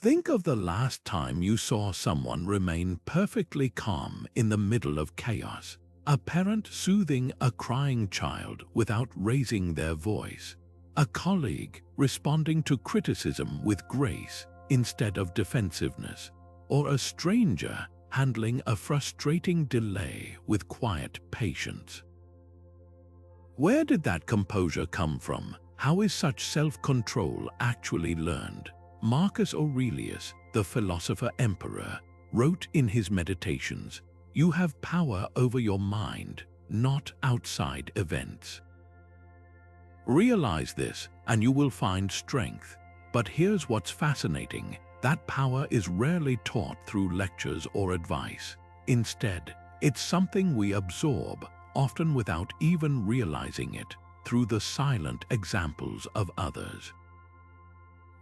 Think of the last time you saw someone remain perfectly calm in the middle of chaos. A parent soothing a crying child without raising their voice. A colleague responding to criticism with grace instead of defensiveness. Or a stranger handling a frustrating delay with quiet patience. Where did that composure come from? How is such self-control actually learned? Marcus Aurelius, the philosopher-emperor, wrote in his Meditations, "You have power over your mind, not outside events." Realize this, and you will find strength. But here's what's fascinating. That power is rarely taught through lectures or advice. Instead, it's something we absorb, often without even realizing it, through the silent examples of others.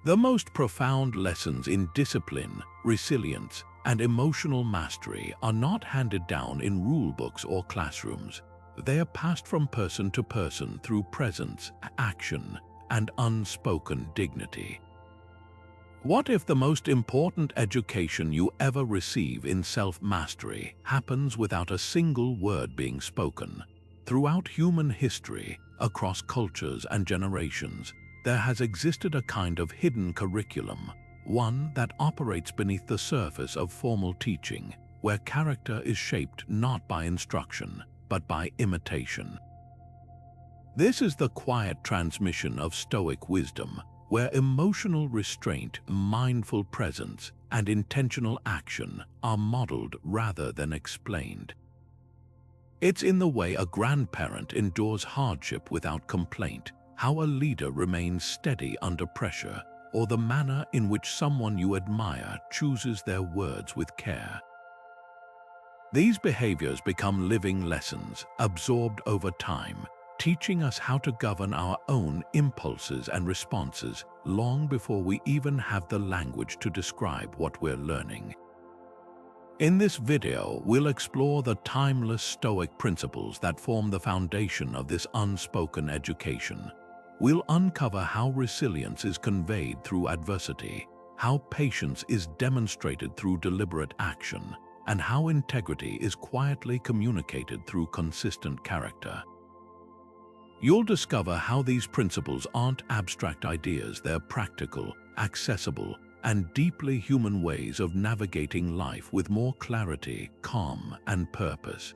The most profound lessons in discipline, resilience, and emotional mastery are not handed down in rulebooks or classrooms. They are passed from person to person through presence, action, and unspoken dignity. What if the most important education you ever receive in self-mastery happens without a single word being spoken? Throughout human history, across cultures and generations, there has existed a kind of hidden curriculum, one that operates beneath the surface of formal teaching, where character is shaped not by instruction, but by imitation. This is the quiet transmission of Stoic wisdom, where emotional restraint, mindful presence, and intentional action are modeled rather than explained. It's in the way a grandparent endures hardship without complaint, how a leader remains steady under pressure, or the manner in which someone you admire chooses their words with care. These behaviors become living lessons, absorbed over time, teaching us how to govern our own impulses and responses long before we even have the language to describe what we're learning. In this video, we'll explore the timeless Stoic principles that form the foundation of this unspoken education. We'll uncover how resilience is conveyed through adversity, how patience is demonstrated through deliberate action, and how integrity is quietly communicated through consistent character. You'll discover how these principles aren't abstract ideas, they're practical, accessible, and deeply human ways of navigating life with more clarity, calm, and purpose.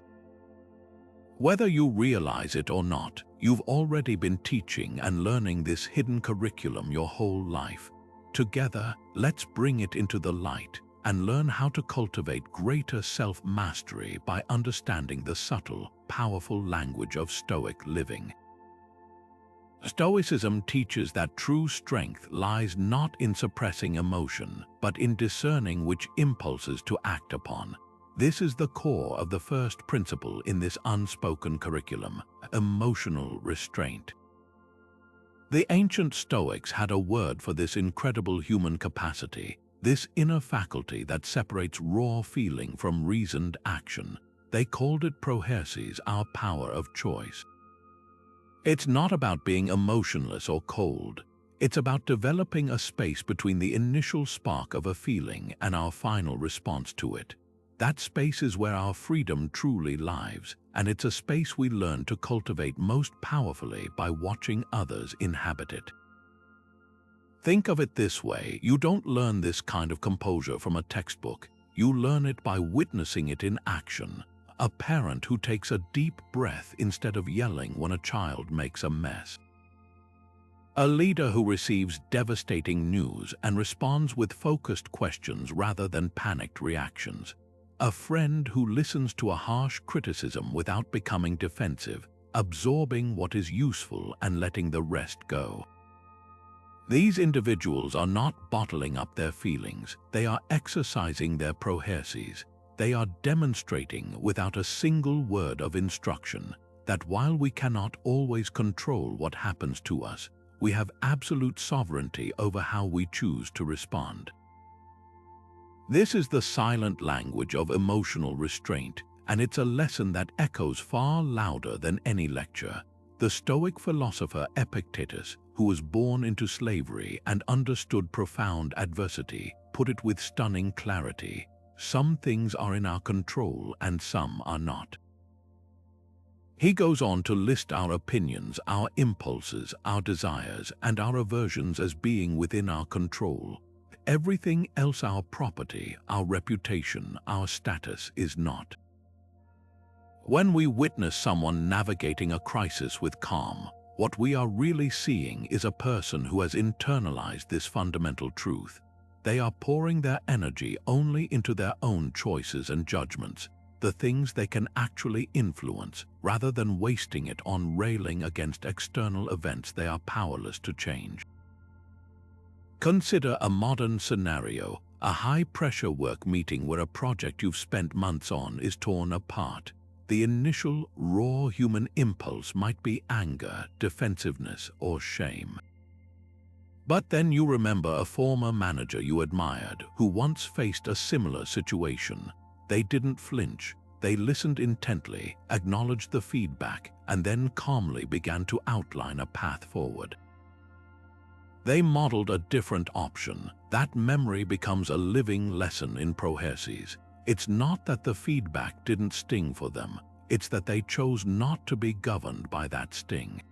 Whether you realize it or not, you've already been teaching and learning this hidden curriculum your whole life. Together, let's bring it into the light and learn how to cultivate greater self-mastery by understanding the subtle, powerful language of Stoic living. Stoicism teaches that true strength lies not in suppressing emotion, but in discerning which impulses to act upon. This is the core of the first principle in this unspoken curriculum, emotional restraint. The ancient Stoics had a word for this incredible human capacity, this inner faculty that separates raw feeling from reasoned action. They called it proherses, our power of choice. It's not about being emotionless or cold. It's about developing a space between the initial spark of a feeling and our final response to it. That space is where our freedom truly lives, and it's a space we learn to cultivate most powerfully by watching others inhabit it. Think of it this way: you don't learn this kind of composure from a textbook. You learn it by witnessing it in action. A parent who takes a deep breath instead of yelling when a child makes a mess. A leader who receives devastating news and responds with focused questions rather than panicked reactions. A friend who listens to a harsh criticism without becoming defensive, absorbing what is useful and letting the rest go. These individuals are not bottling up their feelings, they are exercising their proherses. They are demonstrating without a single word of instruction that while we cannot always control what happens to us, we have absolute sovereignty over how we choose to respond. This is the silent language of emotional restraint, and it's a lesson that echoes far louder than any lecture. The Stoic philosopher Epictetus, who was born into slavery and understood profound adversity, put it with stunning clarity: some things are in our control and some are not. He goes on to list our opinions, our impulses, our desires, and our aversions as being within our control. Everything else, our property, our reputation, our status, is not. When we witness someone navigating a crisis with calm, what we are really seeing is a person who has internalized this fundamental truth. They are pouring their energy only into their own choices and judgments, the things they can actually influence, rather than wasting it on railing against external events they are powerless to change. Consider a modern scenario, a high-pressure work meeting where a project you've spent months on is torn apart. The initial, raw human impulse might be anger, defensiveness, or shame. But then you remember a former manager you admired who once faced a similar situation. They didn't flinch. They listened intently, acknowledged the feedback, and then calmly began to outline a path forward. They modeled a different option. That memory becomes a living lesson in proherses. It's not that the feedback didn't sting for them. It's that they chose not to be governed by that sting.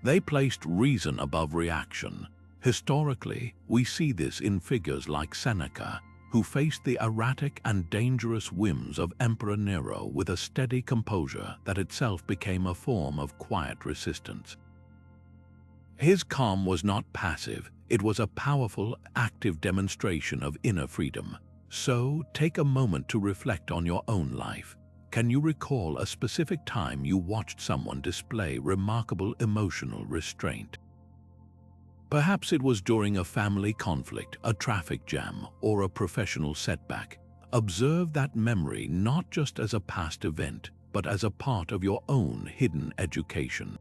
They placed reason above reaction. Historically, we see this in figures like Seneca, who faced the erratic and dangerous whims of Emperor Nero with a steady composure that itself became a form of quiet resistance. His calm was not passive, it was a powerful, active demonstration of inner freedom. So, take a moment to reflect on your own life. Can you recall a specific time you watched someone display remarkable emotional restraint? Perhaps it was during a family conflict, a traffic jam, or a professional setback. Observe that memory not just as a past event, but as a part of your own hidden education.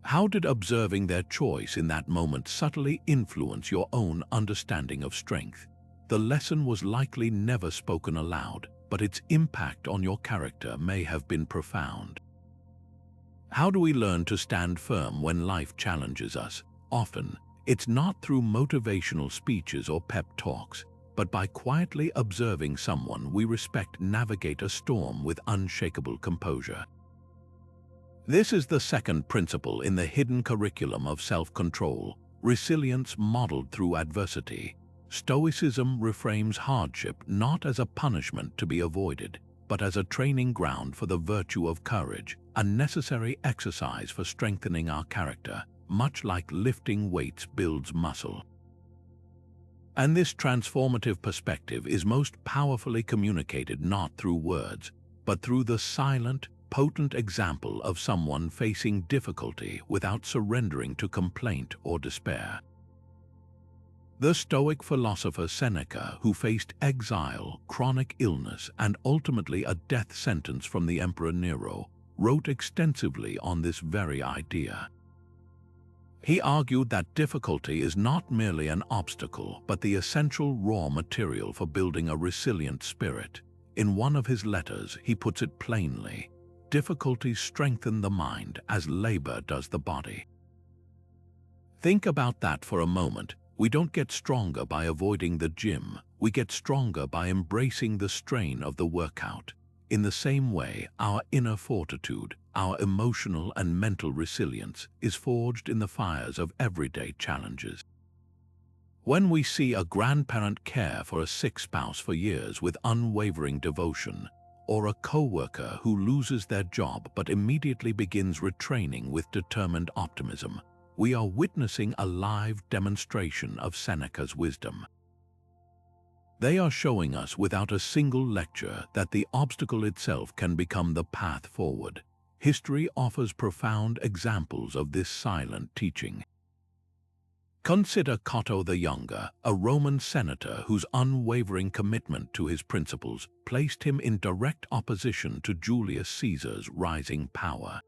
How did observing their choice in that moment subtly influence your own understanding of strength? The lesson was likely never spoken aloud, but its impact on your character may have been profound. How do we learn to stand firm when life challenges us? Often, it's not through motivational speeches or pep talks, but by quietly observing someone we respect navigate a storm with unshakable composure. This is the second principle in the hidden curriculum of self-control, resilience modeled through adversity. Stoicism reframes hardship not as a punishment to be avoided, but as a training ground for the virtue of courage, a necessary exercise for strengthening our character, much like lifting weights builds muscle. And this transformative perspective is most powerfully communicated not through words, but through the silent, potent example of someone facing difficulty without surrendering to complaint or despair. The Stoic philosopher Seneca, who faced exile, chronic illness, and ultimately a death sentence from the Emperor Nero, wrote extensively on this very idea. He argued that difficulty is not merely an obstacle, but the essential raw material for building a resilient spirit. In one of his letters, he puts it plainly: difficulties strengthen the mind as labor does the body. Think about that for a moment. We don't get stronger by avoiding the gym. We get stronger by embracing the strain of the workout. In the same way, our inner fortitude, our emotional and mental resilience, is forged in the fires of everyday challenges. When we see a grandparent care for a sick spouse for years with unwavering devotion, or a co-worker who loses their job but immediately begins retraining with determined optimism, we are witnessing a live demonstration of Seneca's wisdom. They are showing us without a single lecture that the obstacle itself can become the path forward. History offers profound examples of this silent teaching. Consider Cato the Younger, a Roman senator whose unwavering commitment to his principles placed him in direct opposition to Julius Caesar's rising power.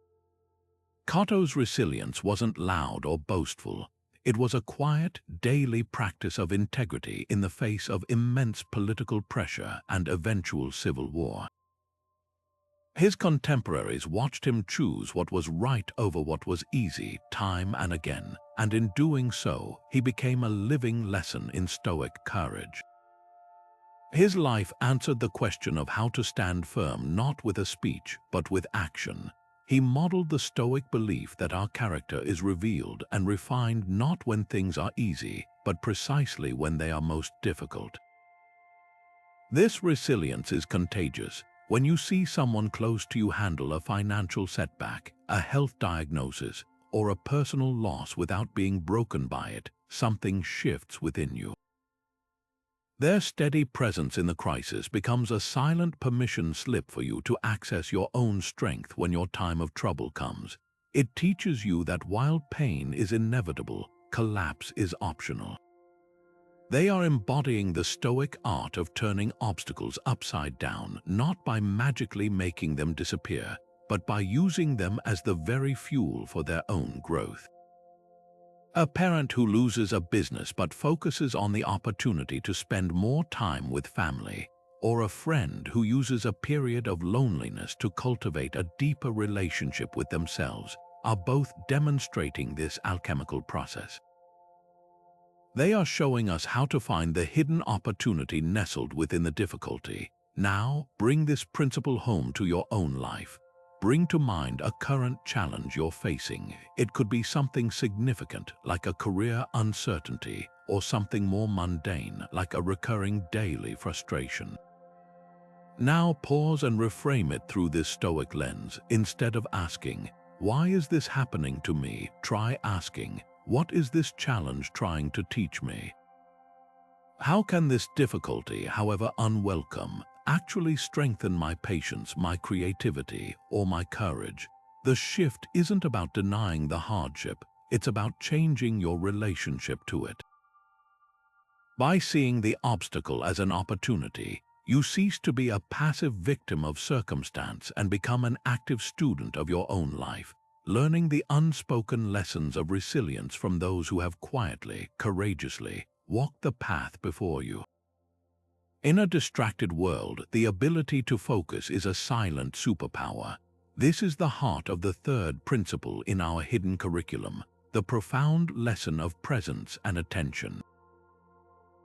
Cato's resilience wasn't loud or boastful. It was a quiet, daily practice of integrity in the face of immense political pressure and eventual civil war. His contemporaries watched him choose what was right over what was easy time and again, and in doing so, he became a living lesson in Stoic courage. His life answered the question of how to stand firm not with a speech, but with action. He modeled the Stoic belief that our character is revealed and refined not when things are easy, but precisely when they are most difficult. This resilience is contagious. When you see someone close to you handle a financial setback, a health diagnosis, or a personal loss without being broken by it, something shifts within you. Their steady presence in the crisis becomes a silent permission slip for you to access your own strength when your time of trouble comes. It teaches you that while pain is inevitable, collapse is optional. They are embodying the Stoic art of turning obstacles upside down, not by magically making them disappear, but by using them as the very fuel for their own growth. A parent who loses a business but focuses on the opportunity to spend more time with family, or a friend who uses a period of loneliness to cultivate a deeper relationship with themselves, are both demonstrating this alchemical process. They are showing us how to find the hidden opportunity nestled within the difficulty. Now, bring this principle home to your own life. Bring to mind a current challenge you're facing. It could be something significant, like a career uncertainty, or something more mundane, like a recurring daily frustration. Now pause and reframe it through this Stoic lens. Instead of asking, "Why is this happening to me?" try asking, "What is this challenge trying to teach me? How can this difficulty, however unwelcome, actually strengthen my patience, my creativity, or my courage?" The shift isn't about denying the hardship, it's about changing your relationship to it. By seeing the obstacle as an opportunity, you cease to be a passive victim of circumstance and become an active student of your own life, learning the unspoken lessons of resilience from those who have quietly, courageously walked the path before you. In a distracted world, the ability to focus is a silent superpower. This is the heart of the third principle in our hidden curriculum, the profound lesson of presence and attention.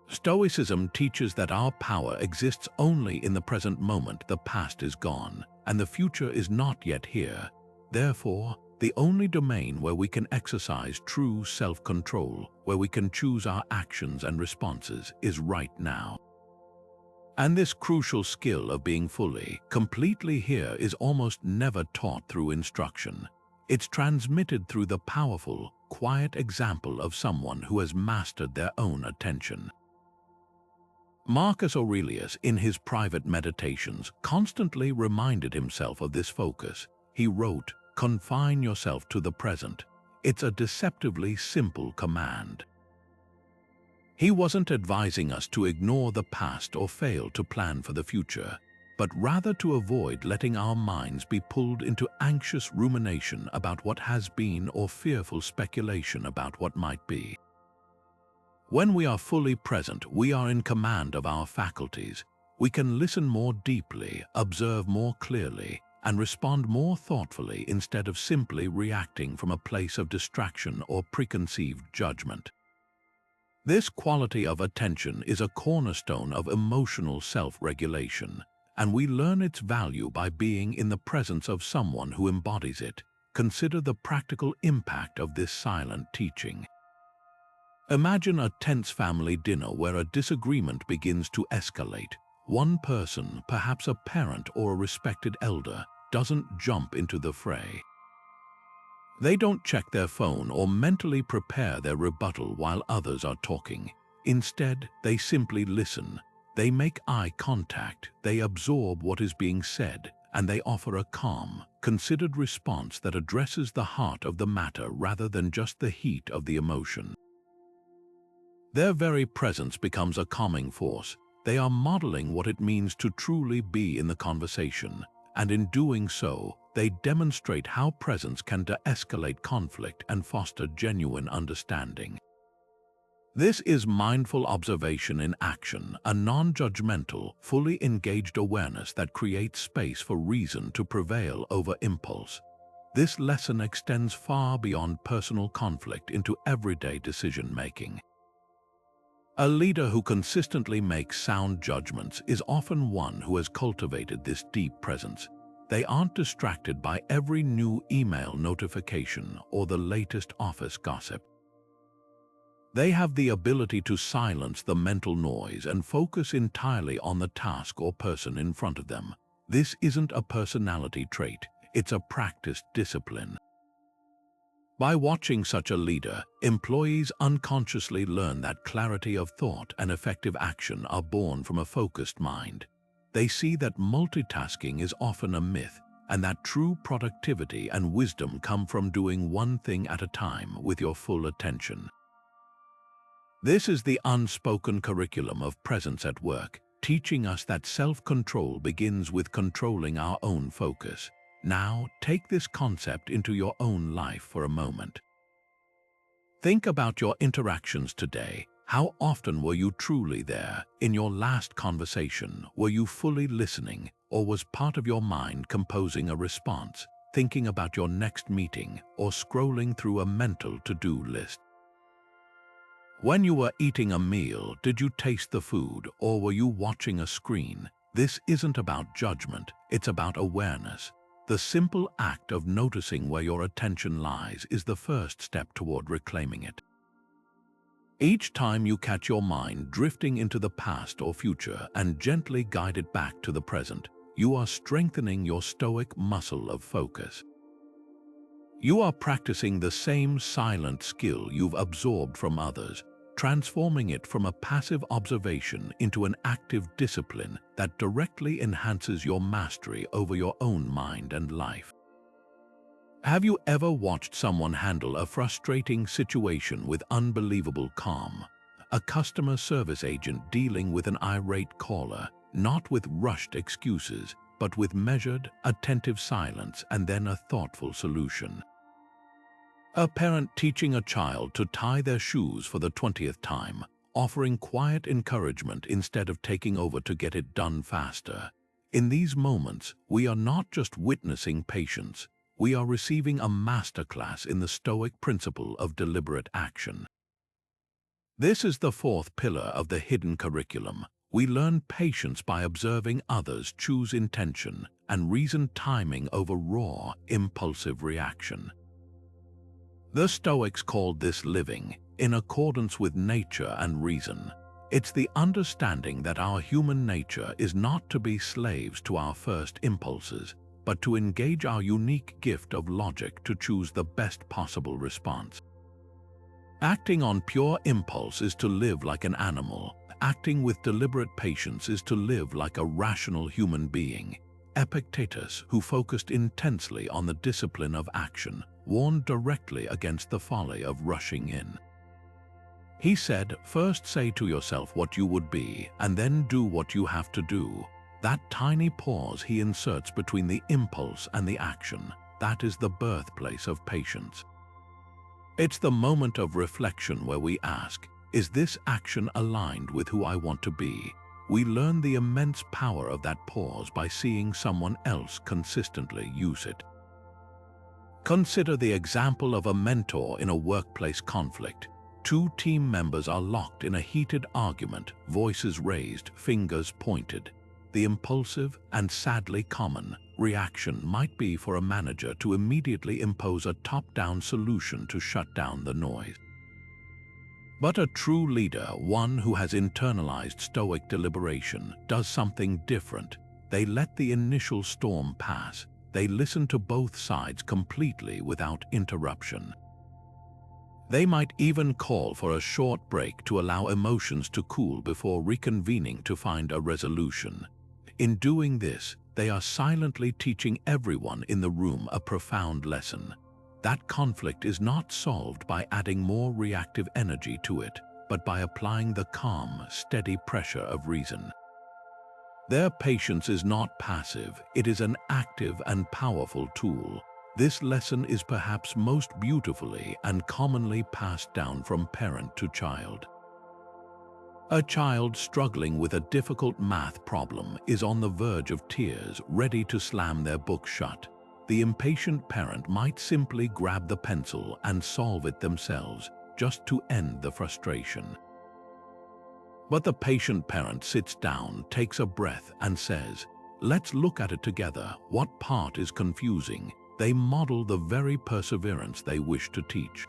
Stoicism teaches that our power exists only in the present moment. The past is gone, and the future is not yet here. Therefore, the only domain where we can exercise true self-control, where we can choose our actions and responses, is right now. And this crucial skill of being fully, completely here is almost never taught through instruction. It's transmitted through the powerful, quiet example of someone who has mastered their own attention. Marcus Aurelius, in his private meditations, constantly reminded himself of this focus. He wrote, "Confine yourself to the present." It's a deceptively simple command. He wasn't advising us to ignore the past or fail to plan for the future, but rather to avoid letting our minds be pulled into anxious rumination about what has been or fearful speculation about what might be. When we are fully present, we are in command of our faculties. We can listen more deeply, observe more clearly, and respond more thoughtfully instead of simply reacting from a place of distraction or preconceived judgment. This quality of attention is a cornerstone of emotional self-regulation, and we learn its value by being in the presence of someone who embodies it. Consider the practical impact of this silent teaching. Imagine a tense family dinner where a disagreement begins to escalate. One person, perhaps a parent or a respected elder, doesn't jump into the fray. They don't check their phone or mentally prepare their rebuttal while others are talking. Instead, they simply listen. They make eye contact, they absorb what is being said, and they offer a calm, considered response that addresses the heart of the matter rather than just the heat of the emotion. Their very presence becomes a calming force. They are modeling what it means to truly be in the conversation, and in doing so, they demonstrate how presence can de-escalate conflict and foster genuine understanding. This is mindful observation in action, a non-judgmental, fully engaged awareness that creates space for reason to prevail over impulse. This lesson extends far beyond personal conflict into everyday decision-making. A leader who consistently makes sound judgments is often one who has cultivated this deep presence. They aren't distracted by every new email notification or the latest office gossip. They have the ability to silence the mental noise and focus entirely on the task or person in front of them. This isn't a personality trait, it's a practiced discipline. By watching such a leader, employees unconsciously learn that clarity of thought and effective action are born from a focused mind. They see that multitasking is often a myth, and that true productivity and wisdom come from doing one thing at a time with your full attention. This is the unspoken curriculum of presence at work, teaching us that self-control begins with controlling our own focus. Now, take this concept into your own life for a moment. Think about your interactions today. How often were you truly there? In your last conversation, were you fully listening, or was part of your mind composing a response, thinking about your next meeting, or scrolling through a mental to-do list? When you were eating a meal, did you taste the food, or were you watching a screen? This isn't about judgment, it's about awareness. The simple act of noticing where your attention lies is the first step toward reclaiming it. Each time you catch your mind drifting into the past or future and gently guide it back to the present, you are strengthening your stoic muscle of focus. You are practicing the same silent skill you've absorbed from others, transforming it from a passive observation into an active discipline that directly enhances your mastery over your own mind and life. Have you ever watched someone handle a frustrating situation with unbelievable calm? A customer service agent dealing with an irate caller, not with rushed excuses, but with measured, attentive silence and then a thoughtful solution. A parent teaching a child to tie their shoes for the 20th time, offering quiet encouragement instead of taking over to get it done faster. In these moments, we are not just witnessing patience, we are receiving a masterclass in the Stoic principle of deliberate action. This is the fourth pillar of the hidden curriculum. We learn patience by observing others choose intention and reasoned timing over raw, impulsive reaction. The Stoics called this living, in accordance with nature and reason. It's the understanding that our human nature is not to be slaves to our first impulses, but to engage our unique gift of logic to choose the best possible response. Acting on pure impulse is to live like an animal. Acting with deliberate patience is to live like a rational human being. Epictetus, who focused intensely on the discipline of action, warned directly against the folly of rushing in. He said, first say to yourself what you would be, and then do what you have to do. That tiny pause he inserts between the impulse and the action, that is the birthplace of patience. It's the moment of reflection where we ask, is this action aligned with who I want to be? We learn the immense power of that pause by seeing someone else consistently use it. Consider the example of a mentor in a workplace conflict. Two team members are locked in a heated argument, voices raised, fingers pointed. The impulsive and sadly common reaction might be for a manager to immediately impose a top-down solution to shut down the noise. But a true leader, one who has internalized Stoic deliberation, does something different. They let the initial storm pass. They listen to both sides completely without interruption. They might even call for a short break to allow emotions to cool before reconvening to find a resolution. In doing this, they are silently teaching everyone in the room a profound lesson. That conflict is not solved by adding more reactive energy to it, but by applying the calm, steady pressure of reason. Their patience is not passive, it is an active and powerful tool. This lesson is perhaps most beautifully and commonly passed down from parent to child. A child struggling with a difficult math problem is on the verge of tears, ready to slam their book shut. The impatient parent might simply grab the pencil and solve it themselves, just to end the frustration. But the patient parent sits down, takes a breath, and says, "Let's look at it together. What part is confusing?" They model the very perseverance they wish to teach.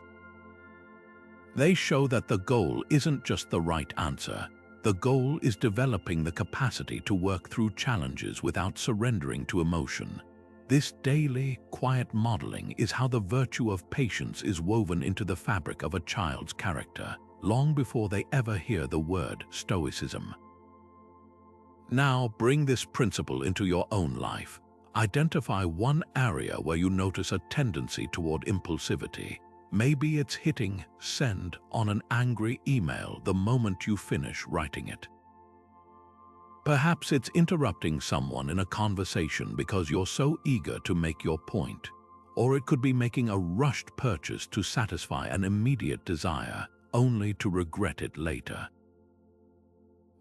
They show that the goal isn't just the right answer. The goal is developing the capacity to work through challenges without surrendering to emotion. This daily, quiet modeling is how the virtue of patience is woven into the fabric of a child's character, long before they ever hear the word stoicism. Now bring this principle into your own life. Identify one area where you notice a tendency toward impulsivity. Maybe it's hitting send on an angry email the moment you finish writing it. Perhaps it's interrupting someone in a conversation because you're so eager to make your point. Or it could be making a rushed purchase to satisfy an immediate desire, only to regret it later.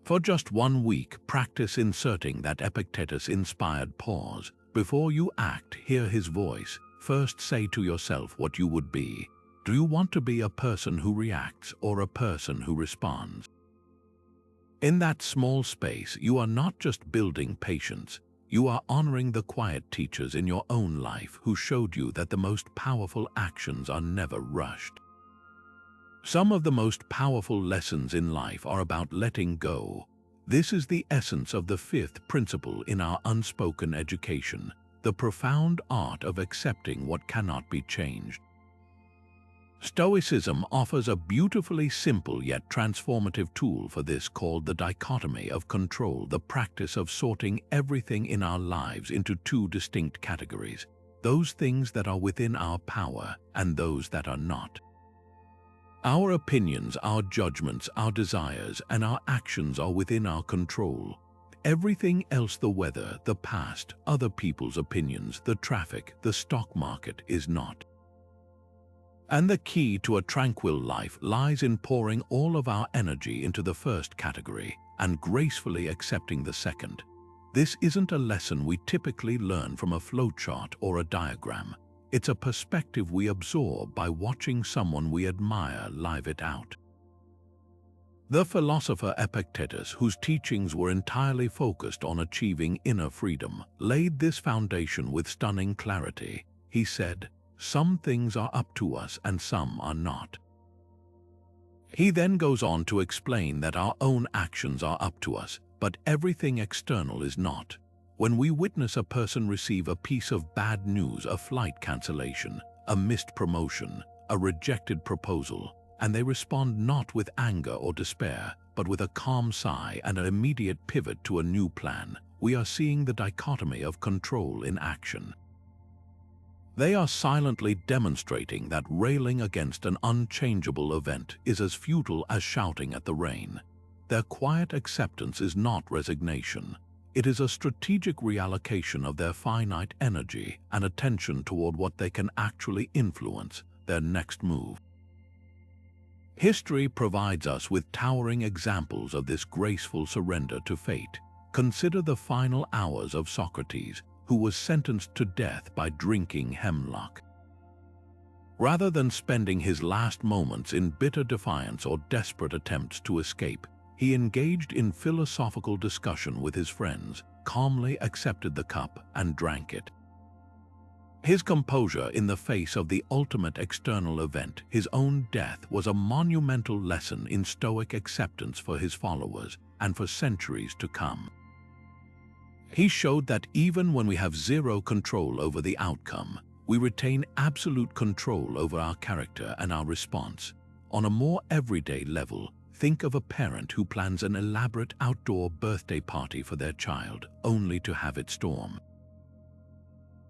For just 1 week, practice inserting that Epictetus-inspired pause. Before you act, hear his voice. First say to yourself what you would be. Do you want to be a person who reacts or a person who responds? In that small space, you are not just building patience, you are honoring the quiet teachers in your own life who showed you that the most powerful actions are never rushed. Some of the most powerful lessons in life are about letting go. This is the essence of the fifth principle in our unspoken education, the profound art of accepting what cannot be changed. Stoicism offers a beautifully simple yet transformative tool for this, called the dichotomy of control, the practice of sorting everything in our lives into 2 distinct categories, those things that are within our power and those that are not. Our opinions, our judgments, our desires, and our actions are within our control. Everything else, the weather, the past, other people's opinions, the traffic, the stock market, is not. And the key to a tranquil life lies in pouring all of our energy into the first category and gracefully accepting the second. This isn't a lesson we typically learn from a flowchart or a diagram. It's a perspective we absorb by watching someone we admire live it out. The philosopher Epictetus, whose teachings were entirely focused on achieving inner freedom, laid this foundation with stunning clarity. He said, "Some things are up to us and some are not." He then goes on to explain that our own actions are up to us, but everything external is not. When we witness a person receive a piece of bad news, a flight cancellation, a missed promotion, a rejected proposal, and they respond not with anger or despair, but with a calm sigh and an immediate pivot to a new plan, we are seeing the dichotomy of control in action. They are silently demonstrating that railing against an unchangeable event is as futile as shouting at the rain. Their quiet acceptance is not resignation. It is a strategic reallocation of their finite energy and attention toward what they can actually influence, their next move. History provides us with towering examples of this graceful surrender to fate. Consider the final hours of Socrates, who was sentenced to death by drinking hemlock. Rather than spending his last moments in bitter defiance or desperate attempts to escape, he engaged in philosophical discussion with his friends, calmly accepted the cup, and drank it. His composure in the face of the ultimate external event, his own death, was a monumental lesson in Stoic acceptance for his followers and for centuries to come. He showed that even when we have zero control over the outcome, we retain absolute control over our character and our response. On a more everyday level, think of a parent who plans an elaborate outdoor birthday party for their child, only to have it storm.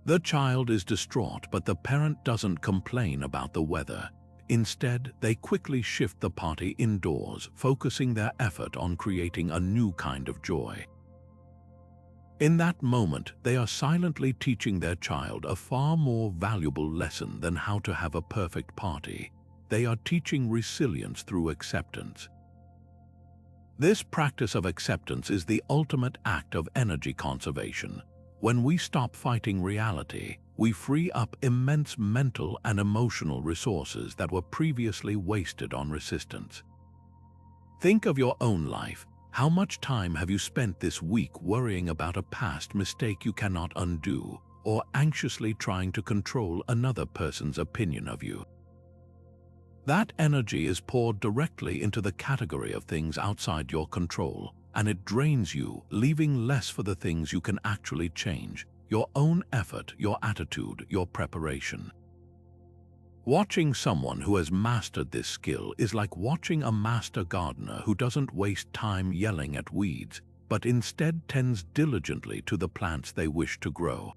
The child is distraught, but the parent doesn't complain about the weather. Instead, they quickly shift the party indoors, focusing their effort on creating a new kind of joy. In that moment, they are silently teaching their child a far more valuable lesson than how to have a perfect party. They are teaching resilience through acceptance. This practice of acceptance is the ultimate act of energy conservation. When we stop fighting reality, we free up immense mental and emotional resources that were previously wasted on resistance. Think of your own life. How much time have you spent this week worrying about a past mistake you cannot undo, or anxiously trying to control another person's opinion of you? That energy is poured directly into the category of things outside your control, and it drains you, leaving less for the things you can actually change: your own effort, your attitude, your preparation. Watching someone who has mastered this skill is like watching a master gardener who doesn't waste time yelling at weeds, but instead tends diligently to the plants they wish to grow.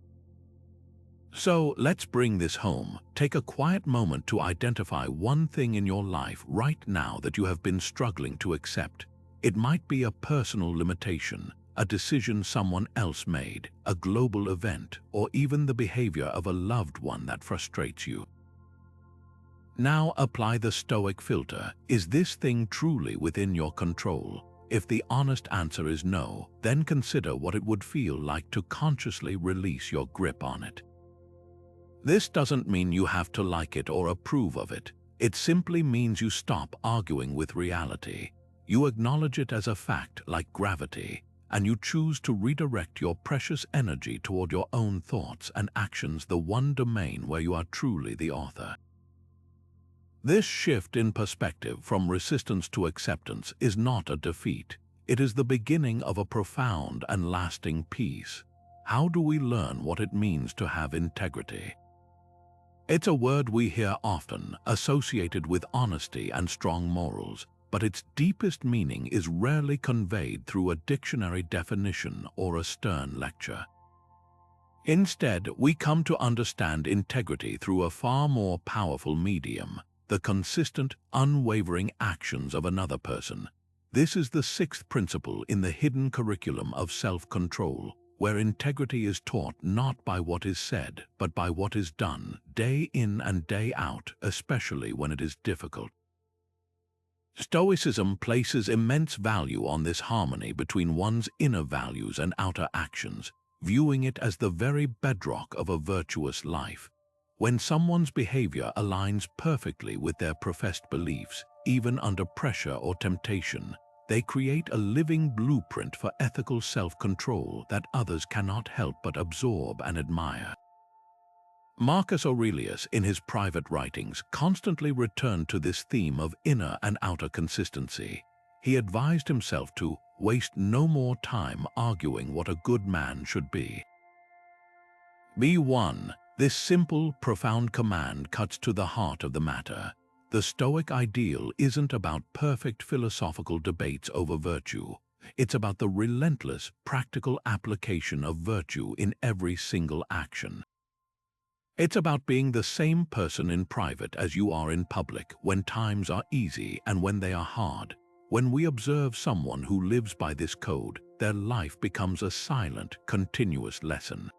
So let's bring this home. Take a quiet moment to identify one thing in your life right now that you have been struggling to accept. It might be a personal limitation, a decision someone else made, a global event, or even the behavior of a loved one that frustrates you. Now apply the Stoic filter. Is this thing truly within your control? If the honest answer is no, then consider what it would feel like to consciously release your grip on it. This doesn't mean you have to like it or approve of it. It simply means you stop arguing with reality. You acknowledge it as a fact, like gravity, and you choose to redirect your precious energy toward your own thoughts and actions, the one domain where you are truly the author. This shift in perspective from resistance to acceptance is not a defeat. It is the beginning of a profound and lasting peace. How do we learn what it means to have integrity? It's a word we hear often, associated with honesty and strong morals, but its deepest meaning is rarely conveyed through a dictionary definition or a stern lecture. Instead, we come to understand integrity through a far more powerful medium: the consistent, unwavering actions of another person. This is the sixth principle in the hidden curriculum of self-control, where integrity is taught not by what is said, but by what is done, day in and day out, especially when it is difficult. Stoicism places immense value on this harmony between one's inner values and outer actions, viewing it as the very bedrock of a virtuous life. When someone's behavior aligns perfectly with their professed beliefs, even under pressure or temptation, they create a living blueprint for ethical self-control that others cannot help but absorb and admire. Marcus Aurelius, in his private writings, constantly returned to this theme of inner and outer consistency. He advised himself to waste no more time arguing what a good man should be. Be one. This simple, profound command cuts to the heart of the matter. The Stoic ideal isn't about perfect philosophical debates over virtue. It's about the relentless, practical application of virtue in every single action. It's about being the same person in private as you are in public, when times are easy and when they are hard. When we observe someone who lives by this code, their life becomes a silent, continuous lesson.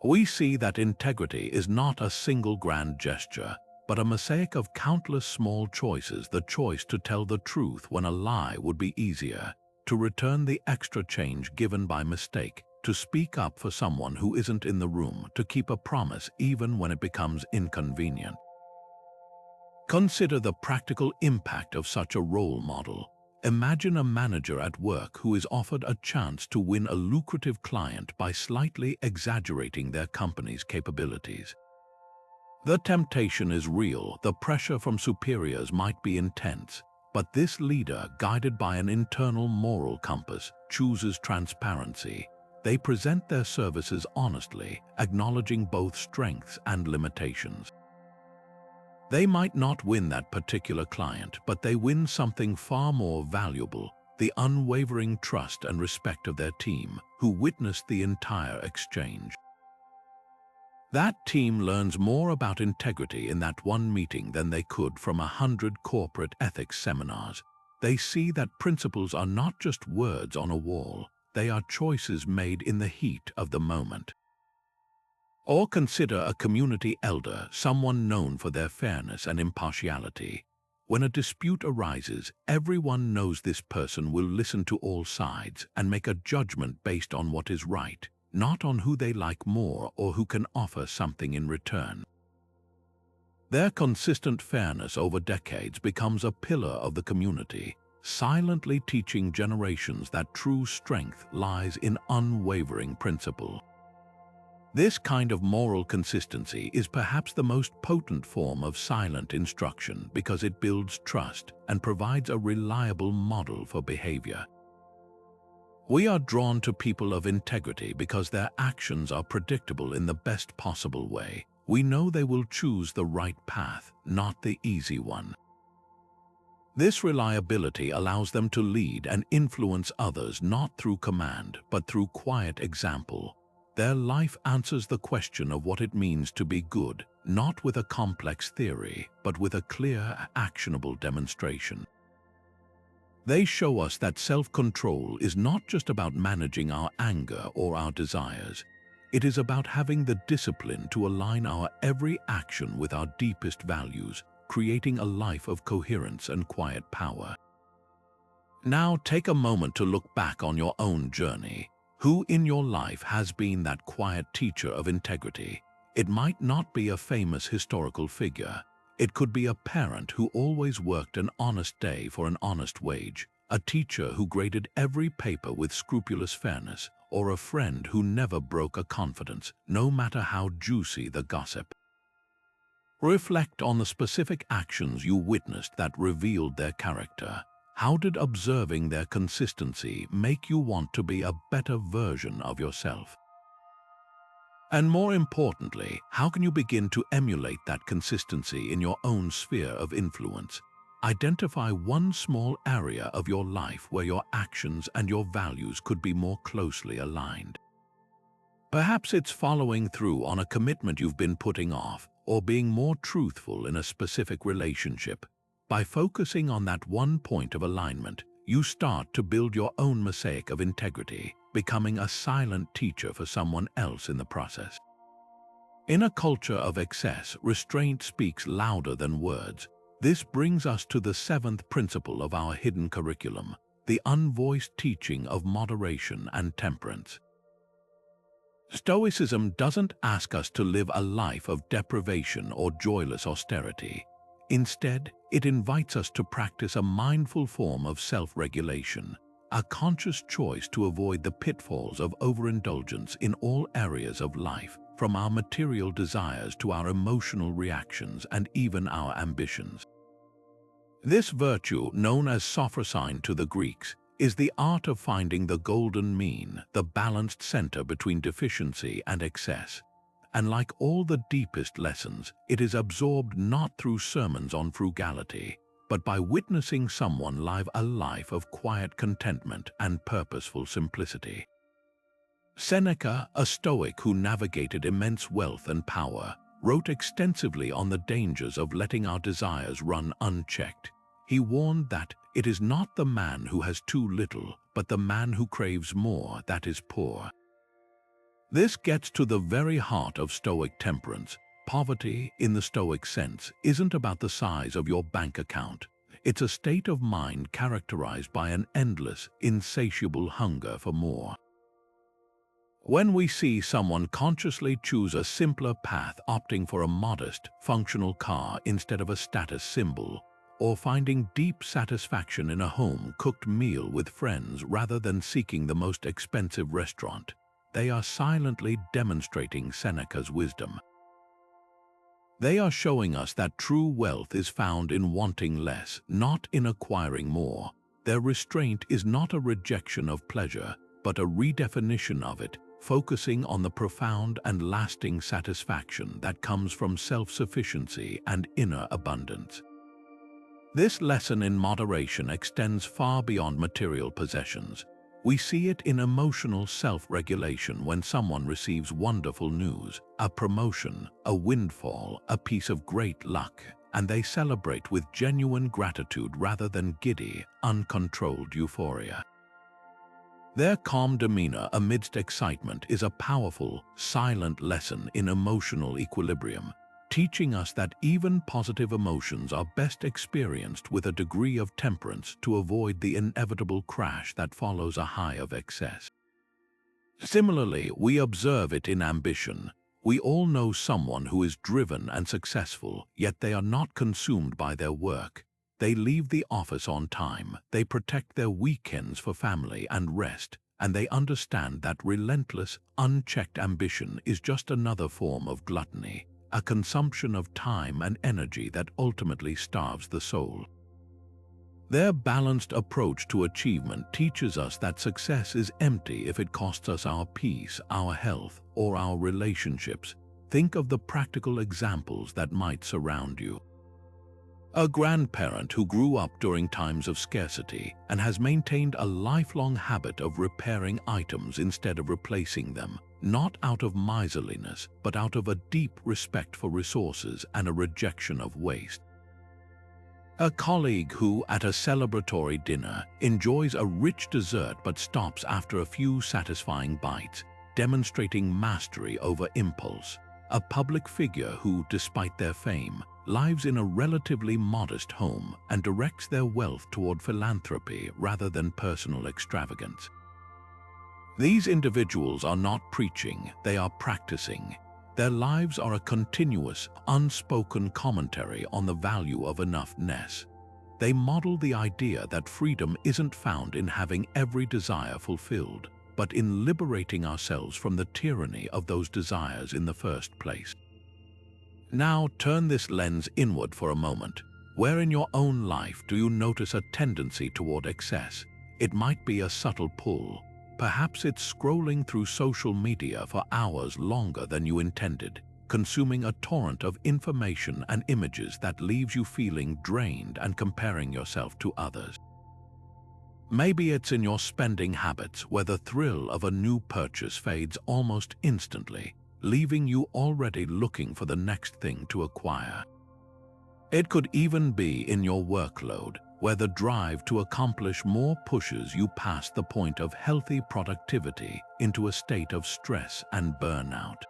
We see that integrity is not a single grand gesture, but a mosaic of countless small choices: the choice to tell the truth when a lie would be easier, to return the extra change given by mistake, to speak up for someone who isn't in the room, to keep a promise even when it becomes inconvenient. Consider the practical impact of such a role model. Imagine a manager at work who is offered a chance to win a lucrative client by slightly exaggerating their company's capabilities. The temptation is real, the pressure from superiors might be intense, but this leader, guided by an internal moral compass, chooses transparency. They present their services honestly, acknowledging both strengths and limitations. They might not win that particular client, but they win something far more valuable: the unwavering trust and respect of their team, who witnessed the entire exchange. That team learns more about integrity in that one meeting than they could from 100 corporate ethics seminars. They see that principles are not just words on a wall, they are choices made in the heat of the moment. Or consider a community elder, someone known for their fairness and impartiality. When a dispute arises, everyone knows this person will listen to all sides and make a judgment based on what is right, not on who they like more or who can offer something in return. Their consistent fairness over decades becomes a pillar of the community, silently teaching generations that true strength lies in unwavering principle. This kind of moral consistency is perhaps the most potent form of silent instruction because it builds trust and provides a reliable model for behavior. We are drawn to people of integrity because their actions are predictable in the best possible way. We know they will choose the right path, not the easy one. This reliability allows them to lead and influence others not through command, but through quiet example. Their life answers the question of what it means to be good, not with a complex theory, but with a clear, actionable demonstration. They show us that self-control is not just about managing our anger or our desires. It is about having the discipline to align our every action with our deepest values, creating a life of coherence and quiet power. Now take a moment to look back on your own journey. Who in your life has been that quiet teacher of integrity? It might not be a famous historical figure. It could be a parent who always worked an honest day for an honest wage, a teacher who graded every paper with scrupulous fairness, or a friend who never broke a confidence, no matter how juicy the gossip. Reflect on the specific actions you witnessed that revealed their character. How did observing their consistency make you want to be a better version of yourself? And more importantly, how can you begin to emulate that consistency in your own sphere of influence? Identify one small area of your life where your actions and your values could be more closely aligned. Perhaps it's following through on a commitment you've been putting off, or being more truthful in a specific relationship. By focusing on that one point of alignment, you start to build your own mosaic of integrity, becoming a silent teacher for someone else in the process. In a culture of excess, restraint speaks louder than words. This brings us to the seventh principle of our hidden curriculum, the unvoiced teaching of moderation and temperance. Stoicism doesn't ask us to live a life of deprivation or joyless austerity. Instead, it invites us to practice a mindful form of self-regulation, a conscious choice to avoid the pitfalls of overindulgence in all areas of life, from our material desires to our emotional reactions and even our ambitions. This virtue, known as sophrosyne to the Greeks, is the art of finding the golden mean, the balanced center between deficiency and excess. And like all the deepest lessons, it is absorbed not through sermons on frugality, but by witnessing someone live a life of quiet contentment and purposeful simplicity. Seneca, a Stoic who navigated immense wealth and power, wrote extensively on the dangers of letting our desires run unchecked. He warned that it is not the man who has too little, but the man who craves more that is poor. This gets to the very heart of Stoic temperance. Poverty, in the Stoic sense, isn't about the size of your bank account. It's a state of mind characterized by an endless, insatiable hunger for more. When we see someone consciously choose a simpler path, opting for a modest, functional car instead of a status symbol, or finding deep satisfaction in a home-cooked meal with friends rather than seeking the most expensive restaurant, they are silently demonstrating Seneca's wisdom. They are showing us that true wealth is found in wanting less, not in acquiring more. Their restraint is not a rejection of pleasure, but a redefinition of it, focusing on the profound and lasting satisfaction that comes from self-sufficiency and inner abundance. This lesson in moderation extends far beyond material possessions. We see it in emotional self-regulation when someone receives wonderful news, a promotion, a windfall, a piece of great luck, and they celebrate with genuine gratitude rather than giddy, uncontrolled euphoria. Their calm demeanor amidst excitement is a powerful, silent lesson in emotional equilibrium, teaching us that even positive emotions are best experienced with a degree of temperance to avoid the inevitable crash that follows a high of excess. Similarly, we observe it in ambition. We all know someone who is driven and successful, yet they are not consumed by their work. They leave the office on time, they protect their weekends for family and rest, and they understand that relentless, unchecked ambition is just another form of gluttony, a consumption of time and energy that ultimately starves the soul. Their balanced approach to achievement teaches us that success is empty if it costs us our peace, our health, or our relationships. Think of the practical examples that might surround you. A grandparent who grew up during times of scarcity and has maintained a lifelong habit of repairing items instead of replacing them, not out of miserliness, but out of a deep respect for resources and a rejection of waste. A colleague who, at a celebratory dinner, enjoys a rich dessert but stops after a few satisfying bites, demonstrating mastery over impulse. A public figure who, despite their fame, lives in a relatively modest home and directs their wealth toward philanthropy rather than personal extravagance. These individuals are not preaching, they are practicing. Their lives are a continuous, unspoken commentary on the value of enoughness. They model the idea that freedom isn't found in having every desire fulfilled, but in liberating ourselves from the tyranny of those desires in the first place. Now turn this lens inward for a moment. Where in your own life do you notice a tendency toward excess? It might be a subtle pull. Perhaps it's scrolling through social media for hours longer than you intended, consuming a torrent of information and images that leaves you feeling drained and comparing yourself to others. Maybe it's in your spending habits where the thrill of a new purchase fades almost instantly, leaving you already looking for the next thing to acquire. It could even be in your workload, where the drive to accomplish more pushes you past the point of healthy productivity into a state of stress and burnout.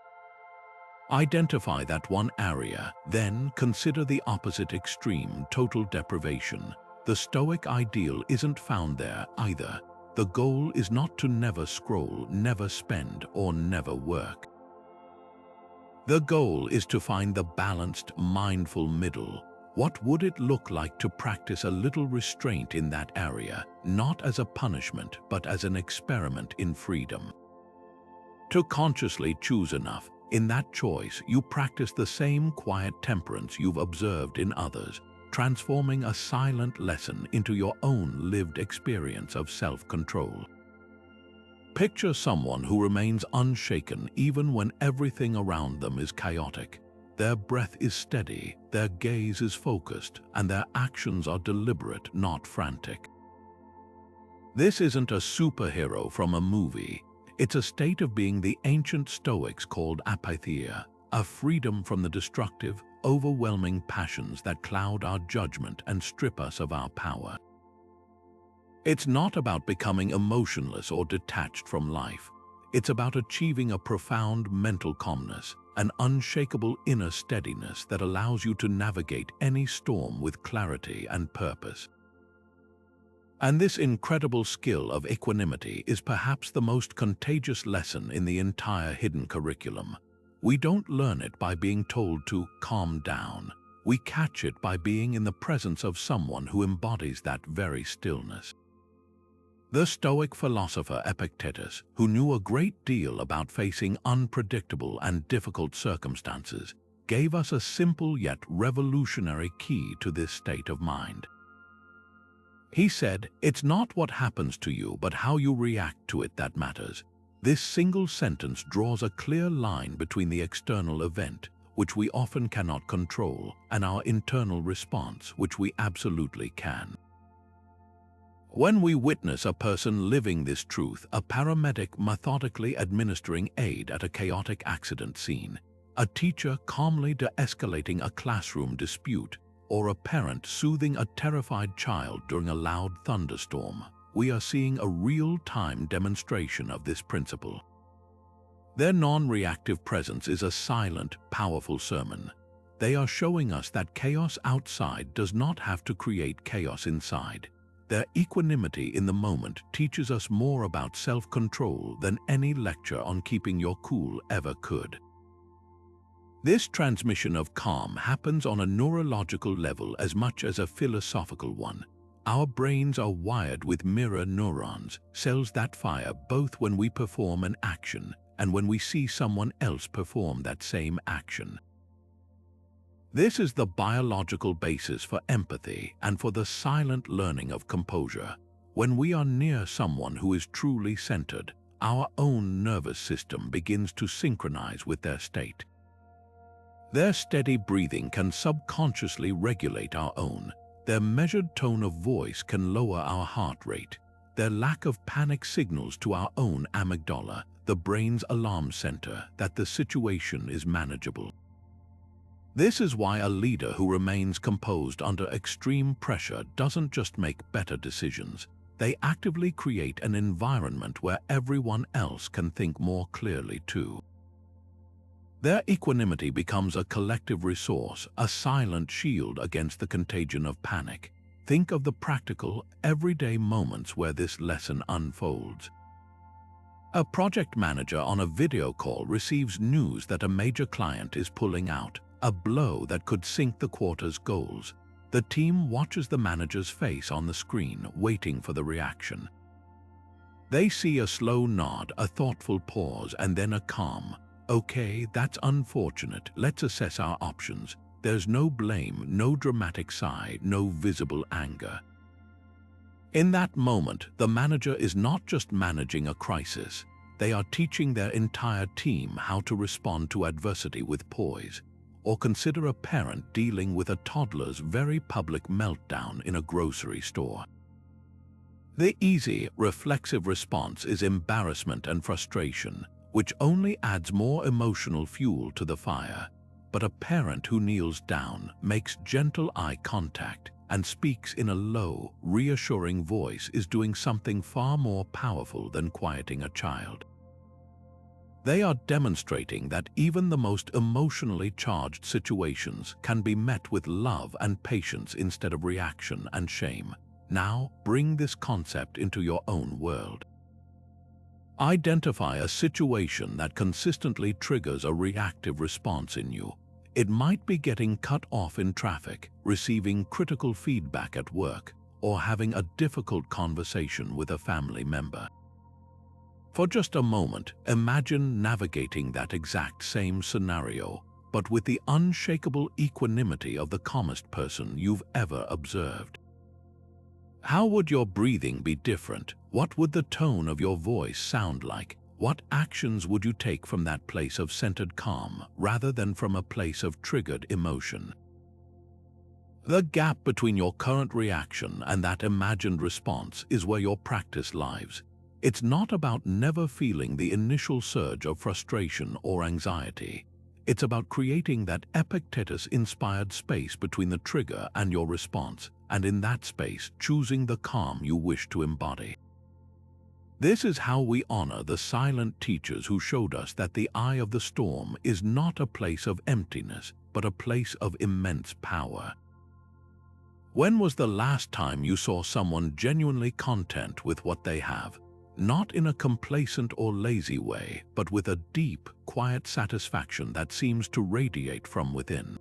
Identify that one area, then consider the opposite extreme, total deprivation. The Stoic ideal isn't found there either. The goal is not to never scroll, never spend, or never work. The goal is to find the balanced, mindful middle. What would it look like to practice a little restraint in that area, not as a punishment, but as an experiment in freedom? To consciously choose enough, in that choice you practice the same quiet temperance you've observed in others, transforming a silent lesson into your own lived experience of self-control. Picture someone who remains unshaken even when everything around them is chaotic. Their breath is steady, their gaze is focused, and their actions are deliberate, not frantic. This isn't a superhero from a movie. It's a state of being the ancient Stoics called apathy, a freedom from the destructive, overwhelming passions that cloud our judgment and strip us of our power. It's not about becoming emotionless or detached from life. It's about achieving a profound mental calmness, an unshakable inner steadiness that allows you to navigate any storm with clarity and purpose. And this incredible skill of equanimity is perhaps the most contagious lesson in the entire hidden curriculum. We don't learn it by being told to calm down. We catch it by being in the presence of someone who embodies that very stillness. The Stoic philosopher Epictetus, who knew a great deal about facing unpredictable and difficult circumstances, gave us a simple yet revolutionary key to this state of mind. He said, "It's not what happens to you, but how you react to it that matters." This single sentence draws a clear line between the external event, which we often cannot control, and our internal response, which we absolutely can. When we witness a person living this truth, a paramedic methodically administering aid at a chaotic accident scene, a teacher calmly de-escalating a classroom dispute, or a parent soothing a terrified child during a loud thunderstorm, we are seeing a real-time demonstration of this principle. Their non-reactive presence is a silent, powerful sermon. They are showing us that chaos outside does not have to create chaos inside. Their equanimity in the moment teaches us more about self-control than any lecture on keeping your cool ever could. This transmission of calm happens on a neurological level as much as a philosophical one. Our brains are wired with mirror neurons, cells that fire both when we perform an action and when we see someone else perform that same action. This is the biological basis for empathy and for the silent learning of composure. When we are near someone who is truly centered, our own nervous system begins to synchronize with their state. Their steady breathing can subconsciously regulate our own. Their measured tone of voice can lower our heart rate. Their lack of panic signals to our own amygdala, the brain's alarm center, that the situation is manageable. This is why a leader who remains composed under extreme pressure doesn't just make better decisions. They actively create an environment where everyone else can think more clearly too. Their equanimity becomes a collective resource, a silent shield against the contagion of panic. Think of the practical, everyday moments where this lesson unfolds. A project manager on a video call receives news that a major client is pulling out, a blow that could sink the quarter's goals. The team watches the manager's face on the screen, waiting for the reaction. They see a slow nod, a thoughtful pause, and then a calm, "Okay, that's unfortunate. Let's assess our options." There's no blame, no dramatic sigh, no visible anger. In that moment, the manager is not just managing a crisis. They are teaching their entire team how to respond to adversity with poise. Or consider a parent dealing with a toddler's very public meltdown in a grocery store. The easy, reflexive response is embarrassment and frustration, which only adds more emotional fuel to the fire. But a parent who kneels down, makes gentle eye contact, and speaks in a low, reassuring voice is doing something far more powerful than quieting a child. They are demonstrating that even the most emotionally charged situations can be met with love and patience instead of reaction and shame. Now, bring this concept into your own world. Identify a situation that consistently triggers a reactive response in you. It might be getting cut off in traffic, receiving critical feedback at work, or having a difficult conversation with a family member. For just a moment, imagine navigating that exact same scenario, but with the unshakable equanimity of the calmest person you've ever observed. How would your breathing be different? What would the tone of your voice sound like? What actions would you take from that place of centered calm rather than from a place of triggered emotion? The gap between your current reaction and that imagined response is where your practice lies. It's not about never feeling the initial surge of frustration or anxiety. It's about creating that Epictetus-inspired space between the trigger and your response, and in that space, choosing the calm you wish to embody. This is how we honor the silent teachers who showed us that the eye of the storm is not a place of emptiness, but a place of immense power. When was the last time you saw someone genuinely content with what they have? Not in a complacent or lazy way, but with a deep, quiet satisfaction that seems to radiate from within.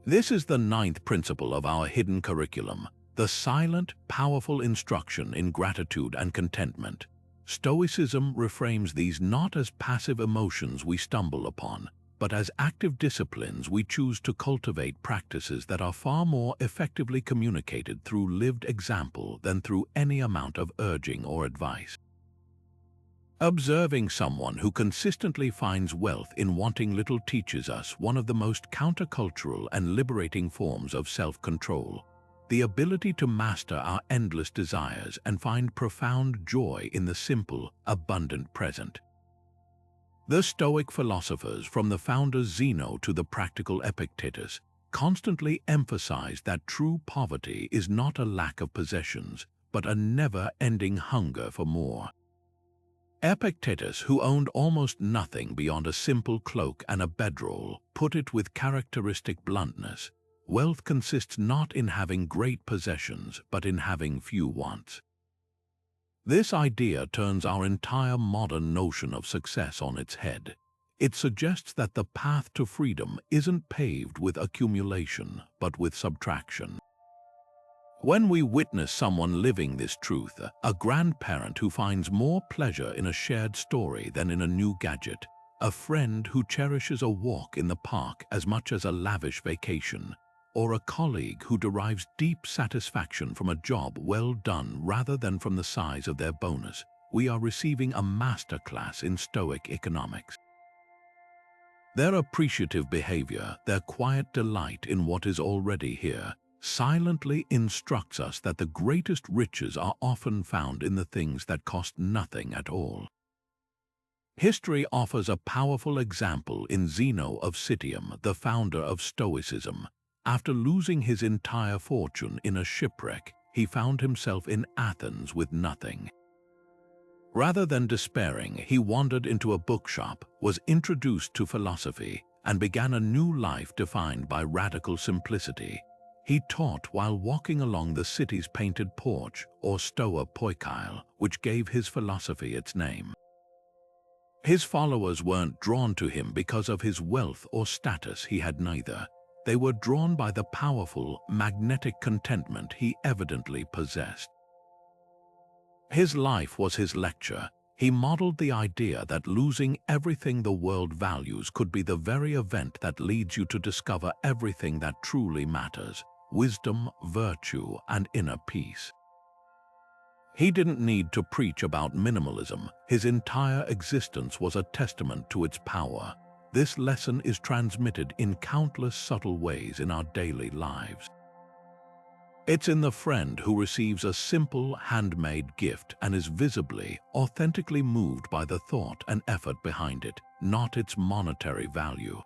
This is the ninth principle of our hidden curriculum, the silent, powerful instruction in gratitude and contentment. Stoicism reframes these not as passive emotions we stumble upon, but as active disciplines we choose to cultivate, practices that are far more effectively communicated through lived example than through any amount of urging or advice. Observing someone who consistently finds wealth in wanting little teaches us one of the most countercultural and liberating forms of self-control, the ability to master our endless desires and find profound joy in the simple, abundant present. The Stoic philosophers, from the founder Zeno to the practical Epictetus, constantly emphasized that true poverty is not a lack of possessions, but a never-ending hunger for more. Epictetus, who owned almost nothing beyond a simple cloak and a bedroll, put it with characteristic bluntness: wealth consists not in having great possessions, but in having few wants. This idea turns our entire modern notion of success on its head. It suggests that the path to freedom isn't paved with accumulation, but with subtraction. When we witness someone living this truth, a grandparent who finds more pleasure in a shared story than in a new gadget, a friend who cherishes a walk in the park as much as a lavish vacation, or a colleague who derives deep satisfaction from a job well done rather than from the size of their bonus, we are receiving a masterclass in Stoic economics. Their appreciative behavior, their quiet delight in what is already here, silently instructs us that the greatest riches are often found in the things that cost nothing at all. History offers a powerful example in Zeno of Citium, the founder of Stoicism. After losing his entire fortune in a shipwreck, he found himself in Athens with nothing. Rather than despairing, he wandered into a bookshop, was introduced to philosophy, and began a new life defined by radical simplicity. He taught while walking along the city's painted porch, or stoa poikile, which gave his philosophy its name. His followers weren't drawn to him because of his wealth or status; he had neither. They were drawn by the powerful, magnetic contentment he evidently possessed. His life was his lecture. He modeled the idea that losing everything the world values could be the very event that leads you to discover everything that truly matters: wisdom, virtue, and inner peace. He didn't need to preach about minimalism. His entire existence was a testament to its power. This lesson is transmitted in countless subtle ways in our daily lives. It's in the friend who receives a simple, handmade gift and is visibly, authentically moved by the thought and effort behind it, not its monetary value.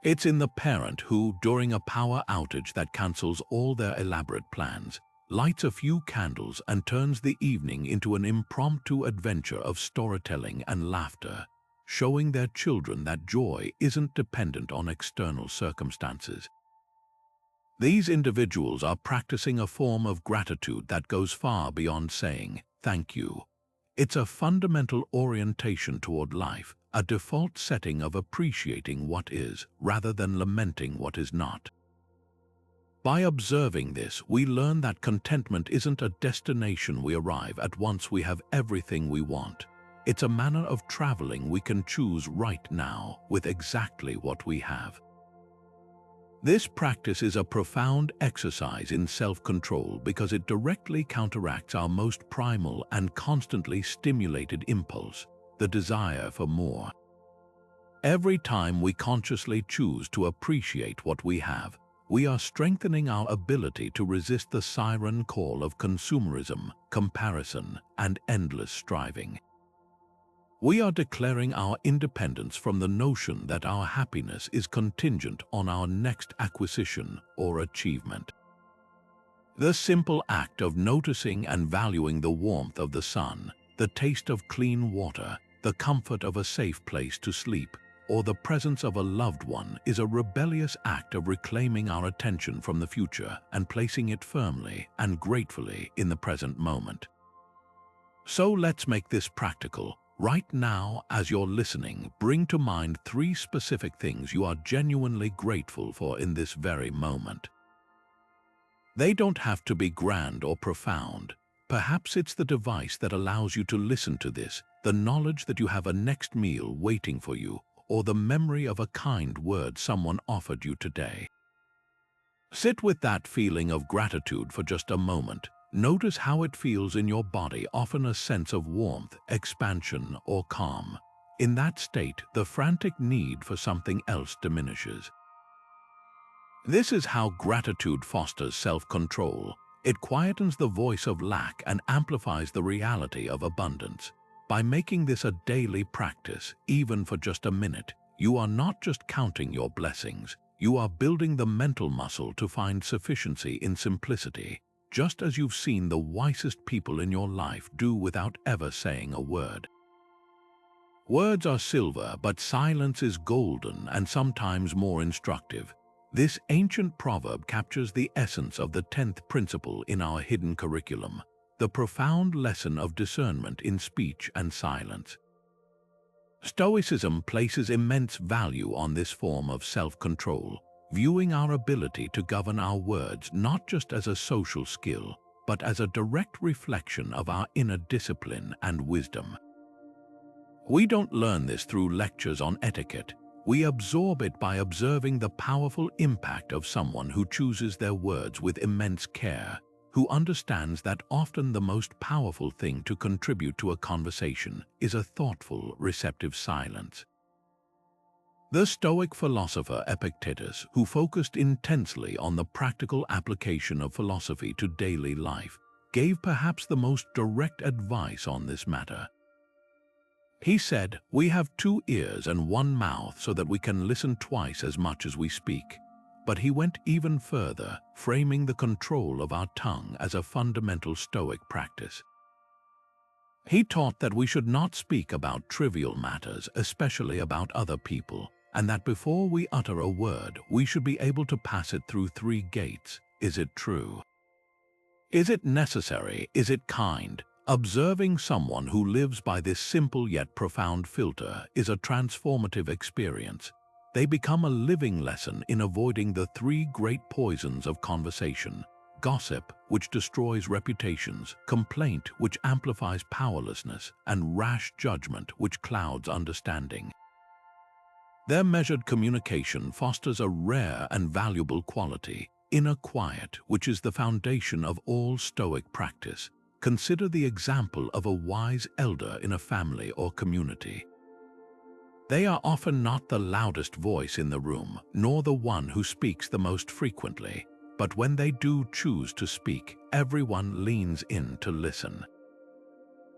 It's in the parent who, during a power outage that cancels all their elaborate plans, lights a few candles and turns the evening into an impromptu adventure of storytelling and laughter, showing their children that joy isn't dependent on external circumstances. These individuals are practicing a form of gratitude that goes far beyond saying, "thank you." It's a fundamental orientation toward life, a default setting of appreciating what is, rather than lamenting what is not. By observing this, we learn that contentment isn't a destination we arrive at once we have everything we want. It's a manner of traveling we can choose right now, with exactly what we have. This practice is a profound exercise in self-control because it directly counteracts our most primal and constantly stimulated impulse, the desire for more. Every time we consciously choose to appreciate what we have, we are strengthening our ability to resist the siren call of consumerism, comparison, and endless striving. We are declaring our independence from the notion that our happiness is contingent on our next acquisition or achievement. The simple act of noticing and valuing the warmth of the sun, the taste of clean water, the comfort of a safe place to sleep, or the presence of a loved one is a rebellious act of reclaiming our attention from the future and placing it firmly and gratefully in the present moment. So let's make this practical. Right now, as you're listening, bring to mind 3 specific things you are genuinely grateful for in this very moment. They don't have to be grand or profound. Perhaps it's the device that allows you to listen to this, the knowledge that you have a next meal waiting for you, or the memory of a kind word someone offered you today. Sit with that feeling of gratitude for just a moment. Notice how it feels in your body, often a sense of warmth, expansion, or calm. In that state, the frantic need for something else diminishes. This is how gratitude fosters self-control. It quietens the voice of lack and amplifies the reality of abundance. By making this a daily practice, even for just a minute, you are not just counting your blessings, you are building the mental muscle to find sufficiency in simplicity. just as you've seen the wisest people in your life do without ever saying a word. Words are silver, but silence is golden and sometimes more instructive. This ancient proverb captures the essence of the 10th principle in our hidden curriculum, the profound lesson of discernment in speech and silence. Stoicism places immense value on this form of self-control, viewing our ability to govern our words not just as a social skill, but as a direct reflection of our inner discipline and wisdom. We don't learn this through lectures on etiquette. We absorb it by observing the powerful impact of someone who chooses their words with immense care, who understands that often the most powerful thing to contribute to a conversation is a thoughtful, receptive silence. The Stoic philosopher Epictetus, who focused intensely on the practical application of philosophy to daily life, gave perhaps the most direct advice on this matter. He said, "We have 2 ears and 1 mouth so that we can listen twice as much as we speak." But he went even further, framing the control of our tongue as a fundamental Stoic practice. He taught that we should not speak about trivial matters, especially about other people, and that before we utter a word, we should be able to pass it through 3 gates. Is it true? Is it necessary? Is it kind? Observing someone who lives by this simple yet profound filter is a transformative experience. They become a living lesson in avoiding the 3 great poisons of conversation: gossip, which destroys reputations; complaint, which amplifies powerlessness; and rash judgment, which clouds understanding. Their measured communication fosters a rare and valuable quality, inner quiet, which is the foundation of all Stoic practice. Consider the example of a wise elder in a family or community. They are often not the loudest voice in the room, nor the one who speaks the most frequently, but when they do choose to speak, everyone leans in to listen.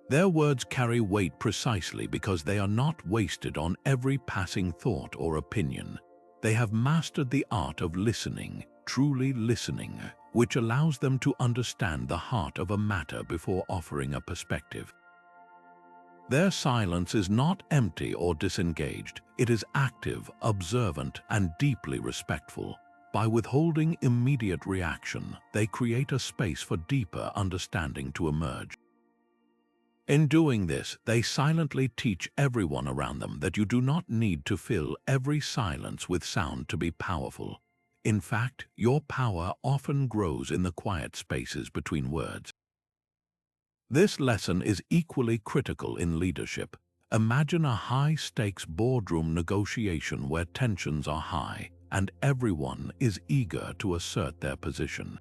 Their words carry weight precisely because they are not wasted on every passing thought or opinion. They have mastered the art of listening, truly listening, which allows them to understand the heart of a matter before offering a perspective. Their silence is not empty or disengaged. It is active, observant, and deeply respectful. By withholding immediate reaction, they create a space for deeper understanding to emerge. In doing this, they silently teach everyone around them that you do not need to fill every silence with sound to be powerful. In fact, your power often grows in the quiet spaces between words. This lesson is equally critical in leadership. Imagine a high-stakes boardroom negotiation where tensions are high and everyone is eager to assert their position.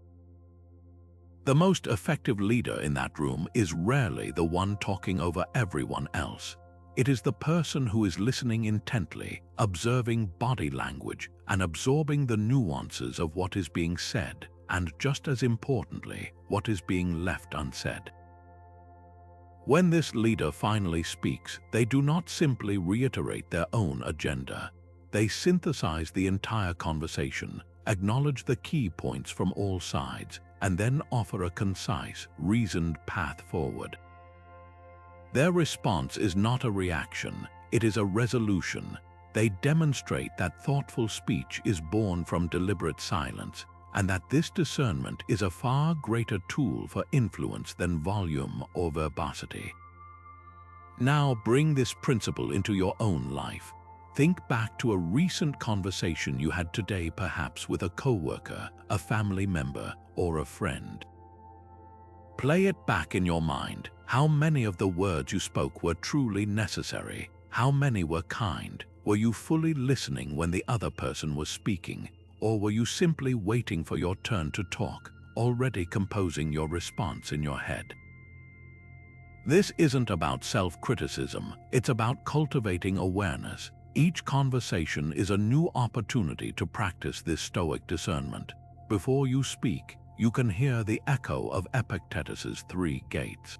The most effective leader in that room is rarely the one talking over everyone else. It is the person who is listening intently, observing body language, and absorbing the nuances of what is being said, and just as importantly, what is being left unsaid. When this leader finally speaks, they do not simply reiterate their own agenda. They synthesize the entire conversation, acknowledge the key points from all sides, and then offer a concise, reasoned path forward. Their response is not a reaction, it is a resolution. They demonstrate that thoughtful speech is born from deliberate silence, and that this discernment is a far greater tool for influence than volume or verbosity. Now bring this principle into your own life. Think back to a recent conversation you had today, perhaps with a coworker, a family member, or a friend. Play it back in your mind. How many of the words you spoke were truly necessary? How many were kind? Were you fully listening when the other person was speaking? Or were you simply waiting for your turn to talk, already composing your response in your head? This isn't about self-criticism, it's about cultivating awareness. Each conversation is a new opportunity to practice this Stoic discernment. Before you speak, you can hear the echo of Epictetus's 3 gates.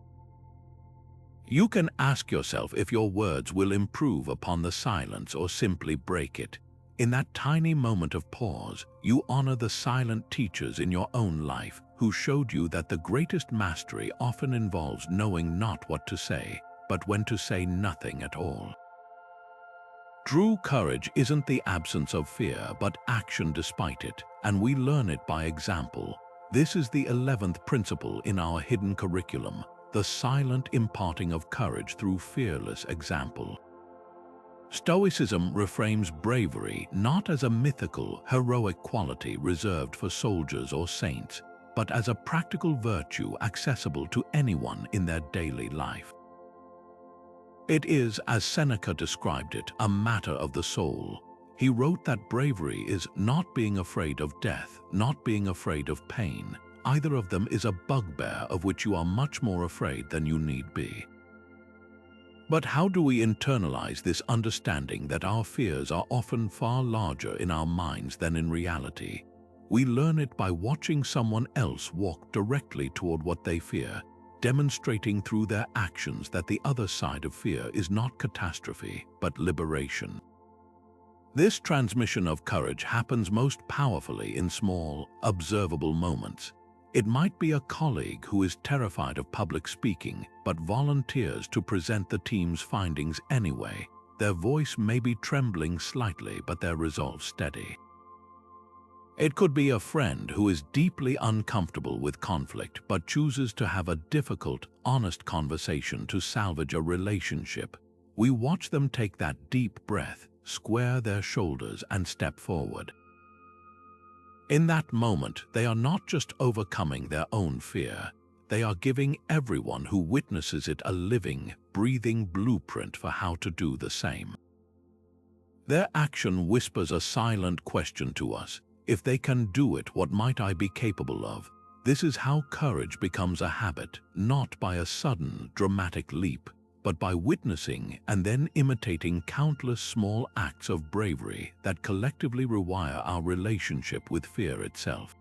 You can ask yourself if your words will improve upon the silence or simply break it. In that tiny moment of pause, you honor the silent teachers in your own life who showed you that the greatest mastery often involves knowing not what to say, but when to say nothing at all. True courage isn't the absence of fear, but action despite it, and we learn it by example. This is the 11th principle in our hidden curriculum, the silent imparting of courage through fearless example. Stoicism reframes bravery not as a mythical, heroic quality reserved for soldiers or saints, but as a practical virtue accessible to anyone in their daily life. It is, as Seneca described it, a matter of the soul. He wrote that bravery is not being afraid of death, not being afraid of pain. Either of them is a bugbear of which you are much more afraid than you need be. But how do we internalize this understanding that our fears are often far larger in our minds than in reality? We learn it by watching someone else walk directly toward what they fear, demonstrating through their actions that the other side of fear is not catastrophe, but liberation. This transmission of courage happens most powerfully in small, observable moments. It might be a colleague who is terrified of public speaking, but volunteers to present the team's findings anyway. Their voice may be trembling slightly, but their resolve steady. It could be a friend who is deeply uncomfortable with conflict, but chooses to have a difficult, honest conversation to salvage a relationship. We watch them take that deep breath, square their shoulders, and step forward. In that moment, they are not just overcoming their own fear, they are giving everyone who witnesses it a living, breathing blueprint for how to do the same. Their action whispers a silent question to us: if they can do it, what might I be capable of? This is how courage becomes a habit, not by a sudden, dramatic leap, but by witnessing and then imitating countless small acts of bravery that collectively rewire our relationship with fear itself.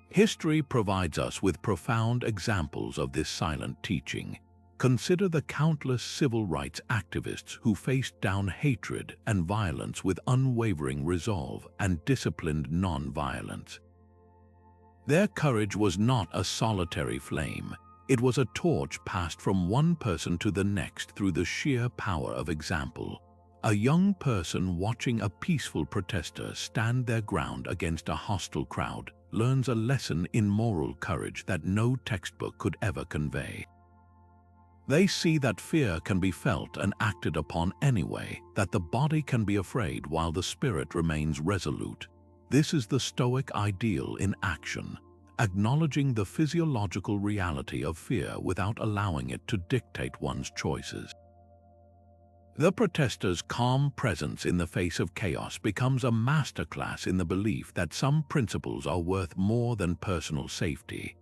History provides us with profound examples of this silent teaching. Consider the countless civil rights activists who faced down hatred and violence with unwavering resolve and disciplined non-violence. Their courage was not a solitary flame. It was a torch passed from one person to the next through the sheer power of example. A young person watching a peaceful protester stand their ground against a hostile crowd learns a lesson in moral courage that no textbook could ever convey. They see that fear can be felt and acted upon anyway, that the body can be afraid while the spirit remains resolute. This is the Stoic ideal in action, acknowledging the physiological reality of fear without allowing it to dictate one's choices. The protester's calm presence in the face of chaos becomes a masterclass in the belief that some principles are worth more than personal safety.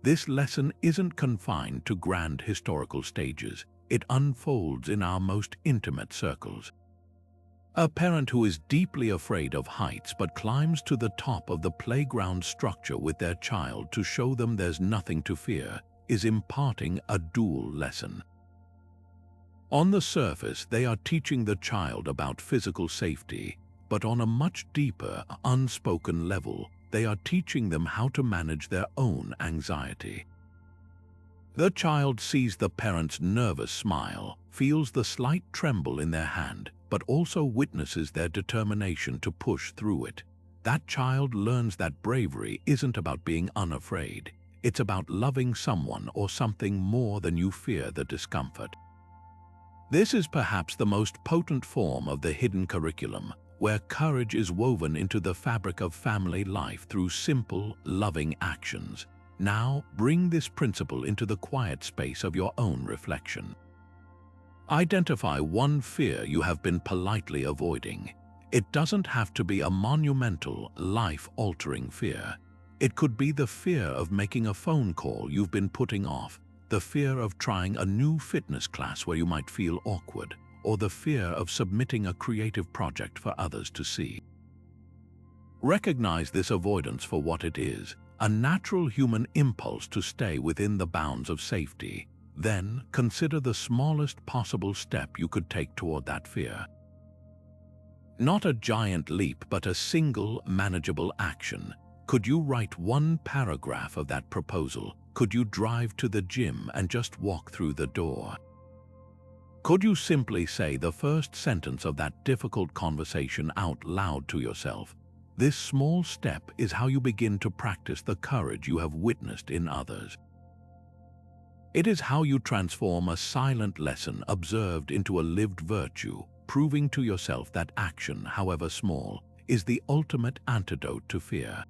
This lesson isn't confined to grand historical stages. It unfolds in our most intimate circles. A parent who is deeply afraid of heights but climbs to the top of the playground structure with their child to show them there's nothing to fear is imparting a dual lesson. On the surface, they are teaching the child about physical safety, but on a much deeper, unspoken level, they are teaching them how to manage their own anxiety. The child sees the parent's nervous smile, feels the slight tremble in their hand, but also witnesses their determination to push through it. That child learns that bravery isn't about being unafraid. It's about loving someone or something more than you fear the discomfort. This is perhaps the most potent form of the hidden curriculum, where courage is woven into the fabric of family life through simple, loving actions. Now, bring this principle into the quiet space of your own reflection. Identify one fear you have been politely avoiding. It doesn't have to be a monumental, life-altering fear. It could be the fear of making a phone call you've been putting off, the fear of trying a new fitness class where you might feel awkward, or the fear of submitting a creative project for others to see. Recognize this avoidance for what it is, a natural human impulse to stay within the bounds of safety. Then, consider the smallest possible step you could take toward that fear. Not a giant leap, but a single, manageable action. Could you write one paragraph of that proposal? Could you drive to the gym and just walk through the door? Could you simply say the first sentence of that difficult conversation out loud to yourself? This small step is how you begin to practice the courage you have witnessed in others. It is how you transform a silent lesson observed into a lived virtue, proving to yourself that action, however small, is the ultimate antidote to fear.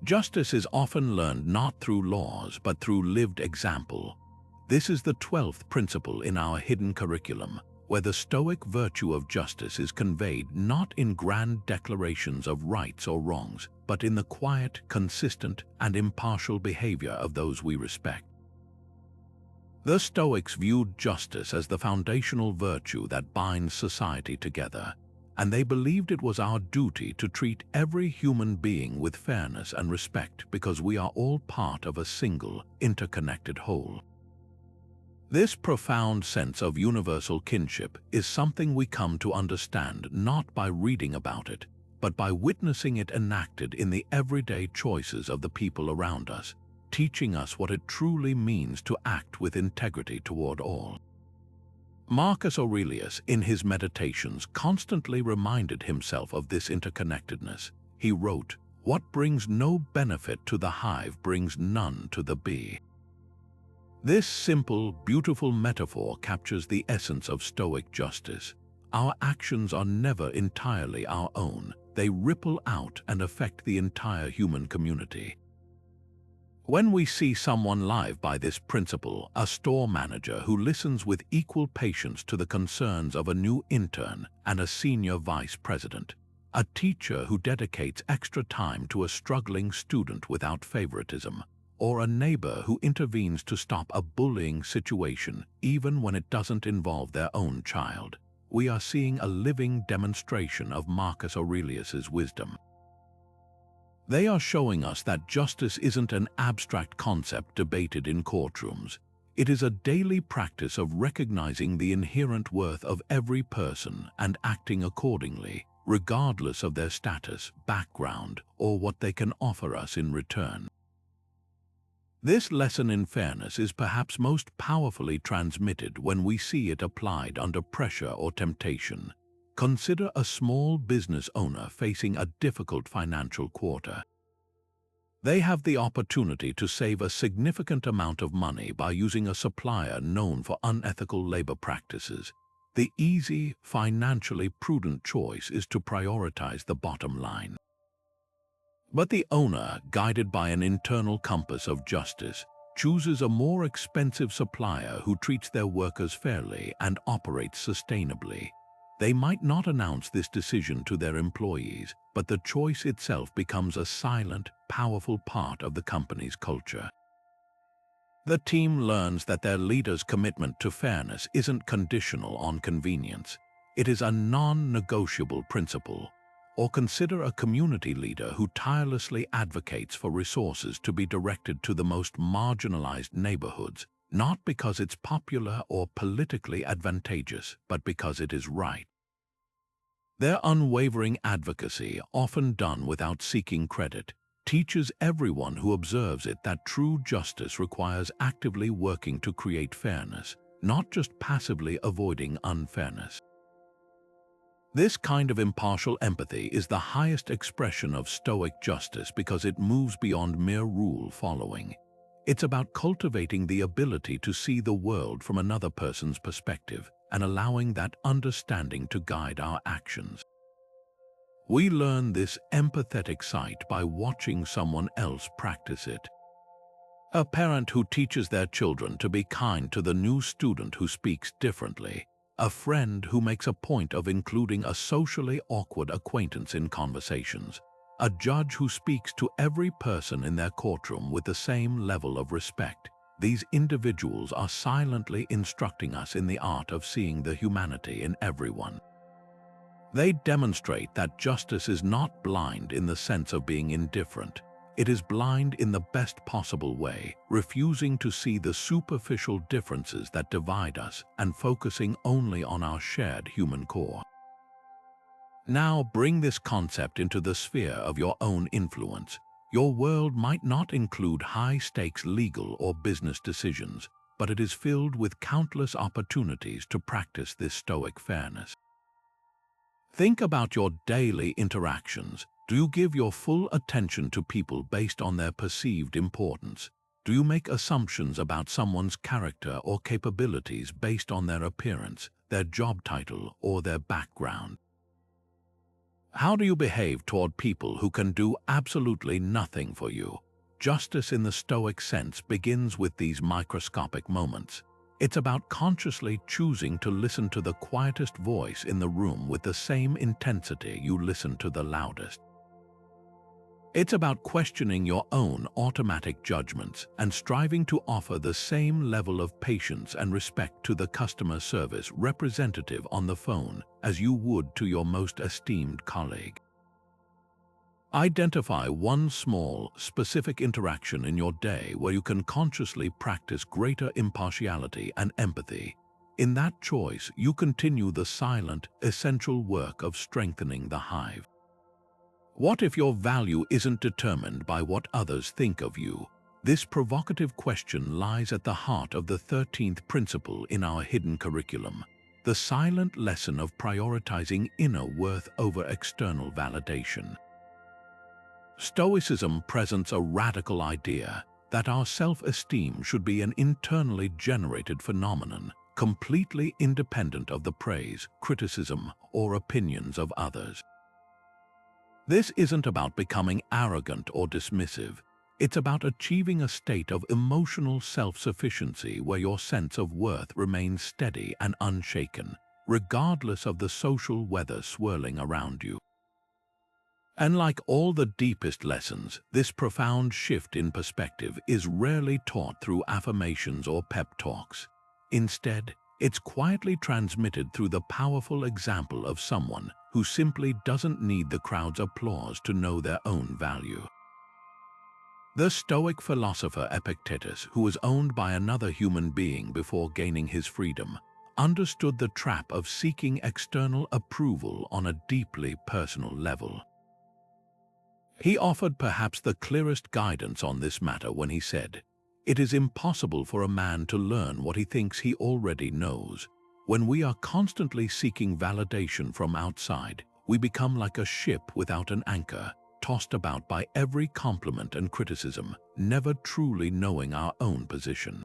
Justice is often learned not through laws but through lived example. This is the 12th principle in our hidden curriculum, where the Stoic virtue of justice is conveyed not in grand declarations of rights or wrongs, but in the quiet, consistent, and impartial behavior of those we respect. The Stoics viewed justice as the foundational virtue that binds society together, and they believed it was our duty to treat every human being with fairness and respect because we are all part of a single, interconnected whole. This profound sense of universal kinship is something we come to understand not by reading about it, but by witnessing it enacted in the everyday choices of the people around us, teaching us what it truly means to act with integrity toward all. Marcus Aurelius, in his Meditations, constantly reminded himself of this interconnectedness. He wrote, "What brings no benefit to the hive brings none to the bee." This simple, beautiful metaphor captures the essence of Stoic justice. Our actions are never entirely our own. They ripple out and affect the entire human community. When we see someone live by this principle, a store manager who listens with equal patience to the concerns of a new intern and a senior vice president, a teacher who dedicates extra time to a struggling student without favoritism, or a neighbor who intervenes to stop a bullying situation even when it doesn't involve their own child, we are seeing a living demonstration of Marcus Aurelius's wisdom. They are showing us that justice isn't an abstract concept debated in courtrooms. It is a daily practice of recognizing the inherent worth of every person and acting accordingly, regardless of their status, background, or what they can offer us in return. This lesson in fairness is perhaps most powerfully transmitted when we see it applied under pressure or temptation. Consider a small business owner facing a difficult financial quarter. They have the opportunity to save a significant amount of money by using a supplier known for unethical labor practices. The easy, financially prudent choice is to prioritize the bottom line. But the owner, guided by an internal compass of justice, chooses a more expensive supplier who treats their workers fairly and operates sustainably. They might not announce this decision to their employees, but the choice itself becomes a silent, powerful part of the company's culture. The team learns that their leader's commitment to fairness isn't conditional on convenience. It is a non-negotiable principle. Or consider a community leader who tirelessly advocates for resources to be directed to the most marginalized neighborhoods, not because it's popular or politically advantageous, but because it is right. Their unwavering advocacy, often done without seeking credit, teaches everyone who observes it that true justice requires actively working to create fairness, not just passively avoiding unfairness. This kind of impartial empathy is the highest expression of Stoic justice because it moves beyond mere rule following. It's about cultivating the ability to see the world from another person's perspective and allowing that understanding to guide our actions. We learn this empathetic sight by watching someone else practice it. A parent who teaches their children to be kind to the new student who speaks differently. A friend who makes a point of including a socially awkward acquaintance in conversations. A judge who speaks to every person in their courtroom with the same level of respect. These individuals are silently instructing us in the art of seeing the humanity in everyone. They demonstrate that justice is not blind in the sense of being indifferent. It is blind in the best possible way, refusing to see the superficial differences that divide us and focusing only on our shared human core. Now bring this concept into the sphere of your own influence. Your world might not include high-stakes legal or business decisions, but it is filled with countless opportunities to practice this stoic fairness. Think about your daily interactions. Do you give your full attention to people based on their perceived importance? Do you make assumptions about someone's character or capabilities based on their appearance, their job title, or their background? How do you behave toward people who can do absolutely nothing for you? Justice in the Stoic sense begins with these microscopic moments. It's about consciously choosing to listen to the quietest voice in the room with the same intensity you listen to the loudest. It's about questioning your own automatic judgments and striving to offer the same level of patience and respect to the customer service representative on the phone as you would to your most esteemed colleague. Identify one small, specific interaction in your day where you can consciously practice greater impartiality and empathy. In that choice, you continue the silent, essential work of strengthening the hive. What if your value isn't determined by what others think of you? This provocative question lies at the heart of the 13th principle in our hidden curriculum, the silent lesson of prioritizing inner worth over external validation. Stoicism presents a radical idea that our self-esteem should be an internally generated phenomenon, completely independent of the praise, criticism, or opinions of others. This isn't about becoming arrogant or dismissive. It's about achieving a state of emotional self-sufficiency where your sense of worth remains steady and unshaken, regardless of the social weather swirling around you. And like all the deepest lessons, this profound shift in perspective is rarely taught through affirmations or pep talks. Instead, it's quietly transmitted through the powerful example of someone who simply doesn't need the crowd's applause to know their own value. The Stoic philosopher Epictetus, who was owned by another human being before gaining his freedom, understood the trap of seeking external approval on a deeply personal level. He offered perhaps the clearest guidance on this matter when he said, "It is impossible for a man to learn what he thinks he already knows. When we are constantly seeking validation from outside, we become like a ship without an anchor, tossed about by every compliment and criticism, never truly knowing our own position."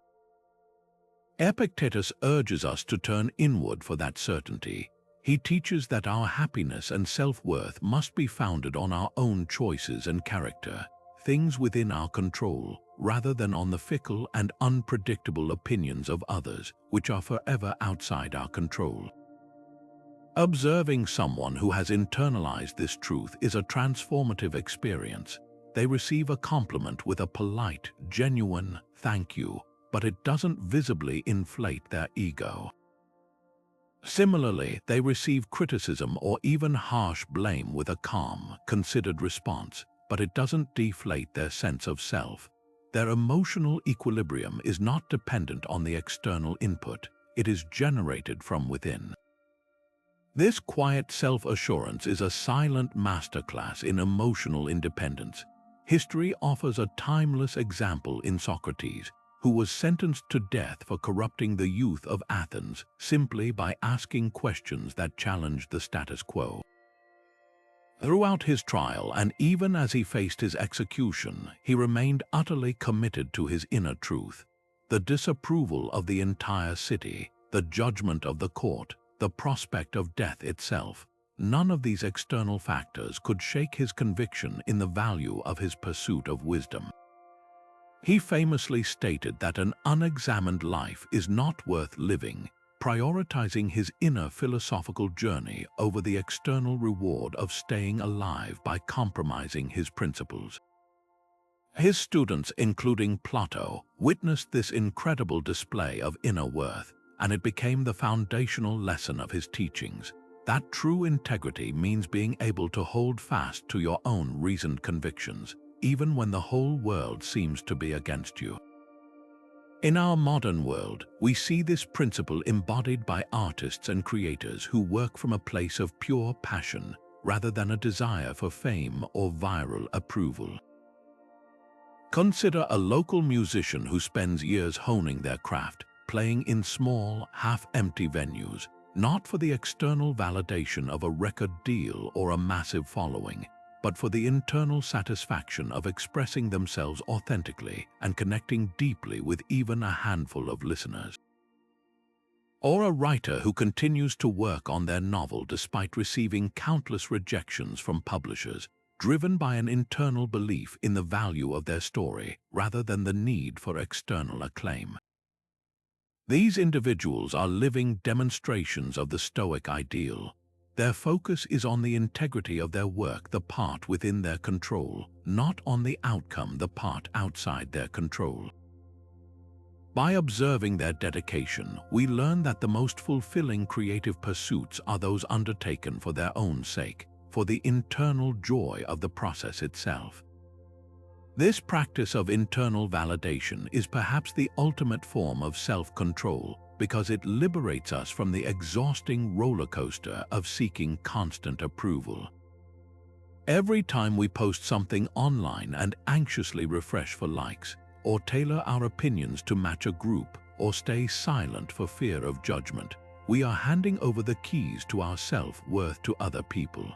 Epictetus urges us to turn inward for that certainty. He teaches that our happiness and self-worth must be founded on our own choices and character, things within our control, rather than on the fickle and unpredictable opinions of others, which are forever outside our control. Observing someone who has internalized this truth is a transformative experience. They receive a compliment with a polite, genuine "thank you," but it doesn't visibly inflate their ego. Similarly, they receive criticism or even harsh blame with a calm, considered response, but it doesn't deflate their sense of self. Their emotional equilibrium is not dependent on the external input, it is generated from within. This quiet self-assurance is a silent masterclass in emotional independence. History offers a timeless example in Socrates, who was sentenced to death for corrupting the youth of Athens simply by asking questions that challenged the status quo. Throughout his trial, and even as he faced his execution, he remained utterly committed to his inner truth. The disapproval of the entire city, the judgment of the court, the prospect of death itself, none of these external factors could shake his conviction in the value of his pursuit of wisdom. He famously stated that an unexamined life is not worth living, prioritizing his inner philosophical journey over the external reward of staying alive by compromising his principles. His students, including Plato, witnessed this incredible display of inner worth, and it became the foundational lesson of his teachings, that true integrity means being able to hold fast to your own reasoned convictions, even when the whole world seems to be against you. In our modern world, we see this principle embodied by artists and creators who work from a place of pure passion, rather than a desire for fame or viral approval. Consider a local musician who spends years honing their craft, playing in small, half-empty venues, not for the external validation of a record deal or a massive following, but for the internal satisfaction of expressing themselves authentically and connecting deeply with even a handful of listeners. Or a writer who continues to work on their novel despite receiving countless rejections from publishers, driven by an internal belief in the value of their story rather than the need for external acclaim. These individuals are living demonstrations of the Stoic ideal. Their focus is on the integrity of their work, the part within their control, not on the outcome, the part outside their control. By observing their dedication, we learn that the most fulfilling creative pursuits are those undertaken for their own sake, for the internal joy of the process itself. This practice of internal validation is perhaps the ultimate form of self-control because it liberates us from the exhausting roller coaster of seeking constant approval. Every time we post something online and anxiously refresh for likes, or tailor our opinions to match a group, or stay silent for fear of judgment, we are handing over the keys to our self-worth to other people.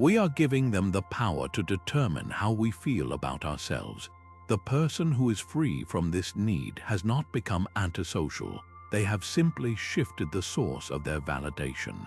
We are giving them the power to determine how we feel about ourselves. The person who is free from this need has not become antisocial. They have simply shifted the source of their validation.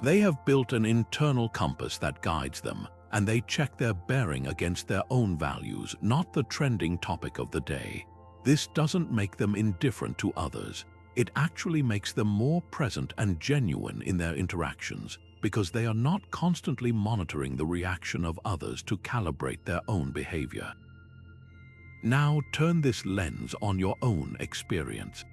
They have built an internal compass that guides them, and they check their bearing against their own values, not the trending topic of the day. This doesn't make them indifferent to others. It actually makes them more present and genuine in their interactions, because they are not constantly monitoring the reaction of others to calibrate their own behavior. Now turn this lens on your own experience.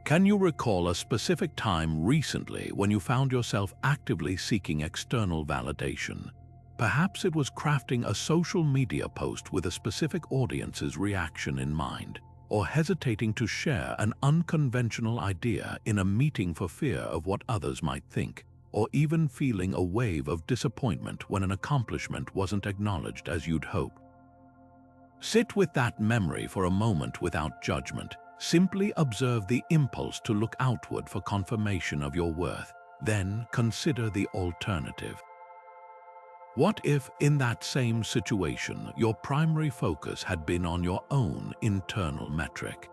Can you recall a specific time recently when you found yourself actively seeking external validation? Perhaps it was crafting a social media post with a specific audience's reaction in mind, or hesitating to share an unconventional idea in a meeting for fear of what others might think, or even feeling a wave of disappointment when an accomplishment wasn't acknowledged as you'd hoped. Sit with that memory for a moment without judgment. Simply observe the impulse to look outward for confirmation of your worth. Then consider the alternative. What if, in that same situation, your primary focus had been on your own internal metric?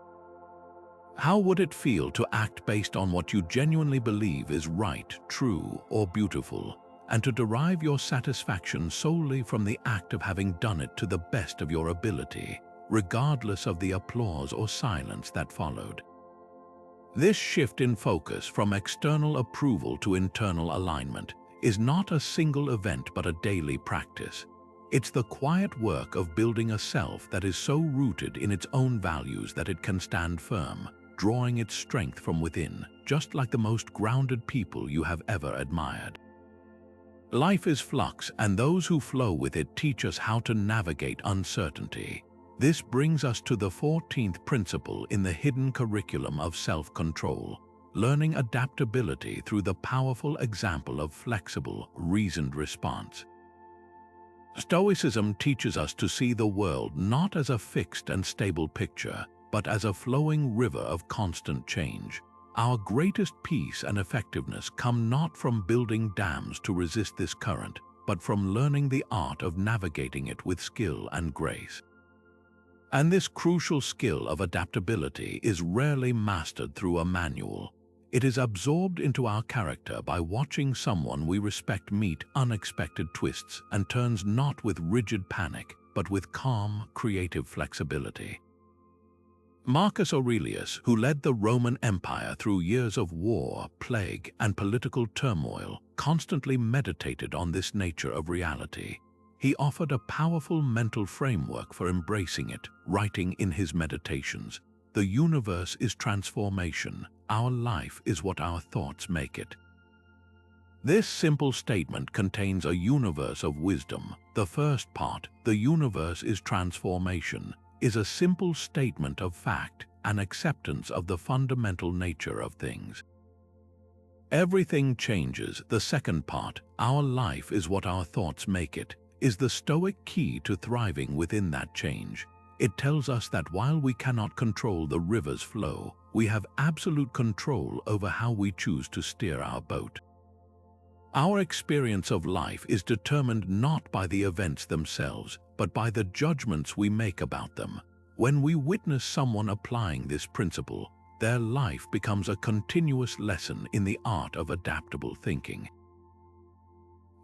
How would it feel to act based on what you genuinely believe is right, true, or beautiful, and to derive your satisfaction solely from the act of having done it to the best of your ability, regardless of the applause or silence that followed? This shift in focus from external approval to internal alignment is not a single event but a daily practice. It's the quiet work of building a self that is so rooted in its own values that it can stand firm, drawing its strength from within, just like the most grounded people you have ever admired. Life is flux, and those who flow with it teach us how to navigate uncertainty. This brings us to the 14th principle in the hidden curriculum of self-control, learning adaptability through the powerful example of flexible, reasoned response. Stoicism teaches us to see the world not as a fixed and stable picture, but as a flowing river of constant change. Our greatest peace and effectiveness come not from building dams to resist this current, but from learning the art of navigating it with skill and grace. And this crucial skill of adaptability is rarely mastered through a manual. It is absorbed into our character by watching someone we respect meet unexpected twists and turns, not with rigid panic, but with calm, creative flexibility. Marcus Aurelius, who led the Roman Empire through years of war, plague, and political turmoil, constantly meditated on this nature of reality. He offered a powerful mental framework for embracing it, writing in his meditations, "The universe is transformation. Our life is what our thoughts make it." This simple statement contains a universe of wisdom. The first part, "The universe is transformation," is a simple statement of fact, an acceptance of the fundamental nature of things. Everything changes. The second part, our life is what our thoughts make it, is the Stoic key to thriving within that change. It tells us that while we cannot control the river's flow, we have absolute control over how we choose to steer our boat. Our experience of life is determined not by the events themselves, but by the judgments we make about them. When we witness someone applying this principle, their life becomes a continuous lesson in the art of adaptable thinking.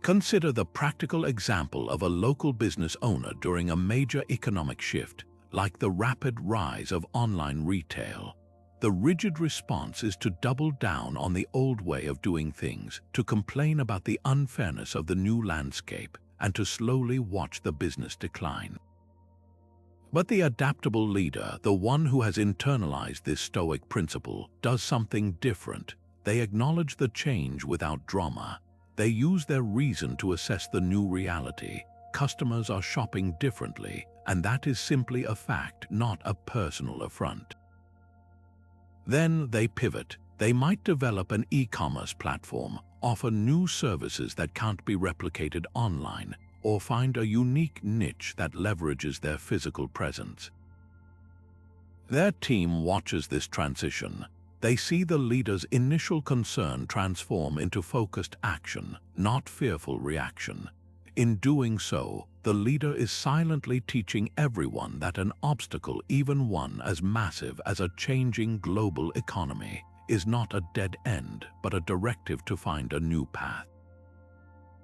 Consider the practical example of a local business owner during a major economic shift, like the rapid rise of online retail. The rigid response is to double down on the old way of doing things, to complain about the unfairness of the new landscape, and to slowly watch the business decline. But the adaptable leader, the one who has internalized this Stoic principle, does something different. They acknowledge the change without drama. They use their reason to assess the new reality. Customers are shopping differently, and that is simply a fact, not a personal affront. Then they pivot. They might develop an e-commerce platform, offer new services that can't be replicated online, or find a unique niche that leverages their physical presence. Their team watches this transition. They see the leader's initial concern transform into focused action, not fearful reaction. In doing so, the leader is silently teaching everyone that an obstacle, even one as massive as a changing global economy, is not a dead end, but a directive to find a new path.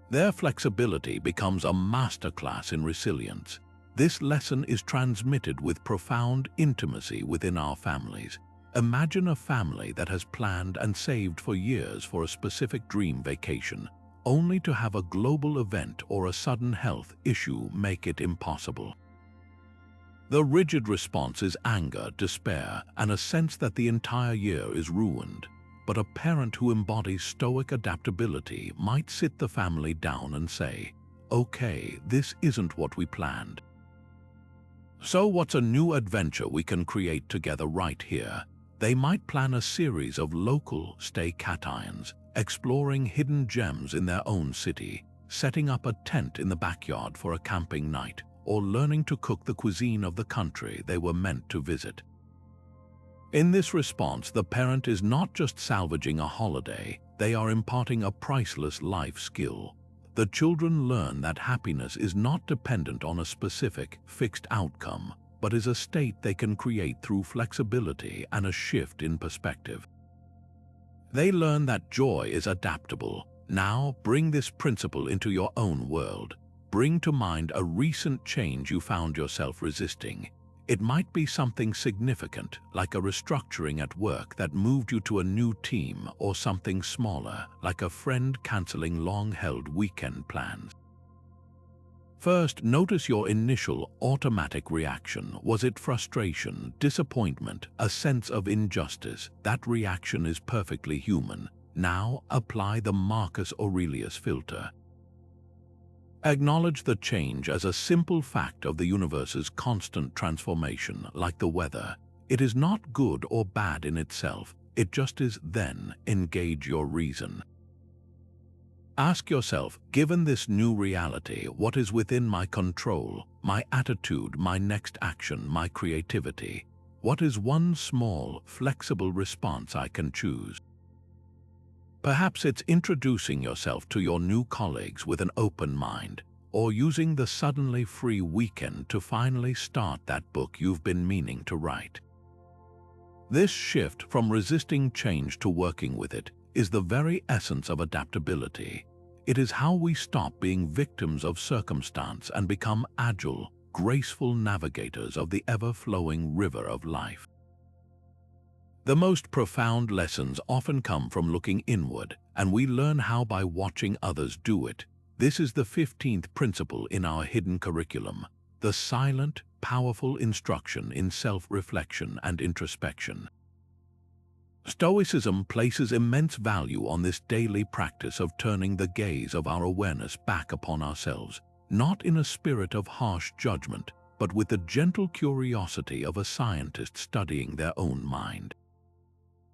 Their flexibility becomes a masterclass in resilience. This lesson is transmitted with profound intimacy within our families. Imagine a family that has planned and saved for years for a specific dream vacation, only to have a global event or a sudden health issue make it impossible. The rigid response is anger, despair, and a sense that the entire year is ruined. But a parent who embodies Stoic adaptability might sit the family down and say, "Okay, this isn't what we planned. So what's a new adventure we can create together right here?" They might plan a series of local staycations, exploring hidden gems in their own city, setting up a tent in the backyard for a camping night, or learning to cook the cuisine of the country they were meant to visit. In this response, the parent is not just salvaging a holiday, they are imparting a priceless life skill. The children learn that happiness is not dependent on a specific, fixed outcome, but is a state they can create through flexibility and a shift in perspective. They learn that joy is adaptable. Now, bring this principle into your own world. Bring to mind a recent change you found yourself resisting. It might be something significant, like a restructuring at work that moved you to a new team, or something smaller, like a friend canceling long-held weekend plans. First, notice your initial automatic reaction. Was it frustration, disappointment, a sense of injustice? That reaction is perfectly human. Now, apply the Marcus Aurelius filter. Acknowledge the change as a simple fact of the universe's constant transformation, like the weather. It is not good or bad in itself, it just is. Then engage your reason. Ask yourself, given this new reality, what is within my control, my attitude, my next action, my creativity? What is one small, flexible response I can choose? Perhaps it's introducing yourself to your new colleagues with an open mind, or using the suddenly free weekend to finally start that book you've been meaning to write. This shift from resisting change to working with it is the very essence of adaptability. It is how we stop being victims of circumstance and become agile, graceful navigators of the ever-flowing river of life. The most profound lessons often come from looking inward, and we learn how by watching others do it. This is the 15th principle in our hidden curriculum, the silent, powerful instruction in self-reflection and introspection. Stoicism places immense value on this daily practice of turning the gaze of our awareness back upon ourselves, not in a spirit of harsh judgment, but with the gentle curiosity of a scientist studying their own mind.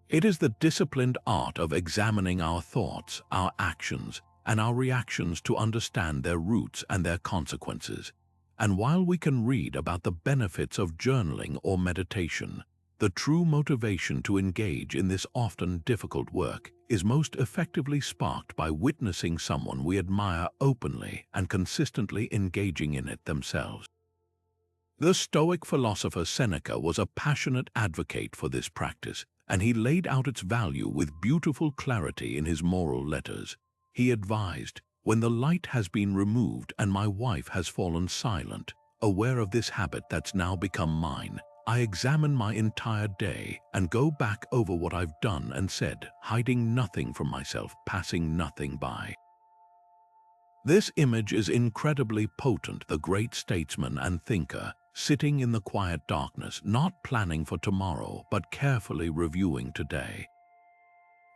It is the disciplined art of examining our thoughts, our actions, and our reactions to understand their roots and their consequences. And while we can read about the benefits of journaling or meditation, the true motivation to engage in this often difficult work is most effectively sparked by witnessing someone we admire openly and consistently engaging in it themselves. The Stoic philosopher Seneca was a passionate advocate for this practice, and he laid out its value with beautiful clarity in his moral letters. He advised, "When the light has been removed and my wife has fallen silent, aware of this habit that's now become mine, I examine my entire day and go back over what I've done and said, hiding nothing from myself, passing nothing by." This image is incredibly potent. The great statesman and thinker, sitting in the quiet darkness, not planning for tomorrow, but carefully reviewing today.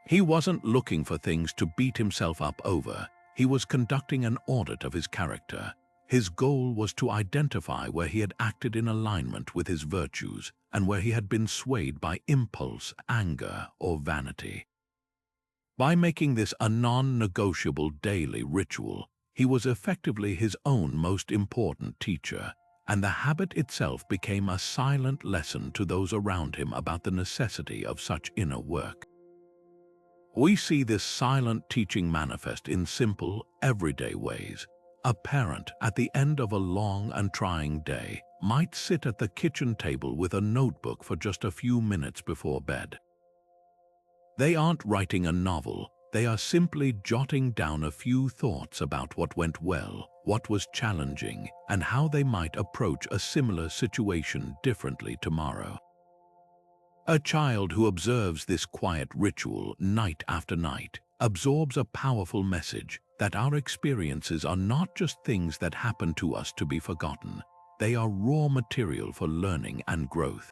He wasn't looking for things to beat himself up over. He was conducting an audit of his character. His goal was to identify where he had acted in alignment with his virtues and where he had been swayed by impulse, anger, or vanity. By making this a non-negotiable daily ritual, he was effectively his own most important teacher, and the habit itself became a silent lesson to those around him about the necessity of such inner work. We see this silent teaching manifest in simple, everyday ways. A parent at the end of a long and trying day might sit at the kitchen table with a notebook for just a few minutes before bed. They aren't writing a novel, they are simply jotting down a few thoughts about what went well, what was challenging, and how they might approach a similar situation differently tomorrow. A child who observes this quiet ritual night after night absorbs a powerful message that our experiences are not just things that happen to us to be forgotten. They are raw material for learning and growth.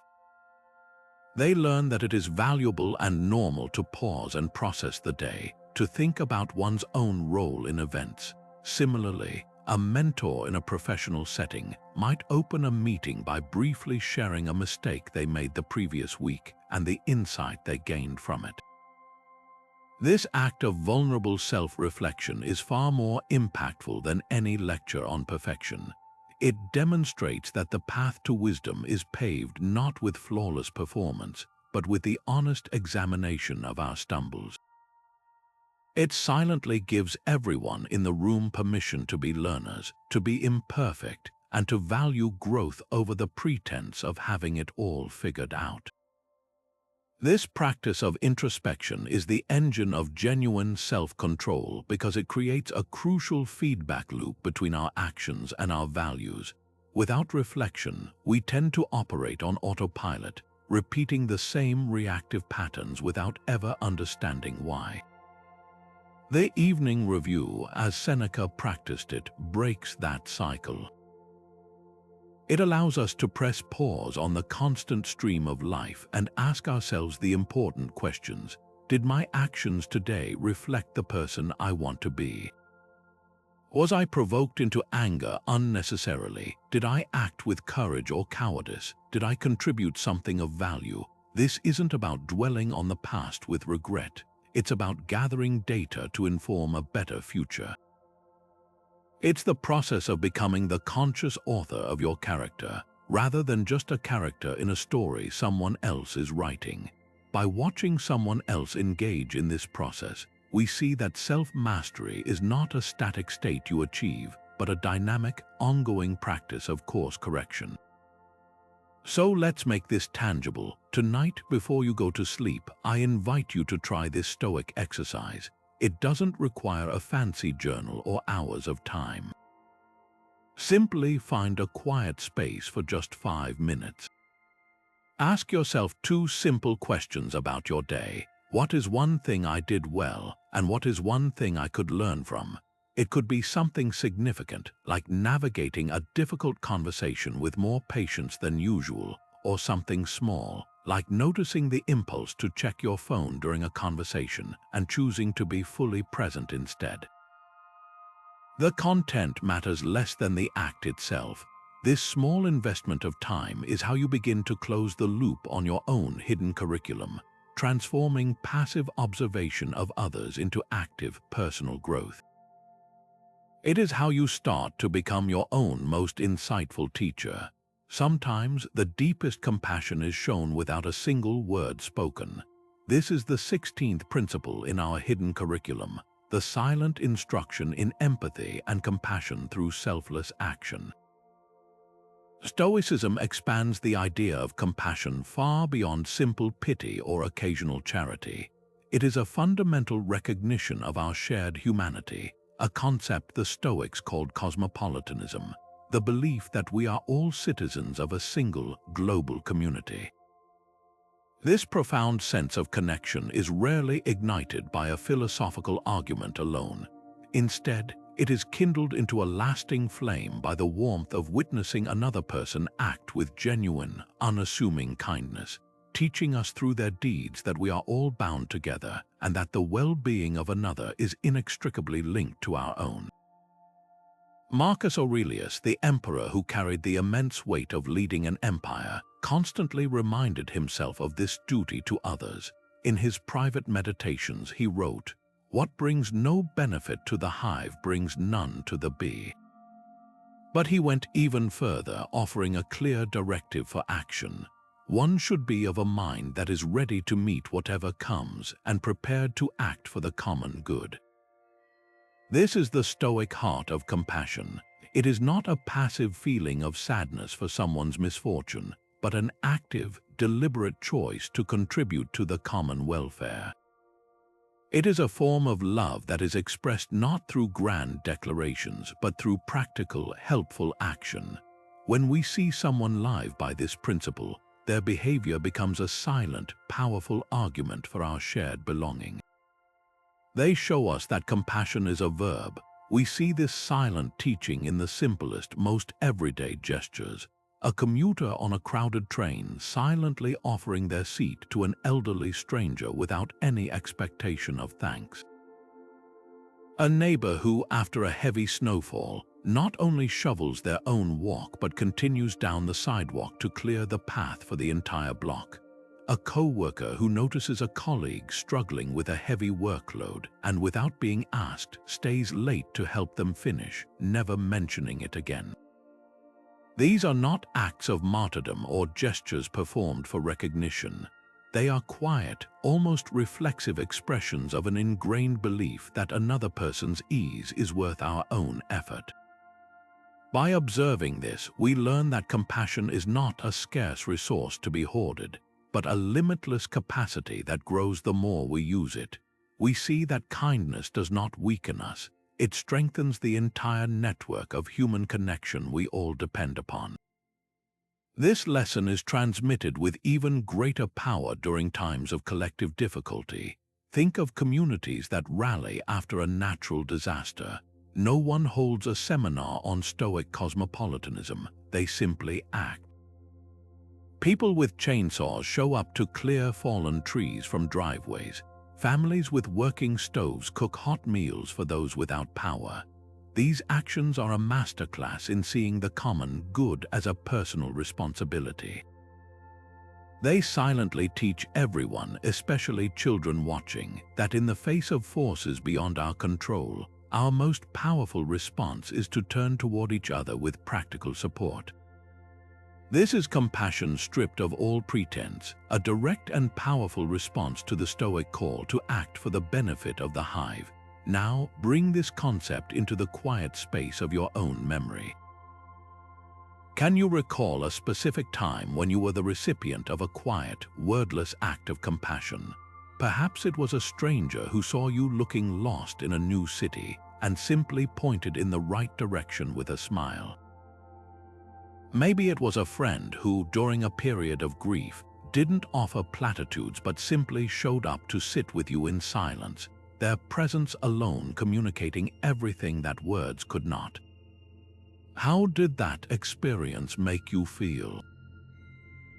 They learn that it is valuable and normal to pause and process the day, to think about one's own role in events. Similarly, a mentor in a professional setting might open a meeting by briefly sharing a mistake they made the previous week and the insight they gained from it. This act of vulnerable self-reflection is far more impactful than any lecture on perfection. It demonstrates that the path to wisdom is paved not with flawless performance, but with the honest examination of our stumbles. It silently gives everyone in the room permission to be learners, to be imperfect, and to value growth over the pretense of having it all figured out. This practice of introspection is the engine of genuine self-control because it creates a crucial feedback loop between our actions and our values. Without reflection, we tend to operate on autopilot, repeating the same reactive patterns without ever understanding why. The evening review, as Seneca practiced it, breaks that cycle. It allows us to press pause on the constant stream of life and ask ourselves the important questions. Did my actions today reflect the person I want to be? Was I provoked into anger unnecessarily? Did I act with courage or cowardice? Did I contribute something of value? This isn't about dwelling on the past with regret. It's about gathering data to inform a better future. It's the process of becoming the conscious author of your character, rather than just a character in a story someone else is writing. By watching someone else engage in this process, we see that self-mastery is not a static state you achieve, but a dynamic, ongoing practice of course correction. So let's make this tangible. Tonight, before you go to sleep, I invite you to try this Stoic exercise. It doesn't require a fancy journal or hours of time. Simply find a quiet space for just 5 minutes. Ask yourself 2 simple questions about your day. What is one thing I did well, and what is one thing I could learn from? It could be something significant, like navigating a difficult conversation with more patience than usual, or something small, like noticing the impulse to check your phone during a conversation and choosing to be fully present instead. The content matters less than the act itself. This small investment of time is how you begin to close the loop on your own hidden curriculum. transforming passive observation of others into active personal growth. It is how you start to become your own most insightful teacher. Sometimes the deepest compassion is shown without a single word spoken. This is the 16th principle in our hidden curriculum, the silent instruction in empathy and compassion through selfless action. Stoicism expands the idea of compassion far beyond simple pity or occasional charity. It is a fundamental recognition of our shared humanity, a concept the Stoics called cosmopolitanism, the belief that we are all citizens of a single global community. This profound sense of connection is rarely ignited by a philosophical argument alone. Instead, it is kindled into a lasting flame by the warmth of witnessing another person act with genuine, unassuming kindness, teaching us through their deeds that we are all bound together and that the well-being of another is inextricably linked to our own. Marcus Aurelius, the emperor who carried the immense weight of leading an empire, constantly reminded himself of this duty to others. In his private meditations, he wrote, "What brings no benefit to the hive brings none to the bee." But he went even further, offering a clear directive for action. One should be of a mind that is ready to meet whatever comes and prepared to act for the common good. This is the Stoic heart of compassion. It is not a passive feeling of sadness for someone's misfortune, but an active, deliberate choice to contribute to the common welfare. It is a form of love that is expressed not through grand declarations, but through practical, helpful action. When we see someone live by this principle, their behavior becomes a silent, powerful argument for our shared belonging. They show us that compassion is a verb. We see this silent teaching in the simplest, most everyday gestures. A commuter on a crowded train silently offering their seat to an elderly stranger without any expectation of thanks. A neighbor who, after a heavy snowfall, not only shovels their own walk but continues down the sidewalk to clear the path for the entire block. A co-worker who notices a colleague struggling with a heavy workload and without being asked stays late to help them finish, never mentioning it again. These are not acts of martyrdom or gestures performed for recognition. They are quiet, almost reflexive expressions of an ingrained belief that another person's ease is worth our own effort. By observing this, we learn that compassion is not a scarce resource to be hoarded, but a limitless capacity that grows the more we use it. We see that kindness does not weaken us. It strengthens the entire network of human connection we all depend upon. This lesson is transmitted with even greater power during times of collective difficulty. Think of communities that rally after a natural disaster. No one holds a seminar on Stoic cosmopolitanism, they simply act. People with chainsaws show up to clear fallen trees from driveways. Families with working stoves cook hot meals for those without power. These actions are a masterclass in seeing the common good as a personal responsibility. They silently teach everyone, especially children watching, that in the face of forces beyond our control, our most powerful response is to turn toward each other with practical support. This is compassion stripped of all pretense, a direct and powerful response to the Stoic call to act for the benefit of the hive. Now, bring this concept into the quiet space of your own memory. Can you recall a specific time when you were the recipient of a quiet, wordless act of compassion? Perhaps it was a stranger who saw you looking lost in a new city and simply pointed in the right direction with a smile. Maybe it was a friend who, during a period of grief, didn't offer platitudes but simply showed up to sit with you in silence, their presence alone communicating everything that words could not. How did that experience make you feel?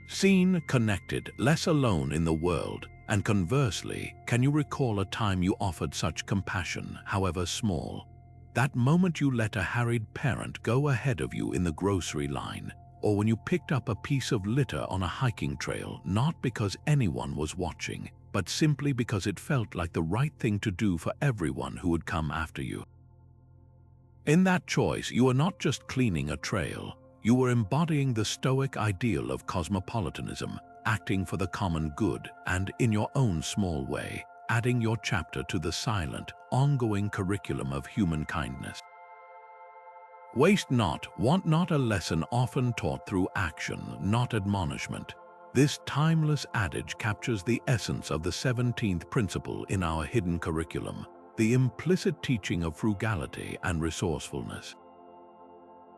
Seen, connected, less alone in the world, and conversely, can you recall a time you offered such compassion, however small? That moment you let a harried parent go ahead of you in the grocery line, or when you picked up a piece of litter on a hiking trail, not because anyone was watching, but simply because it felt like the right thing to do for everyone who would come after you. In that choice, you were not just cleaning a trail, you were embodying the Stoic ideal of cosmopolitanism, acting for the common good, and, in your own small way, adding your chapter to the silent, ongoing curriculum of human kindness. Waste not, want not, a lesson often taught through action, not admonishment. This timeless adage captures the essence of the 17th principle in our hidden curriculum, the implicit teaching of frugality and resourcefulness.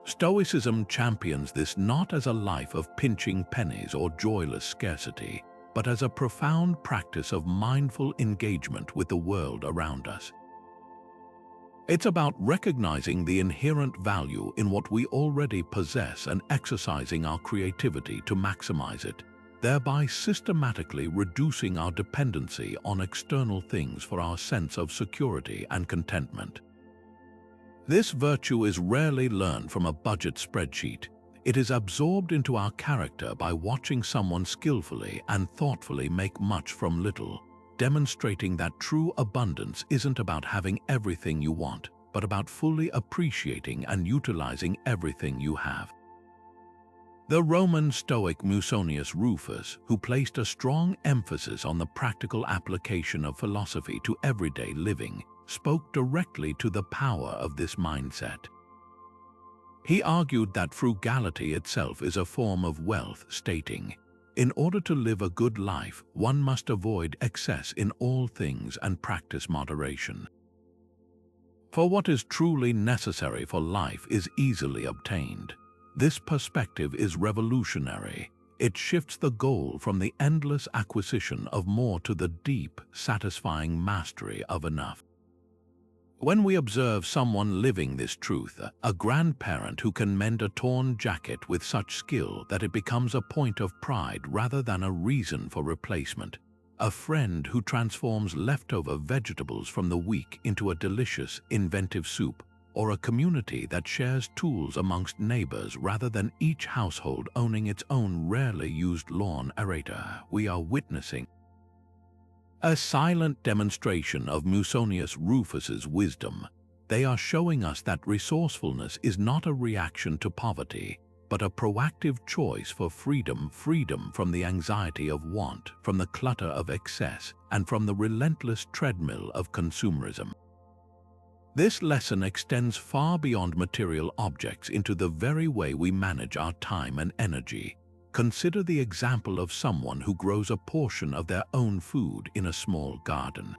Stoicism champions this not as a life of pinching pennies or joyless scarcity, but as a profound practice of mindful engagement with the world around us. It's about recognizing the inherent value in what we already possess and exercising our creativity to maximize it, thereby systematically reducing our dependency on external things for our sense of security and contentment. This virtue is rarely learned from a budget spreadsheet. It is absorbed into our character by watching someone skillfully and thoughtfully make much from little, demonstrating that true abundance isn't about having everything you want, but about fully appreciating and utilizing everything you have. The Roman Stoic Musonius Rufus, who placed a strong emphasis on the practical application of philosophy to everyday living, spoke directly to the power of this mindset. He argued that frugality itself is a form of wealth, stating, "In order to live a good life, one must avoid excess in all things and practice moderation. For what is truly necessary for life is easily obtained." This perspective is revolutionary. It shifts the goal from the endless acquisition of more to the deep, satisfying mastery of enough. When we observe someone living this truth, a grandparent who can mend a torn jacket with such skill that it becomes a point of pride rather than a reason for replacement, a friend who transforms leftover vegetables from the week into a delicious, inventive soup, or a community that shares tools amongst neighbors rather than each household owning its own rarely used lawn aerator, we are witnessing a silent demonstration of Musonius Rufus's wisdom. They are showing us that resourcefulness is not a reaction to poverty, but a proactive choice for freedom from the anxiety of want, from the clutter of excess, and from the relentless treadmill of consumerism. This lesson extends far beyond material objects into the very way we manage our time and energy. Consider the example of someone who grows a portion of their own food in a small garden.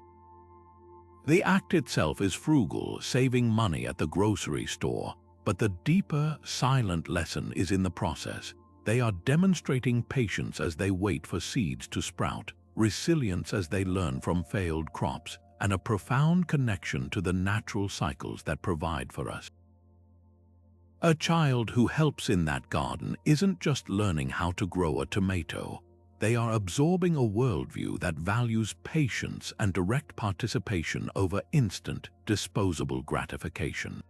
The act itself is frugal, saving money at the grocery store, but the deeper, silent lesson is in the process. They are demonstrating patience as they wait for seeds to sprout, resilience as they learn from failed crops, and a profound connection to the natural cycles that provide for us. A child who helps in that garden isn't just learning how to grow a tomato. They are absorbing a worldview that values patience and direct participation over instant, disposable gratification.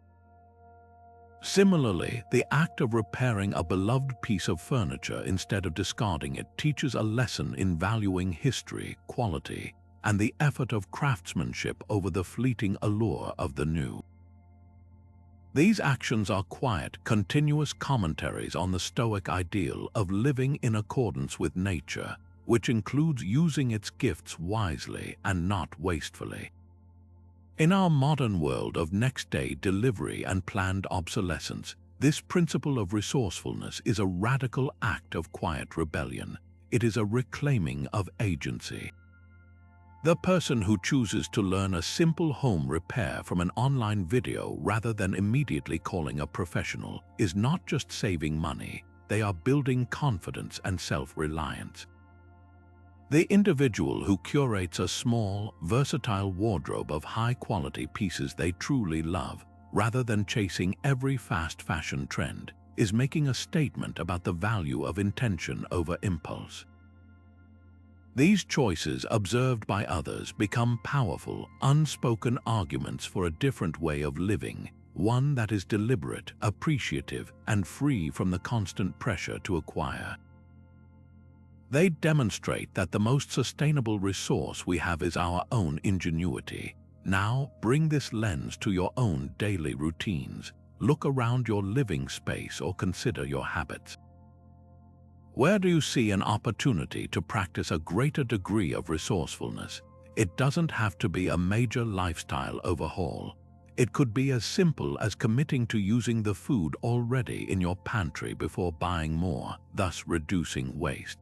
Similarly, the act of repairing a beloved piece of furniture instead of discarding it teaches a lesson in valuing history, quality, and the effort of craftsmanship over the fleeting allure of the new. These actions are quiet, continuous commentaries on the Stoic ideal of living in accordance with nature, which includes using its gifts wisely and not wastefully. In our modern world of next-day delivery and planned obsolescence, this principle of resourcefulness is a radical act of quiet rebellion. It is a reclaiming of agency. The person who chooses to learn a simple home repair from an online video rather than immediately calling a professional is not just saving money, they are building confidence and self-reliance. The individual who curates a small, versatile wardrobe of high-quality pieces they truly love, rather than chasing every fast fashion trend, is making a statement about the value of intention over impulse. These choices, observed by others, become powerful, unspoken arguments for a different way of living, one that is deliberate, appreciative, and free from the constant pressure to acquire. They demonstrate that the most sustainable resource we have is our own ingenuity. Now, bring this lens to your own daily routines. Look around your living space or consider your habits. Where do you see an opportunity to practice a greater degree of resourcefulness? It doesn't have to be a major lifestyle overhaul. It could be as simple as committing to using the food already in your pantry before buying more, thus reducing waste.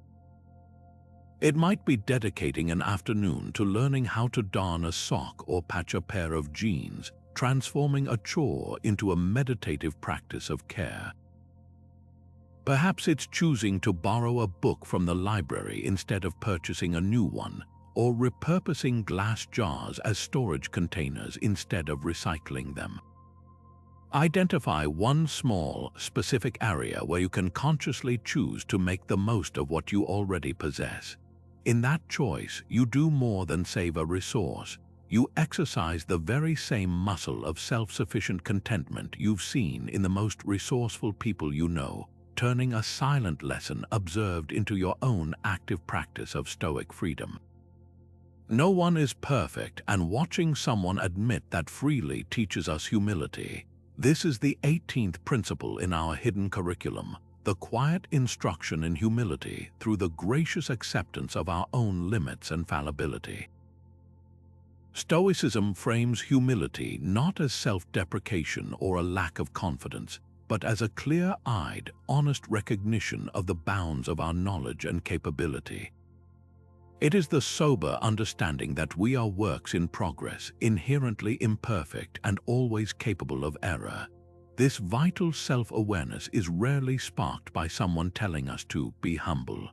It might be dedicating an afternoon to learning how to darn a sock or patch a pair of jeans, transforming a chore into a meditative practice of care. Perhaps it's choosing to borrow a book from the library instead of purchasing a new one, or repurposing glass jars as storage containers instead of recycling them. Identify one small, specific area where you can consciously choose to make the most of what you already possess. In that choice, you do more than save a resource. You exercise the very same muscle of self-sufficient contentment you've seen in the most resourceful people you know, turning a silent lesson observed into your own active practice of Stoic freedom. No one is perfect, and watching someone admit that freely teaches us humility. This is the 18th principle in our hidden curriculum, the quiet instruction in humility through the gracious acceptance of our own limits and fallibility. Stoicism frames humility not as self-deprecation or a lack of confidence, but as a clear-eyed, honest recognition of the bounds of our knowledge and capability. It is the sober understanding that we are works in progress, inherently imperfect and always capable of error. This vital self-awareness is rarely sparked by someone telling us to be humble.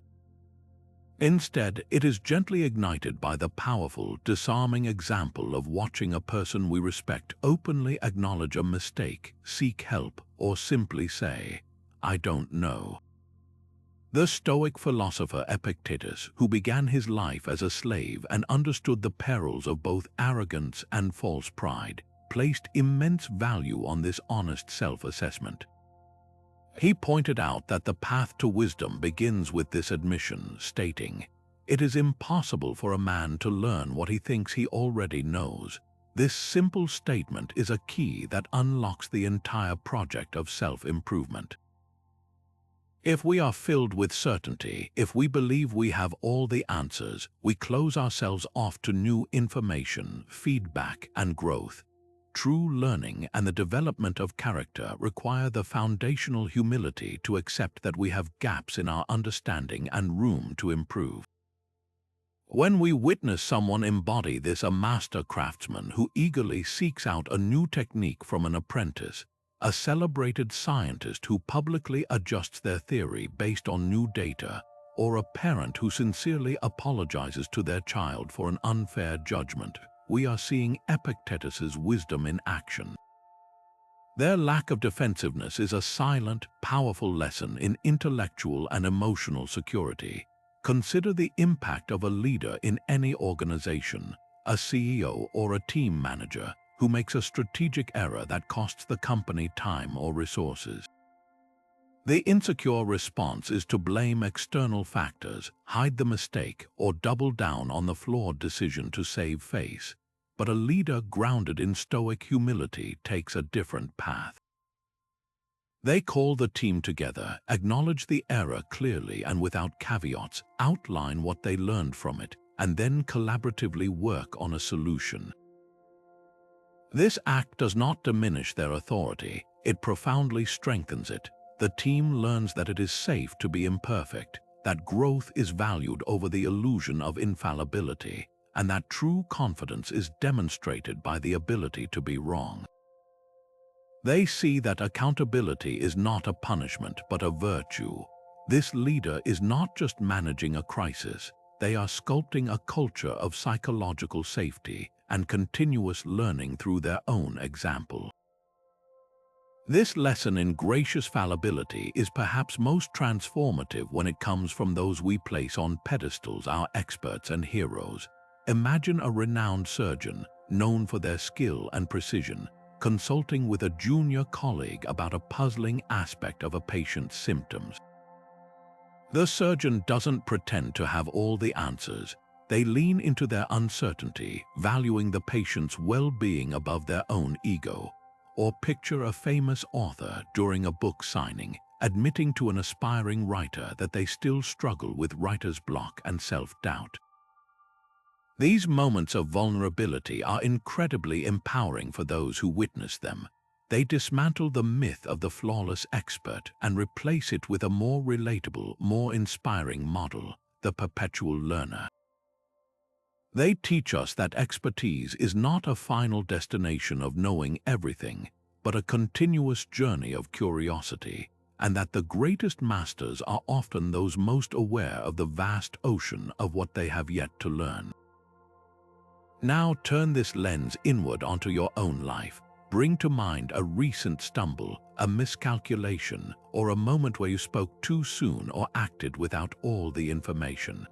Instead, it is gently ignited by the powerful, disarming example of watching a person we respect openly acknowledge a mistake, seek help, or simply say, "I don't know." The Stoic philosopher Epictetus, who began his life as a slave and understood the perils of both arrogance and false pride, placed immense value on this honest self-assessment. He pointed out that the path to wisdom begins with this admission, stating, "It is impossible for a man to learn what he thinks he already knows." This simple statement is a key that unlocks the entire project of self-improvement. If we are filled with certainty, if we believe we have all the answers, we close ourselves off to new information, feedback, and growth. True learning and the development of character require the foundational humility to accept that we have gaps in our understanding and room to improve. When we witness someone embody this, a master craftsman who eagerly seeks out a new technique from an apprentice, a celebrated scientist who publicly adjusts their theory based on new data, or a parent who sincerely apologizes to their child for an unfair judgment, we are seeing Epictetus's wisdom in action. Their lack of defensiveness is a silent, powerful lesson in intellectual and emotional security. Consider the impact of a leader in any organization, a CEO or a team manager, who makes a strategic error that costs the company time or resources. The insecure response is to blame external factors, hide the mistake, or double down on the flawed decision to save face. But a leader grounded in Stoic humility takes a different path. They call the team together, acknowledge the error clearly and without caveats, outline what they learned from it, and then collaboratively work on a solution. This act does not diminish their authority, it profoundly strengthens it. The team learns that it is safe to be imperfect, that growth is valued over the illusion of infallibility, and that true confidence is demonstrated by the ability to be wrong. They see that accountability is not a punishment but a virtue. This leader is not just managing a crisis, they are sculpting a culture of psychological safety and continuous learning through their own example. This lesson in gracious fallibility is perhaps most transformative when it comes from those we place on pedestals, our experts and heroes. Imagine a renowned surgeon, known for their skill and precision, consulting with a junior colleague about a puzzling aspect of a patient's symptoms. The surgeon doesn't pretend to have all the answers. They lean into their uncertainty, valuing the patient's well-being above their own ego. Or picture a famous author during a book signing, admitting to an aspiring writer that they still struggle with writer's block and self-doubt. These moments of vulnerability are incredibly empowering for those who witness them. They dismantle the myth of the flawless expert and replace it with a more relatable, more inspiring model, the perpetual learner. They teach us that expertise is not a final destination of knowing everything, but a continuous journey of curiosity, and that the greatest masters are often those most aware of the vast ocean of what they have yet to learn. Now turn this lens inward onto your own life. Bring to mind a recent stumble, a miscalculation, or a moment where you spoke too soon or acted without all the information.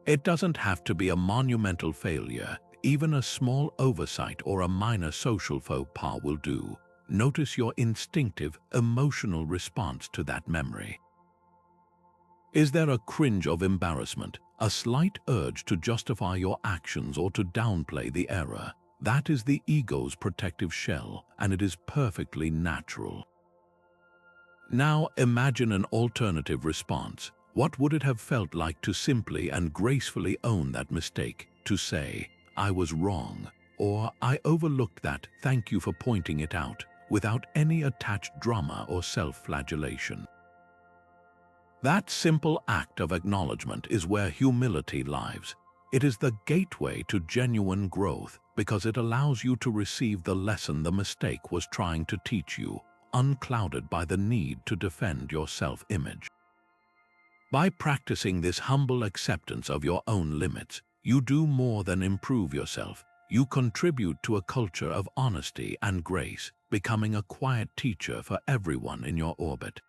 It doesn't have to be a monumental failure. Even a small oversight or a minor social faux pas will do. Notice your instinctive, emotional response to that memory. Is there a cringe of embarrassment, a slight urge to justify your actions or to downplay the error? That is the ego's protective shell, and it is perfectly natural. Now imagine an alternative response. What would it have felt like to simply and gracefully own that mistake, to say, "I was wrong," or "I overlooked that, thank you for pointing it out," without any attached drama or self-flagellation? That simple act of acknowledgement is where humility lies. It is the gateway to genuine growth because it allows you to receive the lesson the mistake was trying to teach you, unclouded by the need to defend your self-image. By practicing this humble acceptance of your own limits, you do more than improve yourself. You contribute to a culture of honesty and grace, becoming a quiet teacher for everyone in your orbit.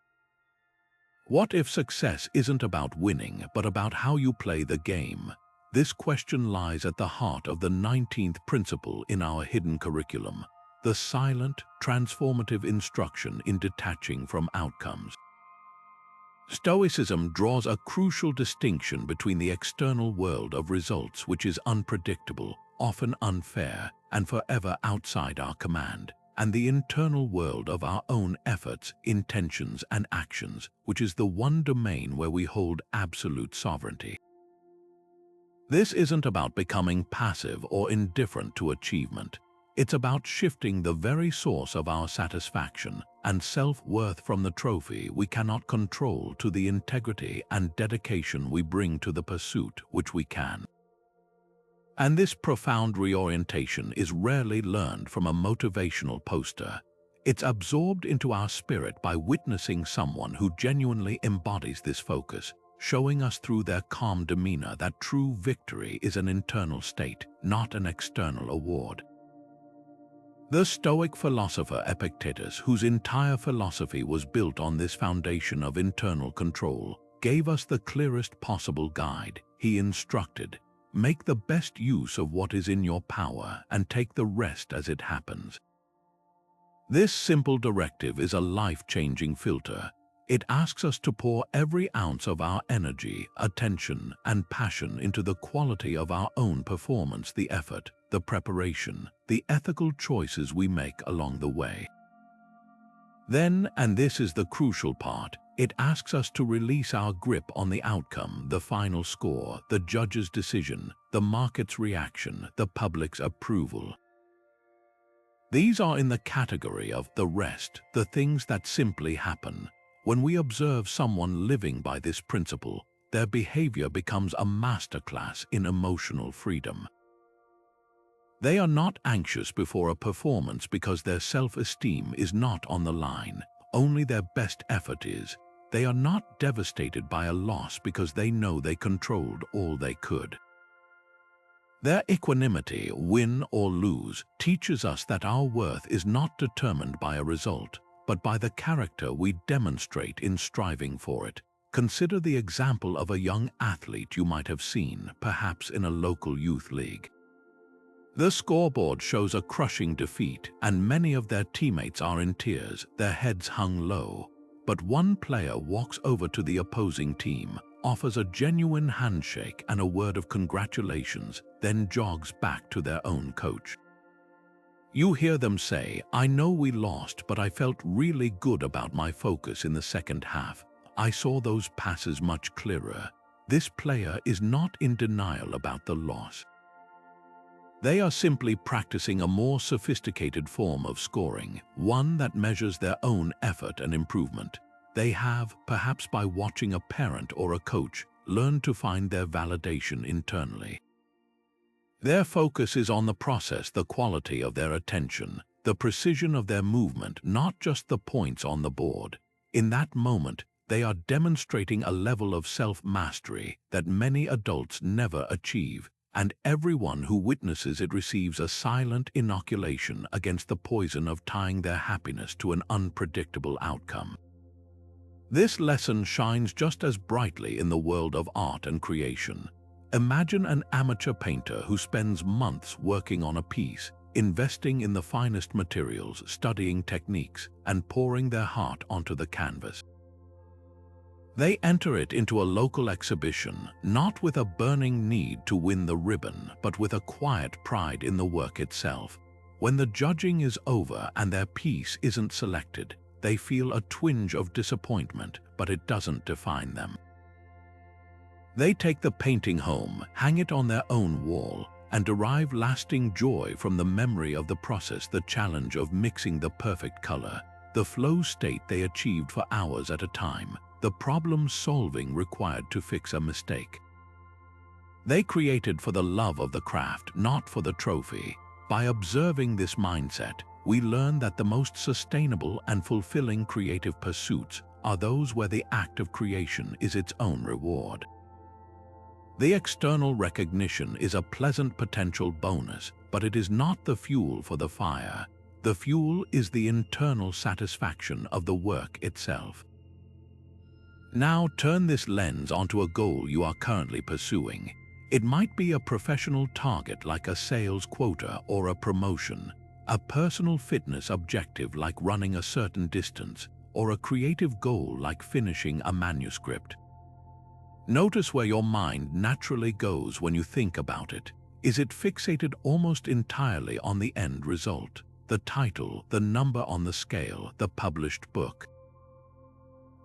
What if success isn't about winning, but about how you play the game? This question lies at the heart of the 19th principle in our hidden curriculum, the silent, transformative instruction in detaching from outcomes. Stoicism draws a crucial distinction between the external world of results, which is unpredictable, often unfair, and forever outside our command, and the internal world of our own efforts, intentions, and actions, which is the one domain where we hold absolute sovereignty. This isn't about becoming passive or indifferent to achievement. It's about shifting the very source of our satisfaction and self-worth from the trophy we cannot control to the integrity and dedication we bring to the pursuit which we can. And this profound reorientation is rarely learned from a motivational poster. It's absorbed into our spirit by witnessing someone who genuinely embodies this focus, showing us through their calm demeanor that true victory is an internal state, not an external award. The Stoic philosopher Epictetus, whose entire philosophy was built on this foundation of internal control, gave us the clearest possible guide. He instructed, "Make the best use of what is in your power and take the rest as it happens." This simple directive is a life-changing filter. It asks us to pour every ounce of our energy, attention, and passion into the quality of our own performance, the effort, the preparation, the ethical choices we make along the way. Then, and this is the crucial part, it asks us to release our grip on the outcome, the final score, the judge's decision, the market's reaction, the public's approval. These are in the category of the rest, the things that simply happen. When we observe someone living by this principle, their behavior becomes a masterclass in emotional freedom. They are not anxious before a performance because their self-esteem is not on the line, only their best effort is. They are not devastated by a loss because they know they controlled all they could. Their equanimity, win or lose, teaches us that our worth is not determined by a result, but by the character we demonstrate in striving for it. Consider the example of a young athlete you might have seen, perhaps in a local youth league. The scoreboard shows a crushing defeat, and many of their teammates are in tears, their heads hung low. But one player walks over to the opposing team, offers a genuine handshake and a word of congratulations, then jogs back to their own coach. You hear them say, "I know we lost, but I felt really good about my focus in the second half. I saw those passes much clearer." This player is not in denial about the loss. They are simply practicing a more sophisticated form of scoring, one that measures their own effort and improvement. They have, perhaps by watching a parent or a coach, learned to find their validation internally. Their focus is on the process, the quality of their attention, the precision of their movement, not just the points on the board. In that moment, they are demonstrating a level of self-mastery that many adults never achieve, and everyone who witnesses it receives a silent inoculation against the poison of tying their happiness to an unpredictable outcome. This lesson shines just as brightly in the world of art and creation. Imagine an amateur painter who spends months working on a piece, investing in the finest materials, studying techniques, and pouring their heart onto the canvas. They enter it into a local exhibition, not with a burning need to win the ribbon, but with a quiet pride in the work itself. When the judging is over and their piece isn't selected, they feel a twinge of disappointment, but it doesn't define them. They take the painting home, hang it on their own wall, and derive lasting joy from the memory of the process, the challenge of mixing the perfect color, the flow state they achieved for hours at a time, the problem-solving required to fix a mistake. They created for the love of the craft, not for the trophy. By observing this mindset, we learn that the most sustainable and fulfilling creative pursuits are those where the act of creation is its own reward. The external recognition is a pleasant potential bonus, but it is not the fuel for the fire. The fuel is the internal satisfaction of the work itself. Now turn this lens onto a goal you are currently pursuing. It might be a professional target like a sales quota or a promotion, a personal fitness objective like running a certain distance, or a creative goal like finishing a manuscript. Notice where your mind naturally goes when you think about it. Is it fixated almost entirely on the end result, the title, the number on the scale, the published book?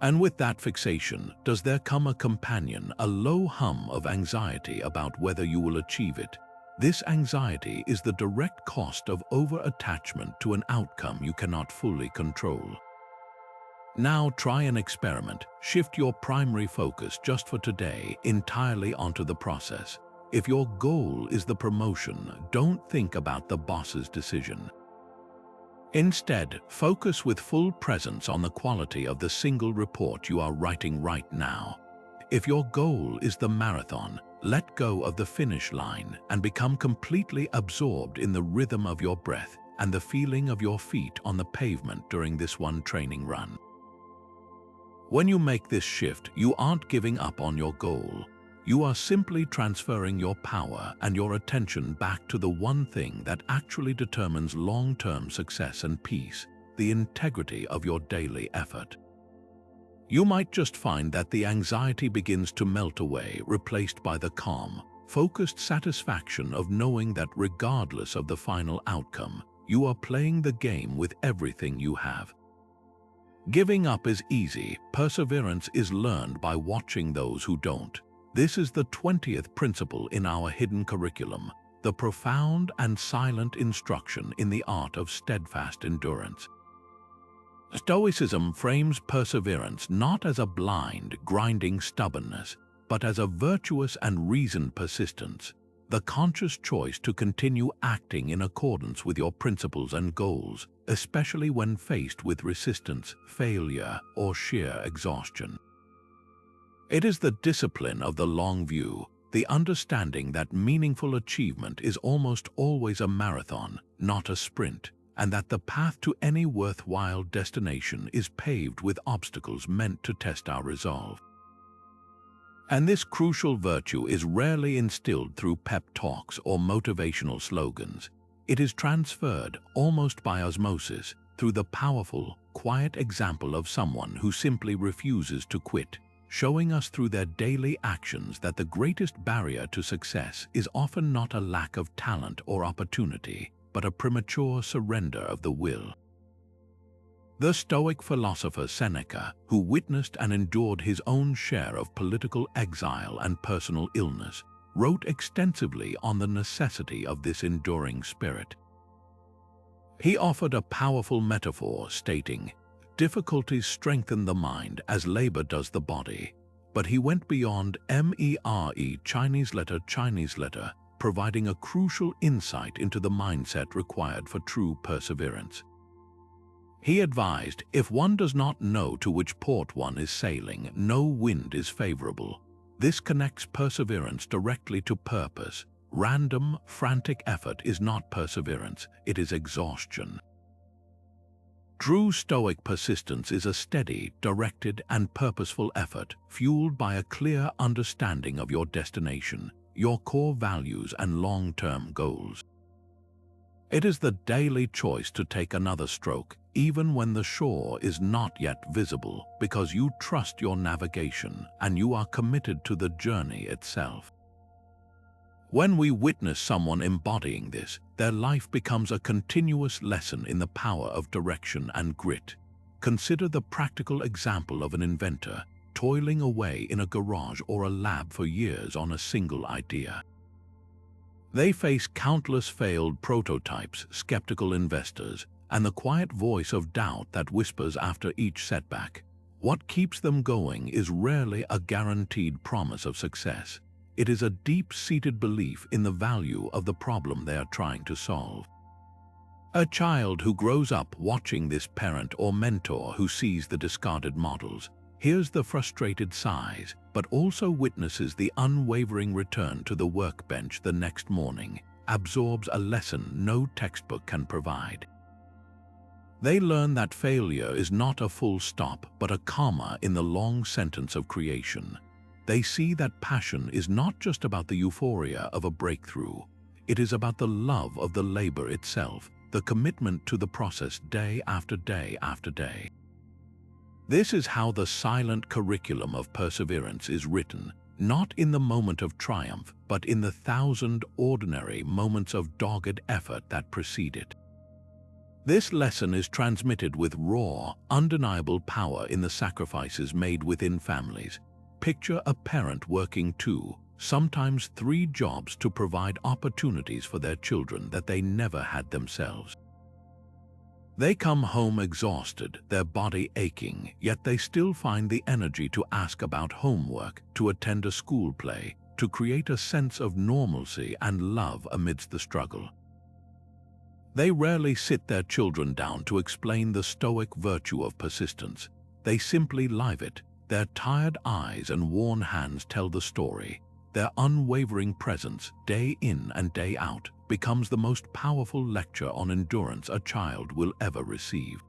And with that fixation, does there come a companion, a low hum of anxiety about whether you will achieve it? This anxiety is the direct cost of over-attachment to an outcome you cannot fully control. Now try an experiment. Shift your primary focus just for today entirely onto the process. If your goal is the promotion, don't think about the boss's decision. Instead, focus with full presence on the quality of the single report you are writing right now. If your goal is the marathon, let go of the finish line and become completely absorbed in the rhythm of your breath and the feeling of your feet on the pavement during this one training run. When you make this shift, you aren't giving up on your goal. You are simply transferring your power and your attention back to the one thing that actually determines long-term success and peace, the integrity of your daily effort. You might just find that the anxiety begins to melt away, replaced by the calm, focused satisfaction of knowing that regardless of the final outcome, you are playing the game with everything you have. Giving up is easy. Perseverance is learned by watching those who don't. This is the 20th principle in our hidden curriculum, the profound and silent instruction in the art of steadfast endurance. Stoicism frames perseverance not as a blind, grinding stubbornness, but as a virtuous and reasoned persistence, the conscious choice to continue acting in accordance with your principles and goals, especially when faced with resistance, failure, or sheer exhaustion. It is the discipline of the long view, the understanding that meaningful achievement is almost always a marathon, not a sprint, and that the path to any worthwhile destination is paved with obstacles meant to test our resolve. And this crucial virtue is rarely instilled through pep talks or motivational slogans. It is transferred, almost by osmosis, through the powerful, quiet example of someone who simply refuses to quit, showing us through their daily actions that the greatest barrier to success is often not a lack of talent or opportunity, but a premature surrender of the will. The Stoic philosopher Seneca, who witnessed and endured his own share of political exile and personal illness, wrote extensively on the necessity of this enduring spirit. He offered a powerful metaphor stating, "Difficulties strengthen the mind as labor does the body." But he went beyond mere Chinese letter, providing a crucial insight into the mindset required for true perseverance. He advised, if one does not know to which port one is sailing, no wind is favorable. This connects perseverance directly to purpose. Random, frantic effort is not perseverance, it is exhaustion. True Stoic persistence is a steady, directed, and purposeful effort, fueled by a clear understanding of your destination, your core values, and long-term goals. It is the daily choice to take another stroke, even when the shore is not yet visible, because you trust your navigation and you are committed to the journey itself. When we witness someone embodying this, their life becomes a continuous lesson in the power of direction and grit. Consider the practical example of an inventor toiling away in a garage or a lab for years on a single idea. They face countless failed prototypes, skeptical investors, and the quiet voice of doubt that whispers after each setback. What keeps them going is rarely a guaranteed promise of success. It is a deep-seated belief in the value of the problem they are trying to solve. A child who grows up watching this parent or mentor who sees the discarded models, hears the frustrated sighs, but also witnesses the unwavering return to the workbench the next morning, absorbs a lesson no textbook can provide. They learn that failure is not a full stop, but a comma in the long sentence of creation. They see that passion is not just about the euphoria of a breakthrough. It is about the love of the labor itself, the commitment to the process day after day after day. This is how the silent curriculum of perseverance is written, not in the moment of triumph, but in the 1,000 ordinary moments of dogged effort that precede it. This lesson is transmitted with raw, undeniable power in the sacrifices made within families. Picture a parent working 2, sometimes 3 jobs to provide opportunities for their children that they never had themselves. They come home exhausted, their body aching, yet they still find the energy to ask about homework, to attend a school play, to create a sense of normalcy and love amidst the struggle. They rarely sit their children down to explain the Stoic virtue of persistence. They simply live it. Their tired eyes and worn hands tell the story. Their unwavering presence, day in and day out, becomes the most powerful lecture on endurance a child will ever receive.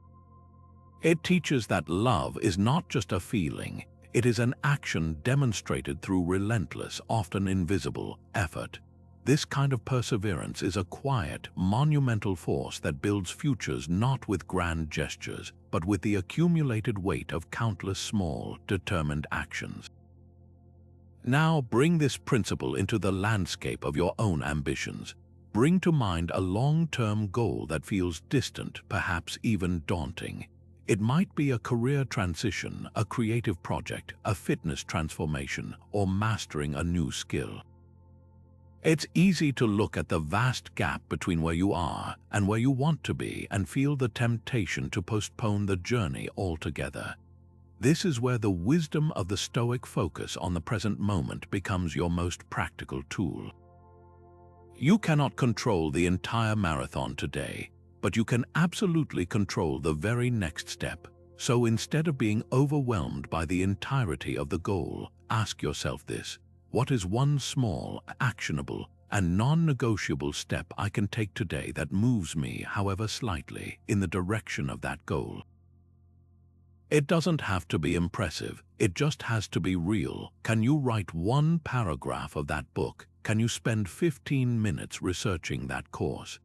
It teaches that love is not just a feeling, it is an action demonstrated through relentless, often invisible, effort. This kind of perseverance is a quiet, monumental force that builds futures not with grand gestures, but with the accumulated weight of countless small, determined actions. Now bring this principle into the landscape of your own ambitions. Bring to mind a long-term goal that feels distant, perhaps even daunting. It might be a career transition, a creative project, a fitness transformation, or mastering a new skill. It's easy to look at the vast gap between where you are and where you want to be and feel the temptation to postpone the journey altogether. This is where the wisdom of the Stoic focus on the present moment becomes your most practical tool. You cannot control the entire marathon today, but you can absolutely control the very next step. So instead of being overwhelmed by the entirety of the goal, ask yourself this: what is one small, actionable, and non-negotiable step I can take today that moves me, however slightly, in the direction of that goal? It doesn't have to be impressive, it just has to be real. Can you write one paragraph of that book? Can you spend 15 minutes researching that course?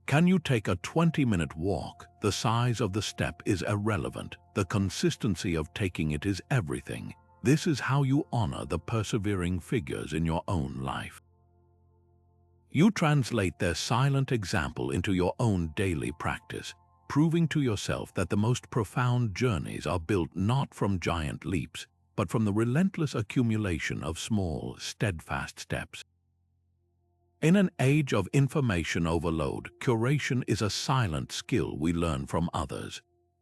Can you take a 20-minute walk? The size of the step is irrelevant. The consistency of taking it is everything. This is how you honor the persevering figures in your own life. You translate their silent example into your own daily practice, proving to yourself that the most profound journeys are built not from giant leaps, but from the relentless accumulation of small, steadfast steps. In an age of information overload, curation is a silent skill we learn from others.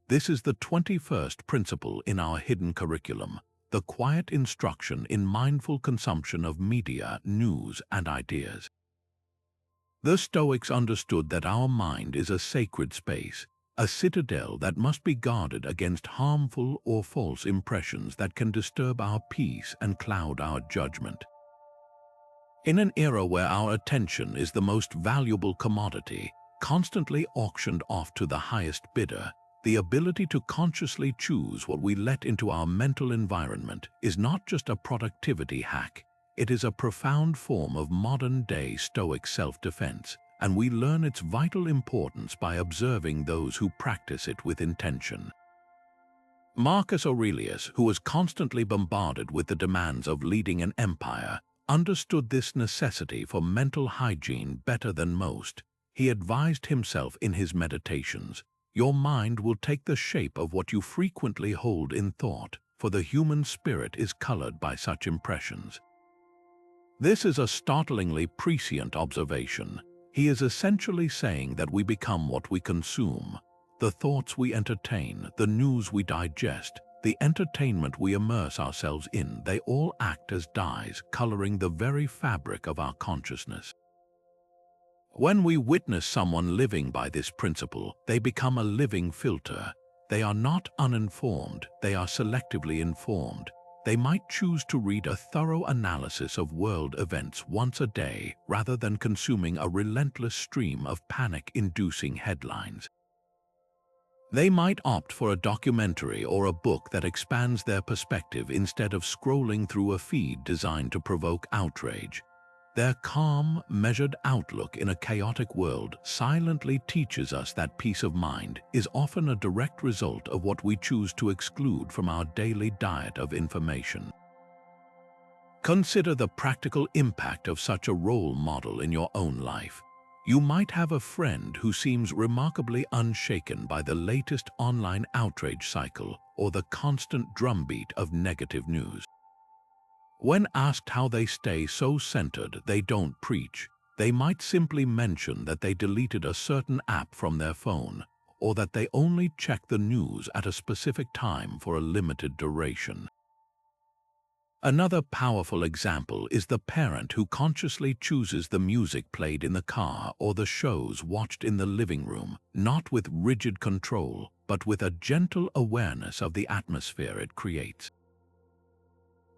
This is the 21st principle in our hidden curriculum, the quiet instruction in mindful consumption of media, news, and ideas. The Stoics understood that our mind is a sacred space, a citadel that must be guarded against harmful or false impressions that can disturb our peace and cloud our judgment. In an era where our attention is the most valuable commodity, constantly auctioned off to the highest bidder, the ability to consciously choose what we let into our mental environment is not just a productivity hack, it is a profound form of modern-day Stoic self-defense, and we learn its vital importance by observing those who practice it with intention. Marcus Aurelius, who was constantly bombarded with the demands of leading an empire, understood this necessity for mental hygiene better than most. He advised himself in his meditations, "Your mind will take the shape of what you frequently hold in thought, for the human spirit is colored by such impressions." This is a startlingly prescient observation. He is essentially saying that we become what we consume. The thoughts we entertain, the news we digest, the entertainment we immerse ourselves in, they all act as dyes, coloring the very fabric of our consciousness. When we witness someone living by this principle, they become a living filter. They are not uninformed, they are selectively informed. They might choose to read a thorough analysis of world events once a day rather than consuming a relentless stream of panic-inducing headlines. They might opt for a documentary or a book that expands their perspective instead of scrolling through a feed designed to provoke outrage. Their calm, measured outlook in a chaotic world silently teaches us that peace of mind is often a direct result of what we choose to exclude from our daily diet of information. Consider the practical impact of such a role model in your own life. You might have a friend who seems remarkably unshaken by the latest online outrage cycle or the constant drumbeat of negative news. When asked how they stay so centered they don't preach, they might simply mention that they deleted a certain app from their phone, or that they only check the news at a specific time for a limited duration. Another powerful example is the parent who consciously chooses the music played in the car or the shows watched in the living room, not with rigid control, but with a gentle awareness of the atmosphere it creates.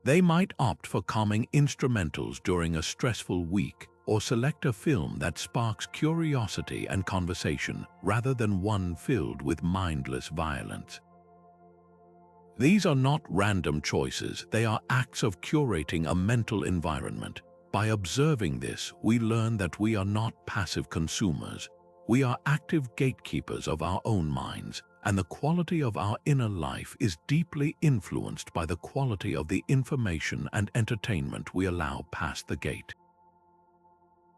They might opt for calming instrumentals during a stressful week or select a film that sparks curiosity and conversation rather than one filled with mindless violence. These are not random choices, they are acts of curating a mental environment. By observing this, we learn that we are not passive consumers. We are active gatekeepers of our own minds, and the quality of our inner life is deeply influenced by the quality of the information and entertainment we allow past the gate.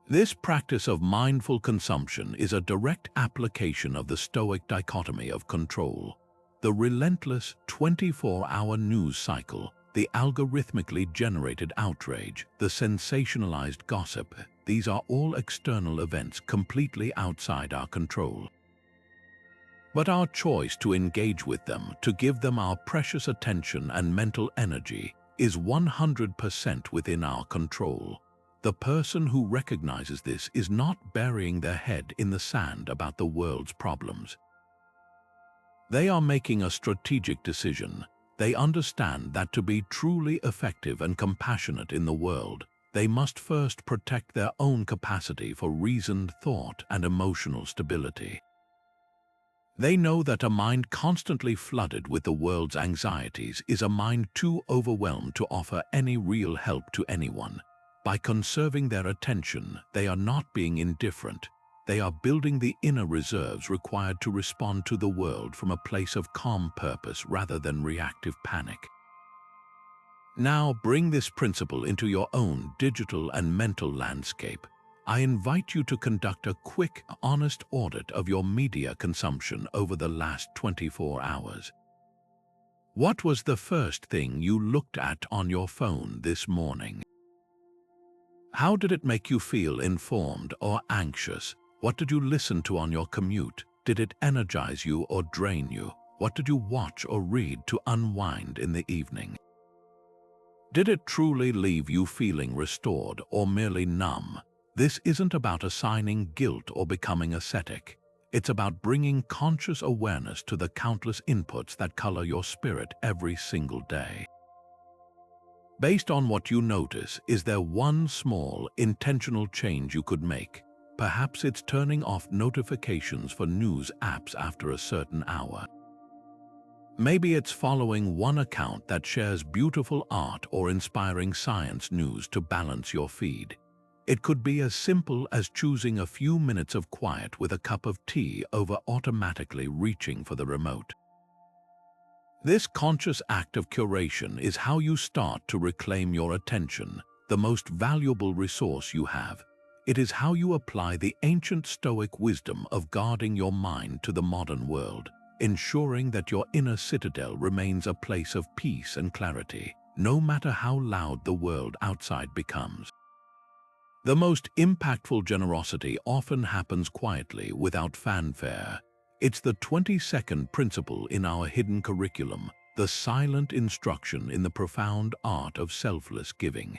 This practice of mindful consumption is a direct application of the Stoic dichotomy of control. The relentless 24-hour news cycle, the algorithmically generated outrage, the sensationalized gossip, these are all external events completely outside our control. But our choice to engage with them, to give them our precious attention and mental energy, is 100% within our control. The person who recognizes this is not burying their head in the sand about the world's problems. They are making a strategic decision. They understand that to be truly effective and compassionate in the world, they must first protect their own capacity for reasoned thought and emotional stability. They know that a mind constantly flooded with the world's anxieties is a mind too overwhelmed to offer any real help to anyone. By conserving their attention, they are not being indifferent. They are building the inner reserves required to respond to the world from a place of calm purpose rather than reactive panic. Now bring this principle into your own digital and mental landscape. I invite you to conduct a quick, honest audit of your media consumption over the last 24 hours. What was the first thing you looked at on your phone this morning? How did it make you feel, informed or anxious? What did you listen to on your commute? Did it energize you or drain you? What did you watch or read to unwind in the evening? Did it truly leave you feeling restored or merely numb? This isn't about assigning guilt or becoming ascetic. It's about bringing conscious awareness to the countless inputs that color your spirit every single day. Based on what you notice, is there one small, intentional change you could make? Perhaps it's turning off notifications for news apps after a certain hour. Maybe it's following one account that shares beautiful art or inspiring science news to balance your feed. It could be as simple as choosing a few minutes of quiet with a cup of tea over automatically reaching for the remote. This conscious act of curation is how you start to reclaim your attention, the most valuable resource you have. It is how you apply the ancient Stoic wisdom of guarding your mind to the modern world, ensuring that your inner citadel remains a place of peace and clarity, no matter how loud the world outside becomes. The most impactful generosity often happens quietly, without fanfare. It's the 20-second principle in our hidden curriculum, the silent instruction in the profound art of selfless giving.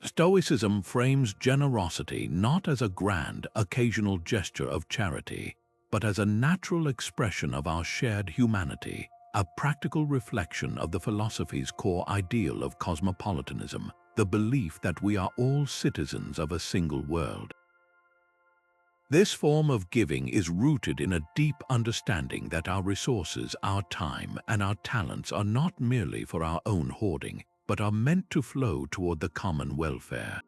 Stoicism frames generosity not as a grand, occasional gesture of charity, but as a natural expression of our shared humanity, a practical reflection of the philosophy's core ideal of cosmopolitanism, the belief that we are all citizens of a single world. This form of giving is rooted in a deep understanding that our resources, our time, and our talents are not merely for our own hoarding, but are meant to flow toward the common welfare.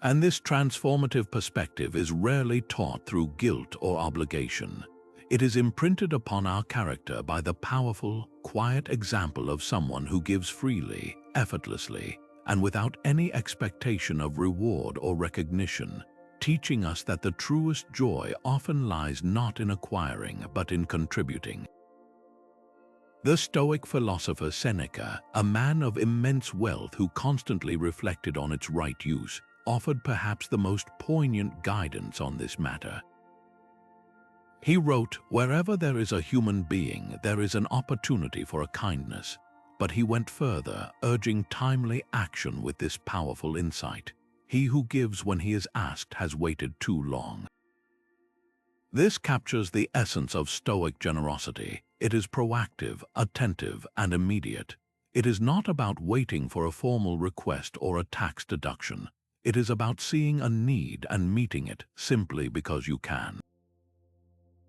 And this transformative perspective is rarely taught through guilt or obligation. It is imprinted upon our character by the powerful, quiet example of someone who gives freely, effortlessly, and without any expectation of reward or recognition, teaching us that the truest joy often lies not in acquiring but in contributing. The Stoic philosopher Seneca, a man of immense wealth who constantly reflected on its right use, offered perhaps the most poignant guidance on this matter. He wrote, "Wherever there is a human being, there is an opportunity for a kindness." But he went further, urging timely action with this powerful insight. He who gives when he is asked has waited too long. This captures the essence of Stoic generosity. It is proactive, attentive, and immediate. It is not about waiting for a formal request or a tax deduction. It is about seeing a need and meeting it simply because you can.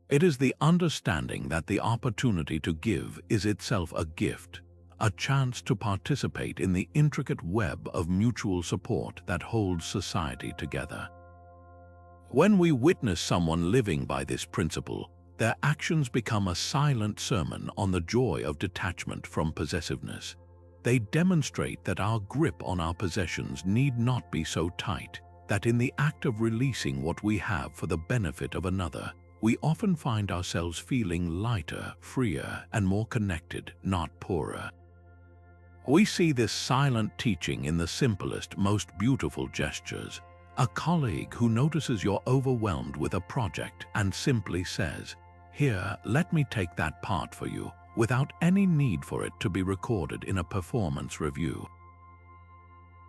It is the understanding that the opportunity to give is itself a gift, a chance to participate in the intricate web of mutual support that holds society together. When we witness someone living by this principle, their actions become a silent sermon on the joy of detachment from possessiveness. They demonstrate that our grip on our possessions need not be so tight, that in the act of releasing what we have for the benefit of another, we often find ourselves feeling lighter, freer, and more connected, not poorer. We see this silent teaching in the simplest, most beautiful gestures. A colleague who notices you're overwhelmed with a project and simply says, "Here, let me take that part for you," without any need for it to be recorded in a performance review.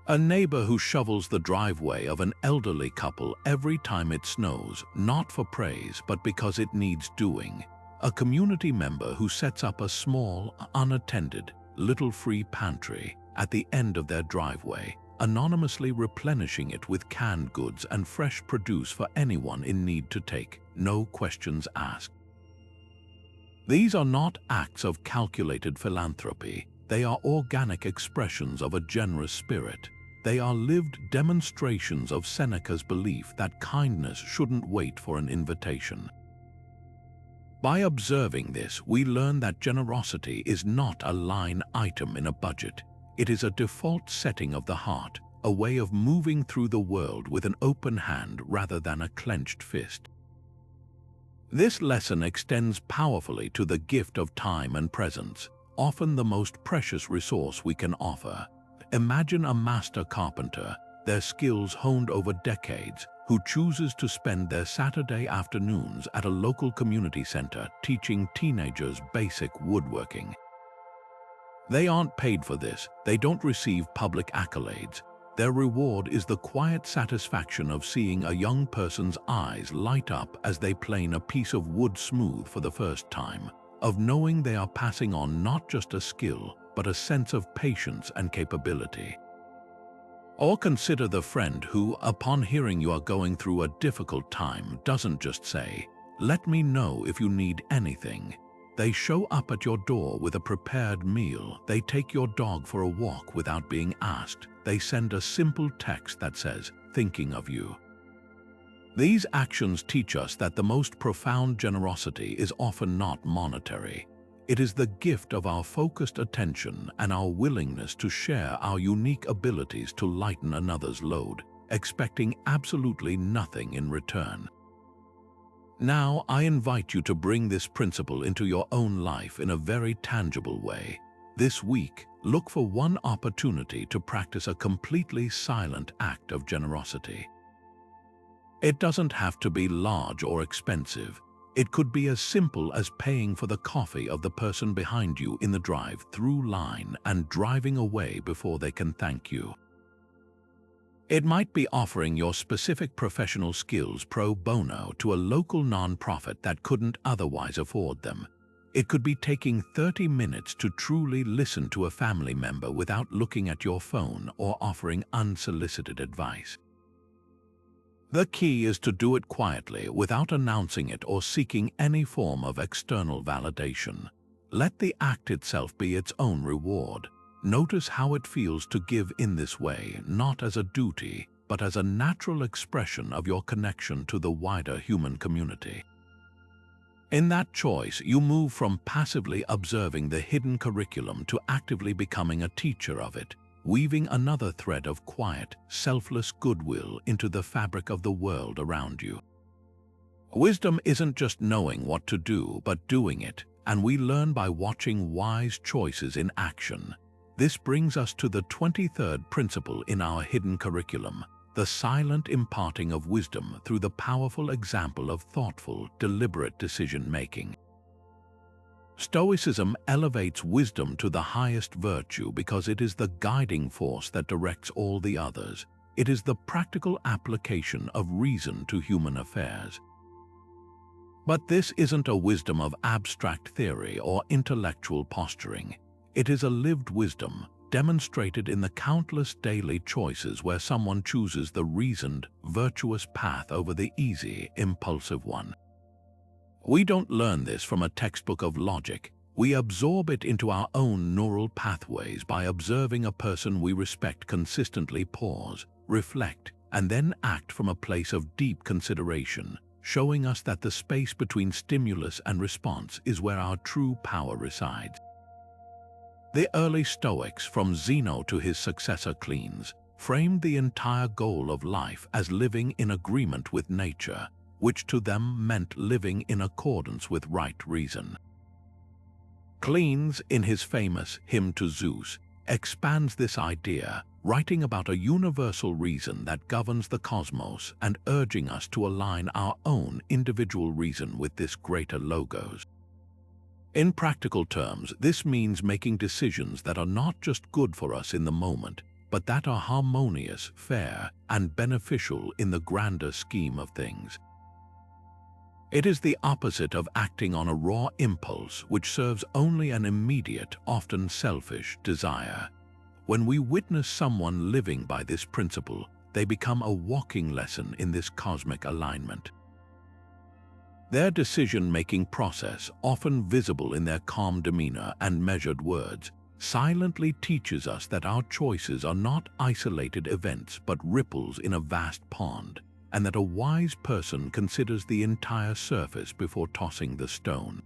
A neighbor who shovels the driveway of an elderly couple every time it snows, not for praise but because it needs doing. A community member who sets up a small, unattended, little free pantry at the end of their driveway, anonymously replenishing it with canned goods and fresh produce for anyone in need to take, no questions asked. These are not acts of calculated philanthropy. They are organic expressions of a generous spirit. They are lived demonstrations of Seneca's belief that kindness shouldn't wait for an invitation. By observing this, we learn that generosity is not a line item in a budget. It is a default setting of the heart, a way of moving through the world with an open hand rather than a clenched fist. This lesson extends powerfully to the gift of time and presence, often the most precious resource we can offer. Imagine a master carpenter, their skills honed over decades, who chooses to spend their Saturday afternoons at a local community center teaching teenagers basic woodworking. They aren't paid for this, they don't receive public accolades. Their reward is the quiet satisfaction of seeing a young person's eyes light up as they plane a piece of wood smooth for the first time, of knowing they are passing on not just a skill, but a sense of patience and capability. Or consider the friend who, upon hearing you are going through a difficult time, doesn't just say, "Let me know if you need anything." They show up at your door with a prepared meal. They take your dog for a walk without being asked. They send a simple text that says, "Thinking of you." These actions teach us that the most profound generosity is often not monetary. It is the gift of our focused attention and our willingness to share our unique abilities to lighten another's load, expecting absolutely nothing in return. Now, I invite you to bring this principle into your own life in a very tangible way. This week, look for one opportunity to practice a completely silent act of generosity. It doesn't have to be large or expensive. It could be as simple as paying for the coffee of the person behind you in the drive-through line and driving away before they can thank you. It might be offering your specific professional skills pro bono to a local nonprofit that couldn't otherwise afford them. It could be taking 30 minutes to truly listen to a family member without looking at your phone or offering unsolicited advice. The key is to do it quietly without announcing it or seeking any form of external validation. Let the act itself be its own reward. Notice how it feels to give in this way, not as a duty, but as a natural expression of your connection to the wider human community. In that choice, you move from passively observing the hidden curriculum to actively becoming a teacher of it, weaving another thread of quiet, selfless goodwill into the fabric of the world around you. Wisdom isn't just knowing what to do, but doing it, and we learn by watching wise choices in action. This brings us to the 23rd principle in our hidden curriculum, the silent imparting of wisdom through the powerful example of thoughtful, deliberate decision-making. Stoicism elevates wisdom to the highest virtue because it is the guiding force that directs all the others. It is the practical application of reason to human affairs. But this isn't a wisdom of abstract theory or intellectual posturing. It is a lived wisdom, demonstrated in the countless daily choices where someone chooses the reasoned, virtuous path over the easy, impulsive one. We don't learn this from a textbook of logic. We absorb it into our own neural pathways by observing a person we respect consistently pause, reflect, and then act from a place of deep consideration, showing us that the space between stimulus and response is where our true power resides. The early Stoics, from Zeno to his successor Cleans, framed the entire goal of life as living in agreement with nature, which to them meant living in accordance with right reason. Cleans, in his famous Hymn to Zeus, expands this idea, writing about a universal reason that governs the cosmos and urging us to align our own individual reason with this greater logos. In practical terms, this means making decisions that are not just good for us in the moment, but that are harmonious, fair, and beneficial in the grander scheme of things. It is the opposite of acting on a raw impulse which serves only an immediate, often selfish, desire. When we witness someone living by this principle, they become a walking lesson in this cosmic alignment. Their decision-making process, often visible in their calm demeanor and measured words, silently teaches us that our choices are not isolated events but ripples in a vast pond, and that a wise person considers the entire surface before tossing the stone.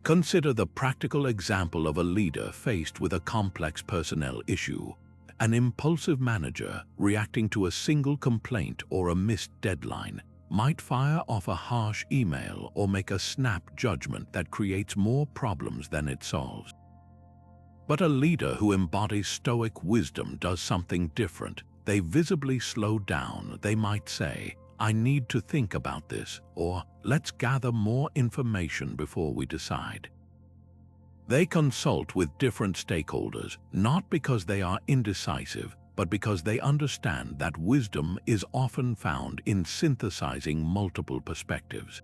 Consider the practical example of a leader faced with a complex personnel issue. An impulsive manager, reacting to a single complaint or a missed deadline, might fire off a harsh email or make a snap judgment that creates more problems than it solves. But a leader who embodies Stoic wisdom does something different. They visibly slow down. They might say, "I need to think about this," or "Let's gather more information before we decide." They consult with different stakeholders, not because they are indecisive, but because they understand that wisdom is often found in synthesizing multiple perspectives.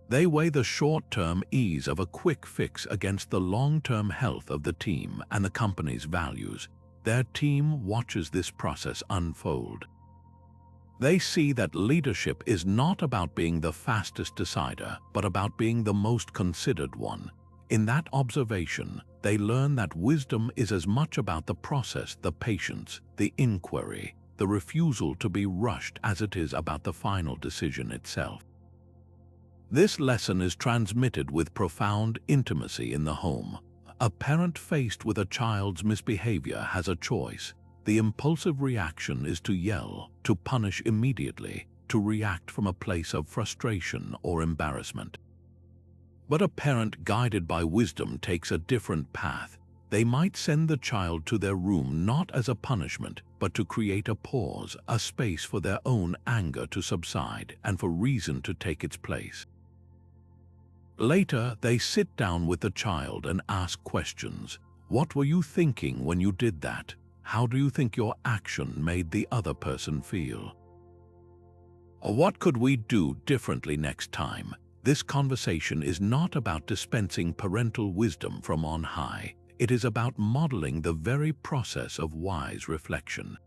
They weigh the short-term ease of a quick fix against the long-term health of the team and the company's values. Their team watches this process unfold. They see that leadership is not about being the fastest decider, but about being the most considered one. In that observation, they learn that wisdom is as much about the process, the patience, the inquiry, the refusal to be rushed as it is about the final decision itself. This lesson is transmitted with profound intimacy in the home. A parent faced with a child's misbehavior has a choice. The impulsive reaction is to yell, to punish immediately, to react from a place of frustration or embarrassment. But a parent guided by wisdom takes a different path. They might send the child to their room not as a punishment, but to create a pause, a space for their own anger to subside and for reason to take its place. Later, they sit down with the child and ask questions. What were you thinking when you did that? How do you think your action made the other person feel? Or what could we do differently next time? This conversation is not about dispensing parental wisdom from on high. It is about modeling the very process of wise reflection.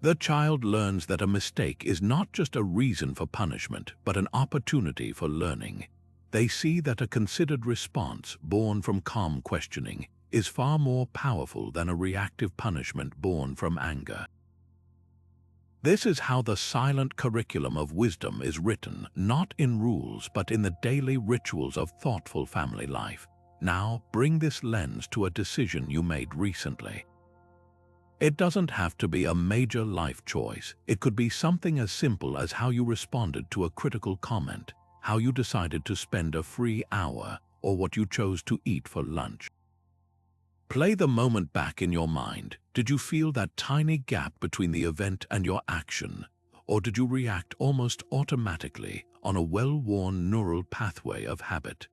The child learns that a mistake is not just a reason for punishment, but an opportunity for learning. They see that a considered response, born from calm questioning, is far more powerful than a reactive punishment born from anger. This is how the silent curriculum of wisdom is written, not in rules but in the daily rituals of thoughtful family life. Now, bring this lens to a decision you made recently. It doesn't have to be a major life choice. It could be something as simple as how you responded to a critical comment, how you decided to spend a free hour, or what you chose to eat for lunch. Play the moment back in your mind. Did you feel that tiny gap between the event and your action? Or did you react almost automatically on a well-worn neural pathway of habit?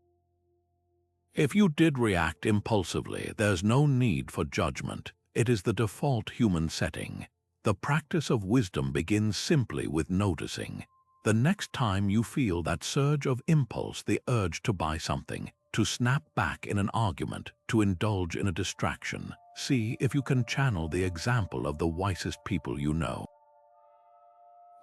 If you did react impulsively, there's no need for judgment. It is the default human setting. The practice of wisdom begins simply with noticing. The next time you feel that surge of impulse, the urge to buy something, to snap back in an argument, to indulge in a distraction, see if you can channel the example of the wisest people you know.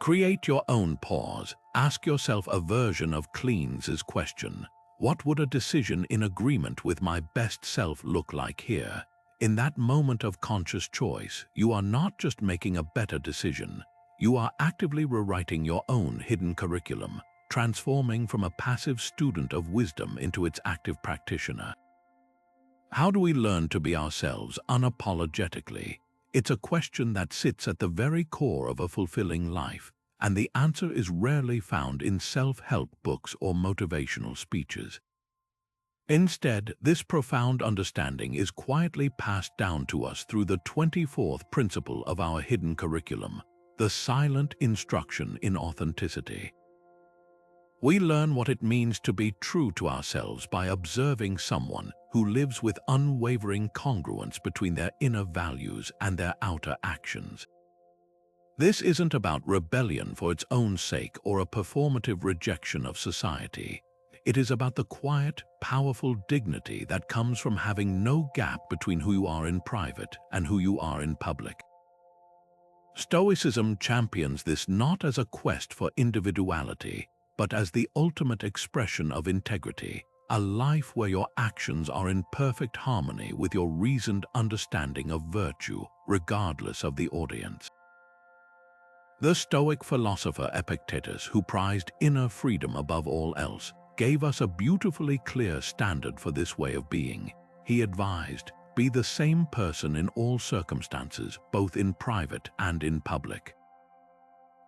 Create your own pause. Ask yourself a version of Clean's question. What would a decision in agreement with my best self look like here? In that moment of conscious choice, you are not just making a better decision. You are actively rewriting your own hidden curriculum, transforming from a passive student of wisdom into its active practitioner. How do we learn to be ourselves unapologetically? It's a question that sits at the very core of a fulfilling life, and the answer is rarely found in self-help books or motivational speeches. Instead, this profound understanding is quietly passed down to us through the 24th principle of our hidden curriculum, the silent instruction in authenticity. We learn what it means to be true to ourselves by observing someone who lives with unwavering congruence between their inner values and their outer actions. This isn't about rebellion for its own sake or a performative rejection of society. It is about the quiet, powerful dignity that comes from having no gap between who you are in private and who you are in public. Stoicism champions this not as a quest for individuality, but as the ultimate expression of integrity, a life where your actions are in perfect harmony with your reasoned understanding of virtue, regardless of the audience. The Stoic philosopher Epictetus, who prized inner freedom above all else, gave us a beautifully clear standard for this way of being. He advised, "Be the same person in all circumstances, both in private and in public."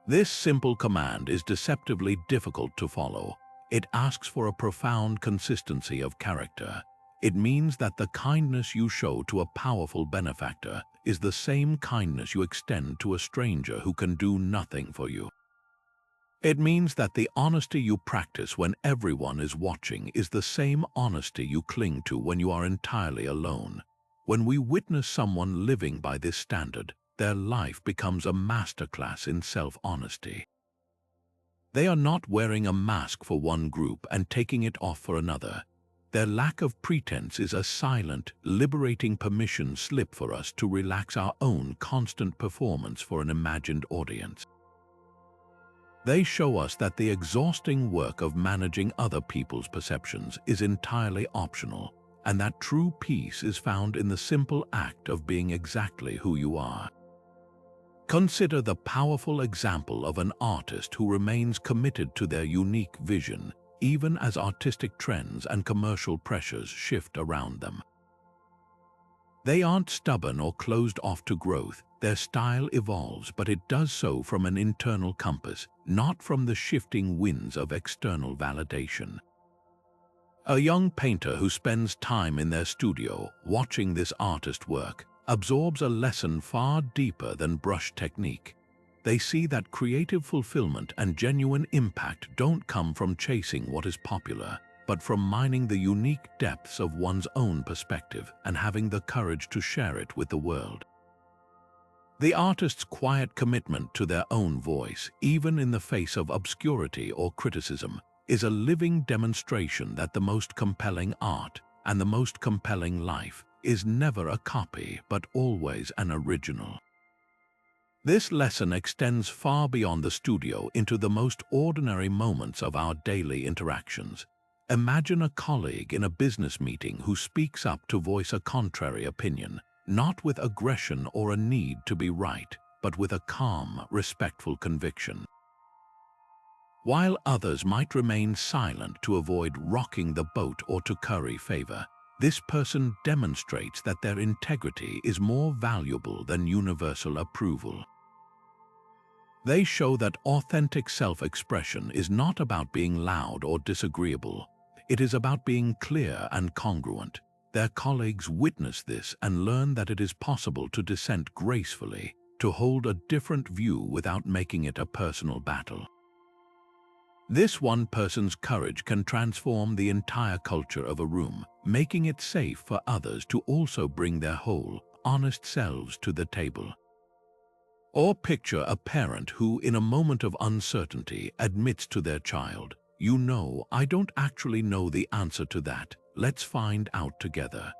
This simple command is deceptively difficult to follow. It asks for a profound consistency of character. It means that the kindness you show to a powerful benefactor is the same kindness you extend to a stranger who can do nothing for you. It means that the honesty you practice when everyone is watching is the same honesty you cling to when you are entirely alone. When we witness someone living by this standard, their life becomes a masterclass in self-honesty. They are not wearing a mask for one group and taking it off for another. Their lack of pretense is a silent, liberating permission slip for us to relax our own constant performance for an imagined audience. They show us that the exhausting work of managing other people's perceptions is entirely optional, and that true peace is found in the simple act of being exactly who you are. Consider the powerful example of an artist who remains committed to their unique vision, even as artistic trends and commercial pressures shift around them. They aren't stubborn or closed off to growth. Their style evolves, but it does so from an internal compass, not from the shifting winds of external validation. A young painter who spends time in their studio watching this artist work absorbs a lesson far deeper than brush technique. They see that creative fulfillment and genuine impact don't come from chasing what is popular, but from mining the unique depths of one's own perspective and having the courage to share it with the world. The artist's quiet commitment to their own voice, even in the face of obscurity or criticism, is a living demonstration that the most compelling art and the most compelling life is never a copy but always an original. This lesson extends far beyond the studio into the most ordinary moments of our daily interactions. Imagine a colleague in a business meeting who speaks up to voice a contrary opinion, not with aggression or a need to be right, but with a calm, respectful conviction. While others might remain silent to avoid rocking the boat or to curry favor, this person demonstrates that their integrity is more valuable than universal approval. They show that authentic self-expression is not about being loud or disagreeable. It is about being clear and congruent. Their colleagues witness this and learn that it is possible to dissent gracefully, to hold a different view without making it a personal battle. This one person's courage can transform the entire culture of a room, making it safe for others to also bring their whole, honest selves to the table. Or picture a parent who, in a moment of uncertainty, admits to their child, "You know, I don't actually know the answer to that. Let's find out together."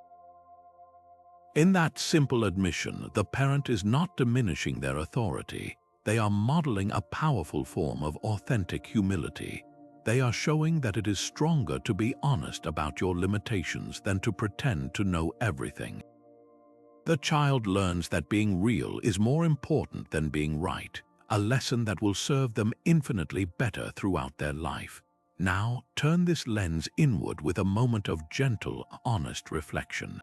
In that simple admission, the parent is not diminishing their authority. They are modeling a powerful form of authentic humility. They are showing that it is stronger to be honest about your limitations than to pretend to know everything. The child learns that being real is more important than being right, a lesson that will serve them infinitely better throughout their life. Now, turn this lens inward with a moment of gentle, honest reflection.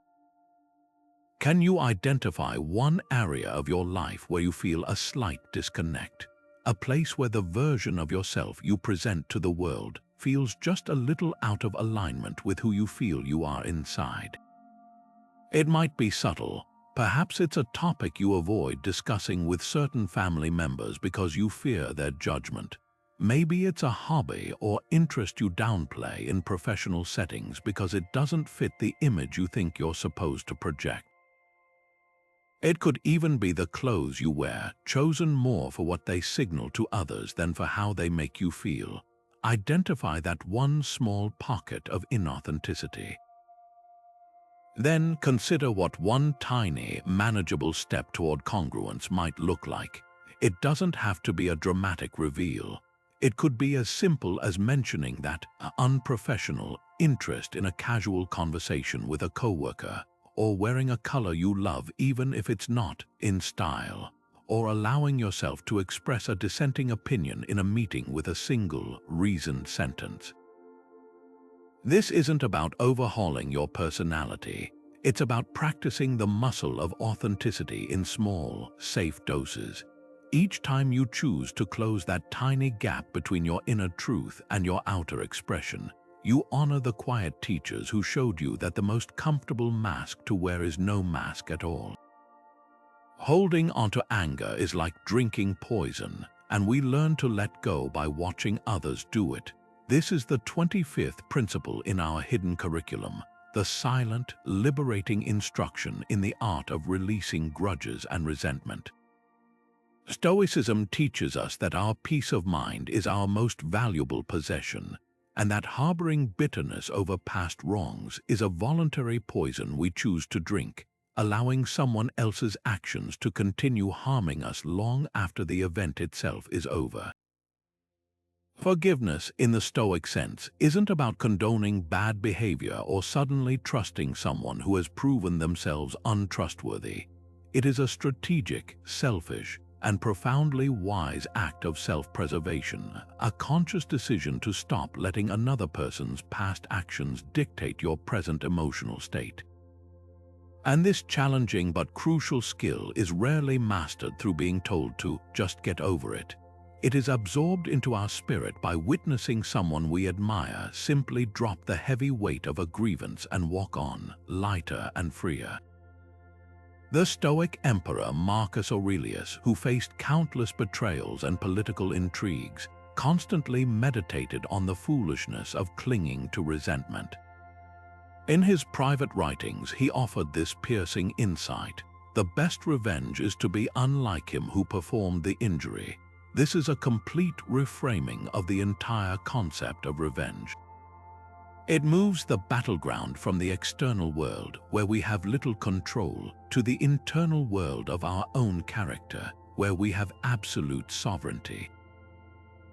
Can you identify one area of your life where you feel a slight disconnect? A place where the version of yourself you present to the world feels just a little out of alignment with who you feel you are inside? It might be subtle. Perhaps it's a topic you avoid discussing with certain family members because you fear their judgment. Maybe it's a hobby or interest you downplay in professional settings because it doesn't fit the image you think you're supposed to project. It could even be the clothes you wear, chosen more for what they signal to others than for how they make you feel. Identify that one small pocket of inauthenticity. Then consider what one tiny, manageable step toward congruence might look like. It doesn't have to be a dramatic reveal. It could be as simple as mentioning that unprofessional interest in a casual conversation with a coworker, or wearing a color you love even if it's not in style, or allowing yourself to express a dissenting opinion in a meeting with a single, reasoned sentence. This isn't about overhauling your personality. It's about practicing the muscle of authenticity in small, safe doses. Each time you choose to close that tiny gap between your inner truth and your outer expression, you honor the quiet teachers who showed you that the most comfortable mask to wear is no mask at all. Holding onto anger is like drinking poison, and we learn to let go by watching others do it. This is the 25th principle in our hidden curriculum, the silent, liberating instruction in the art of releasing grudges and resentment. Stoicism teaches us that our peace of mind is our most valuable possession, and that harboring bitterness over past wrongs is a voluntary poison we choose to drink, allowing someone else's actions to continue harming us long after the event itself is over. Forgiveness, in the Stoic sense, isn't about condoning bad behavior or suddenly trusting someone who has proven themselves untrustworthy. It is a strategic, selfish, and profoundly wise act of self-preservation, a conscious decision to stop letting another person's past actions dictate your present emotional state. And this challenging but crucial skill is rarely mastered through being told to just get over it. It is absorbed into our spirit by witnessing someone we admire simply drop the heavy weight of a grievance and walk on, lighter and freer. The Stoic emperor Marcus Aurelius, who faced countless betrayals and political intrigues, constantly meditated on the foolishness of clinging to resentment. In his private writings, he offered this piercing insight: the best revenge is to be unlike him who performed the injury. This is a complete reframing of the entire concept of revenge. It moves the battleground from the external world, where we have little control, to the internal world of our own character, where we have absolute sovereignty.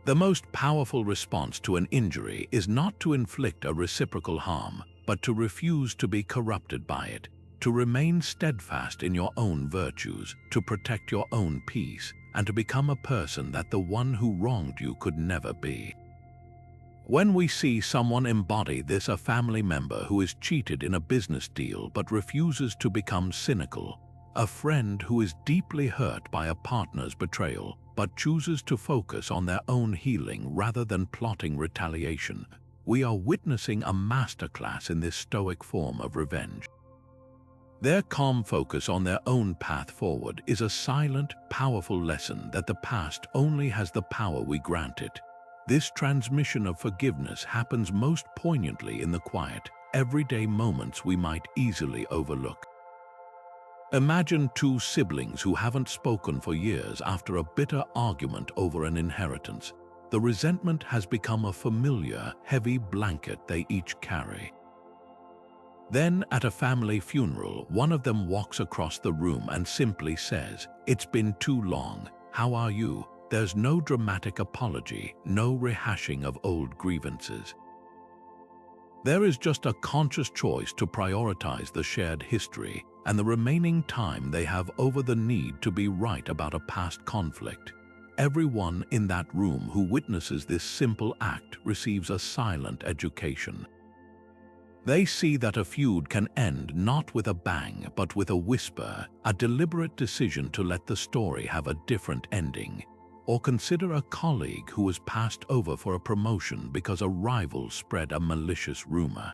The most powerful response to an injury is not to inflict a reciprocal harm, but to refuse to be corrupted by it, to remain steadfast in your own virtues, to protect your own peace, and to become a person that the one who wronged you could never be. When we see someone embody this, a family member who is cheated in a business deal but refuses to become cynical, a friend who is deeply hurt by a partner's betrayal but chooses to focus on their own healing rather than plotting retaliation, we are witnessing a masterclass in this Stoic form of revenge. Their calm focus on their own path forward is a silent, powerful lesson that the past only has the power we grant it. This transmission of forgiveness happens most poignantly in the quiet, everyday moments we might easily overlook. Imagine two siblings who haven't spoken for years after a bitter argument over an inheritance. The resentment has become a familiar, heavy blanket they each carry. Then, at a family funeral, one of them walks across the room and simply says, "It's been too long. How are you?" There's no dramatic apology, no rehashing of old grievances. There is just a conscious choice to prioritize the shared history and the remaining time they have over the need to be right about a past conflict. Everyone in that room who witnesses this simple act receives a silent education. They see that a feud can end not with a bang, but with a whisper, a deliberate decision to let the story have a different ending. Or consider a colleague who was passed over for a promotion because a rival spread a malicious rumor.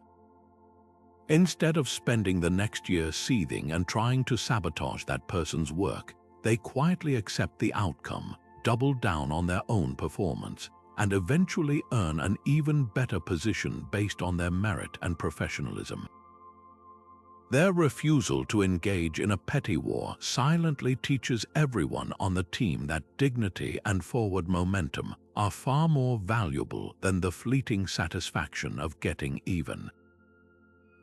Instead of spending the next year seething and trying to sabotage that person's work, they quietly accept the outcome, double down on their own performance, and eventually earn an even better position based on their merit and professionalism. Their refusal to engage in a petty war silently teaches everyone on the team that dignity and forward momentum are far more valuable than the fleeting satisfaction of getting even.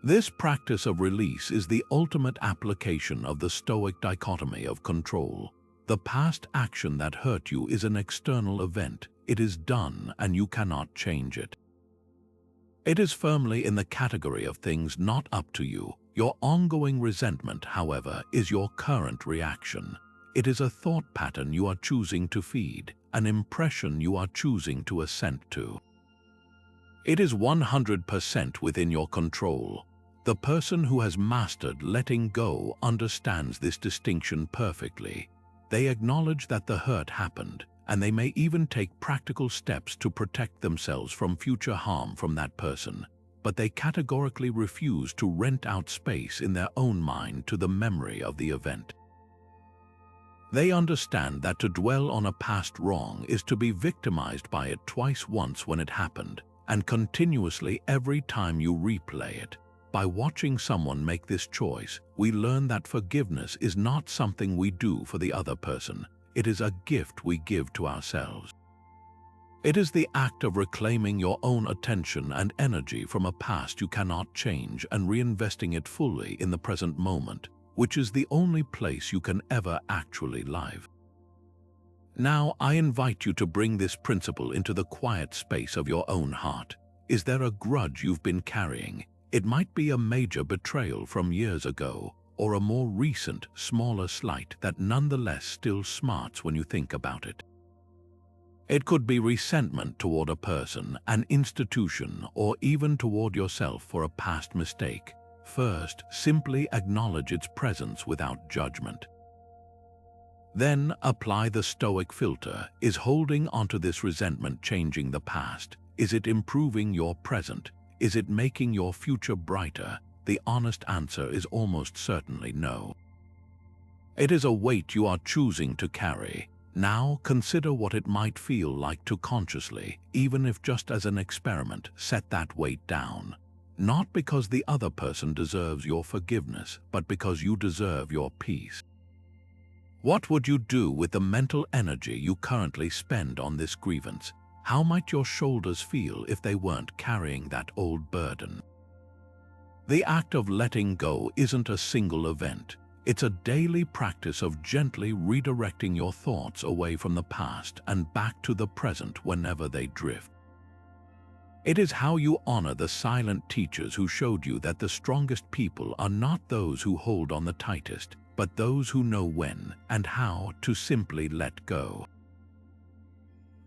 This practice of release is the ultimate application of the Stoic dichotomy of control. The past action that hurt you is an external event. It is done and you cannot change it. It is firmly in the category of things not up to you. Your ongoing resentment, however, is your current reaction. It is a thought pattern you are choosing to feed, an impression you are choosing to assent to. It is 100% within your control. The person who has mastered letting go understands this distinction perfectly. They acknowledge that the hurt happened, and they may even take practical steps to protect themselves from future harm from that person, but they categorically refuse to rent out space in their own mind to the memory of the event. They understand that to dwell on a past wrong is to be victimized by it twice, once when it happened, and continuously every time you replay it. By watching someone make this choice, we learn that forgiveness is not something we do for the other person. It is a gift we give to ourselves. It is the act of reclaiming your own attention and energy from a past you cannot change and reinvesting it fully in the present moment, which is the only place you can ever actually live. Now, I invite you to bring this principle into the quiet space of your own heart. Is there a grudge you've been carrying? It might be a major betrayal from years ago, or a more recent, smaller slight that nonetheless still smarts when you think about it. It could be resentment toward a person, an institution, or even toward yourself for a past mistake. First, simply acknowledge its presence without judgment. Then, apply the Stoic filter. Is holding onto this resentment changing the past? Is it improving your present? Is it making your future brighter? The honest answer is almost certainly no. It is a weight you are choosing to carry. Now consider what it might feel like to consciously, even if just as an experiment, set that weight down. Not because the other person deserves your forgiveness, but because you deserve your peace. What would you do with the mental energy you currently spend on this grievance? How might your shoulders feel if they weren't carrying that old burden? The act of letting go isn't a single event. It's a daily practice of gently redirecting your thoughts away from the past and back to the present whenever they drift. It is how you honor the silent teachers who showed you that the strongest people are not those who hold on the tightest, but those who know when and how to simply let go.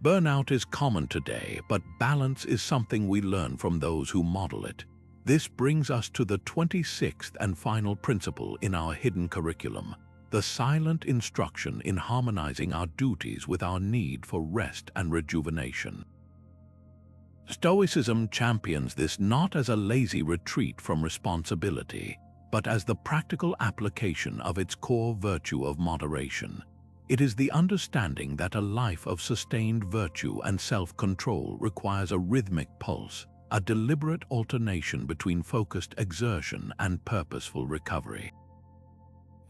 Burnout is common today, but balance is something we learn from those who model it. This brings us to the 26th and final principle in our hidden curriculum, the silent instruction in harmonizing our duties with our need for rest and rejuvenation. Stoicism champions this not as a lazy retreat from responsibility, but as the practical application of its core virtue of moderation. It is the understanding that a life of sustained virtue and self-control requires a rhythmic pulse, a deliberate alternation between focused exertion and purposeful recovery.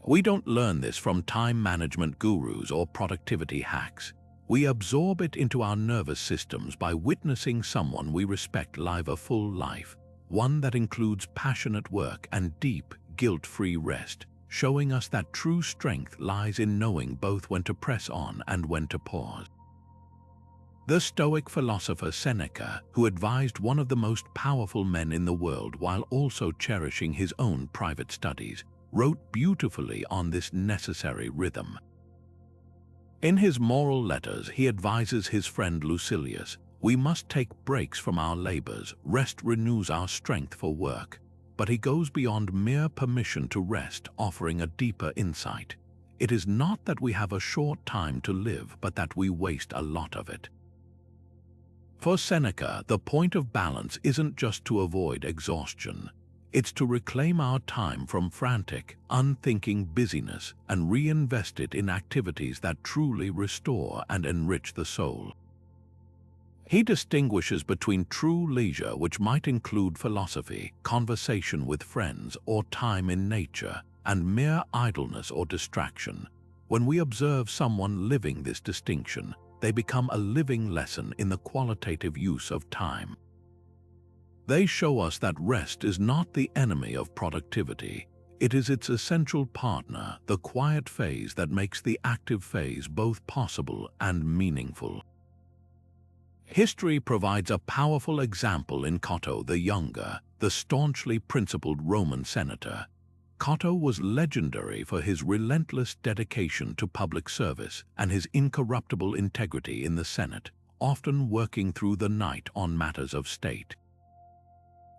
We don't learn this from time management gurus or productivity hacks. We absorb it into our nervous systems by witnessing someone we respect live a full life, one that includes passionate work and deep, guilt-free rest, showing us that true strength lies in knowing both when to press on and when to pause. The Stoic philosopher Seneca, who advised one of the most powerful men in the world while also cherishing his own private studies, wrote beautifully on this necessary rhythm. In his moral letters, he advises his friend Lucilius, "We must take breaks from our labors. Rest renews our strength for work." But he goes beyond mere permission to rest, offering a deeper insight. It is not that we have a short time to live, but that we waste a lot of it. For Seneca, the point of balance isn't just to avoid exhaustion. It's to reclaim our time from frantic, unthinking busyness and reinvest it in activities that truly restore and enrich the soul. He distinguishes between true leisure, which might include philosophy, conversation with friends, or time in nature, and mere idleness or distraction. When we observe someone living this distinction, they become a living lesson in the qualitative use of time. They show us that rest is not the enemy of productivity. It is its essential partner, the quiet phase that makes the active phase both possible and meaningful. History provides a powerful example in Cato the Younger, the staunchly principled Roman senator. Cato was legendary for his relentless dedication to public service and his incorruptible integrity in the Senate, often working through the night on matters of state.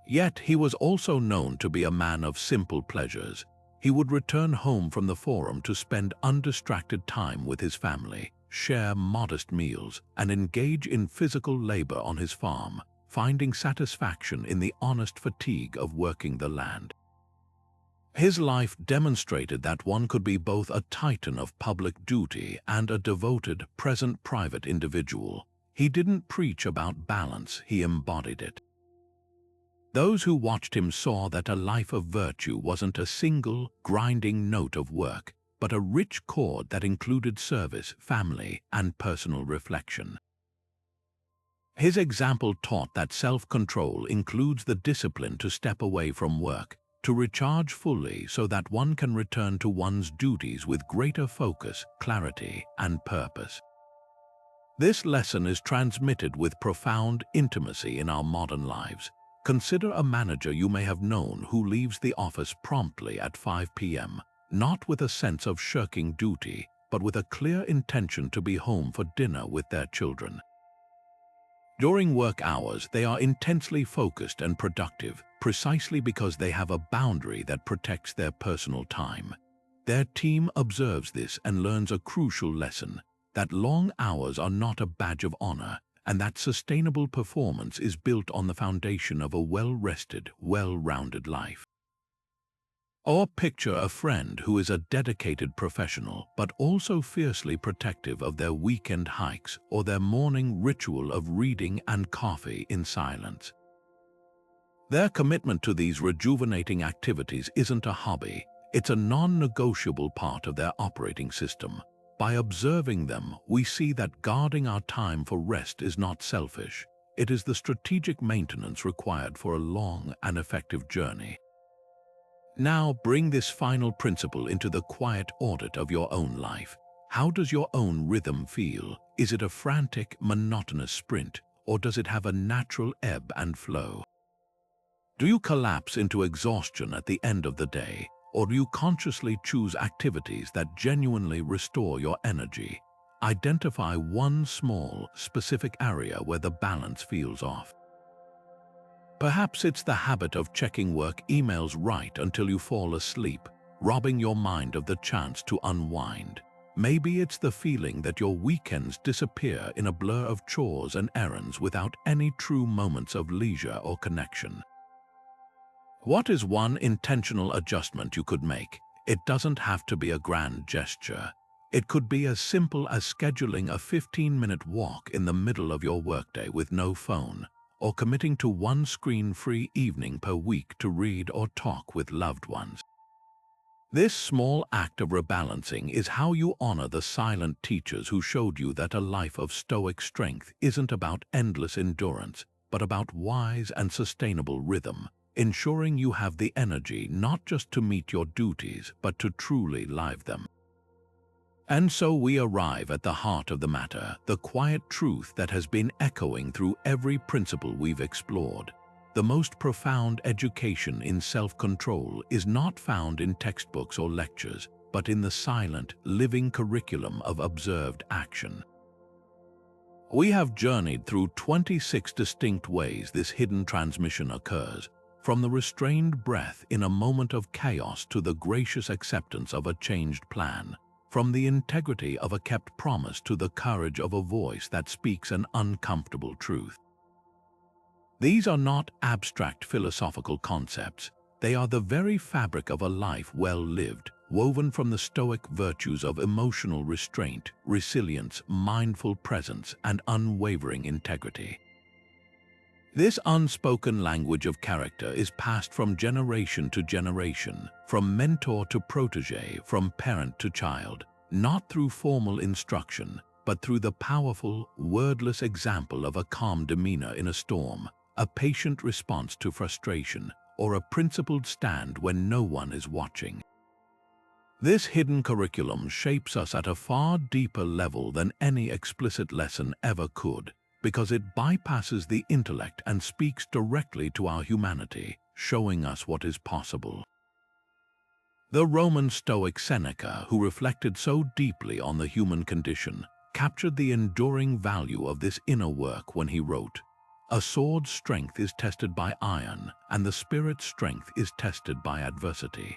Yet he was also known to be a man of simple pleasures. He would return home from the forum to spend undistracted time with his family, share modest meals, and engage in physical labor on his farm, finding satisfaction in the honest fatigue of working the land. His life demonstrated that one could be both a titan of public duty and a devoted, present private individual. He didn't preach about balance, he embodied it. Those who watched him saw that a life of virtue wasn't a single, grinding note of work, but a rich chord that included service, family, and personal reflection. His example taught that self-control includes the discipline to step away from work, to recharge fully so that one can return to one's duties with greater focus, clarity, and purpose. This lesson is transmitted with profound intimacy in our modern lives. Consider a manager you may have known who leaves the office promptly at 5 p.m., not with a sense of shirking duty, but with a clear intention to be home for dinner with their children. During work hours, they are intensely focused and productive, precisely because they have a boundary that protects their personal time. Their team observes this and learns a crucial lesson, that long hours are not a badge of honor, and that sustainable performance is built on the foundation of a well-rested, well-rounded life. Or picture a friend who is a dedicated professional but also fiercely protective of their weekend hikes or their morning ritual of reading and coffee in silence. Their commitment to these rejuvenating activities isn't a hobby, it's a non-negotiable part of their operating system. By observing them, we see that guarding our time for rest is not selfish. It is the strategic maintenance required for a long and effective journey. Now bring this final principle into the quiet audit of your own life. How does your own rhythm feel? Is it a frantic, monotonous sprint, or does it have a natural ebb and flow? Do you collapse into exhaustion at the end of the day, or do you consciously choose activities that genuinely restore your energy? Identify one small, specific area where the balance feels off. Perhaps it's the habit of checking work emails right until you fall asleep, robbing your mind of the chance to unwind. Maybe it's the feeling that your weekends disappear in a blur of chores and errands without any true moments of leisure or connection. What is one intentional adjustment you could make? It doesn't have to be a grand gesture. It could be as simple as scheduling a 15-minute walk in the middle of your workday with no phone, or committing to one screen-free evening per week to read or talk with loved ones. This small act of rebalancing is how you honor the silent teachers who showed you that a life of stoic strength isn't about endless endurance, but about wise and sustainable rhythm, ensuring you have the energy not just to meet your duties, but to truly live them. And so we arrive at the heart of the matter, the quiet truth that has been echoing through every principle we've explored. The most profound education in self-control is not found in textbooks or lectures, but in the silent, living curriculum of observed action. We have journeyed through 26 distinct ways this hidden transmission occurs, from the restrained breath in a moment of chaos to the gracious acceptance of a changed plan, from the integrity of a kept promise to the courage of a voice that speaks an uncomfortable truth. These are not abstract philosophical concepts. They are the very fabric of a life well lived, woven from the stoic virtues of emotional restraint, resilience, mindful presence, and unwavering integrity. This unspoken language of character is passed from generation to generation, from mentor to protege, from parent to child, not through formal instruction, but through the powerful, wordless example of a calm demeanor in a storm, a patient response to frustration, or a principled stand when no one is watching. This hidden curriculum shapes us at a far deeper level than any explicit lesson ever could. because it bypasses the intellect and speaks directly to our humanity, showing us what is possible. The Roman Stoic Seneca, who reflected so deeply on the human condition, captured the enduring value of this inner work when he wrote, "A sword's strength is tested by iron, and the spirit's strength is tested by adversity."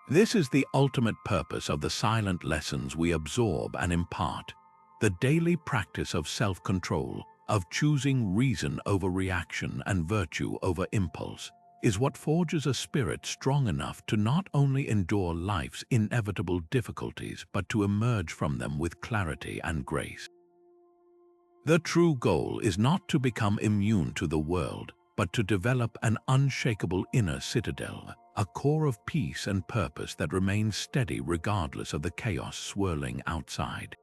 This is the ultimate purpose of the silent lessons we absorb and impart, the daily practice of self-control, of choosing reason over reaction and virtue over impulse, is what forges a spirit strong enough to not only endure life's inevitable difficulties but to emerge from them with clarity and grace. The true goal is not to become immune to the world, but to develop an unshakable inner citadel, a core of peace and purpose that remains steady regardless of the chaos swirling outside.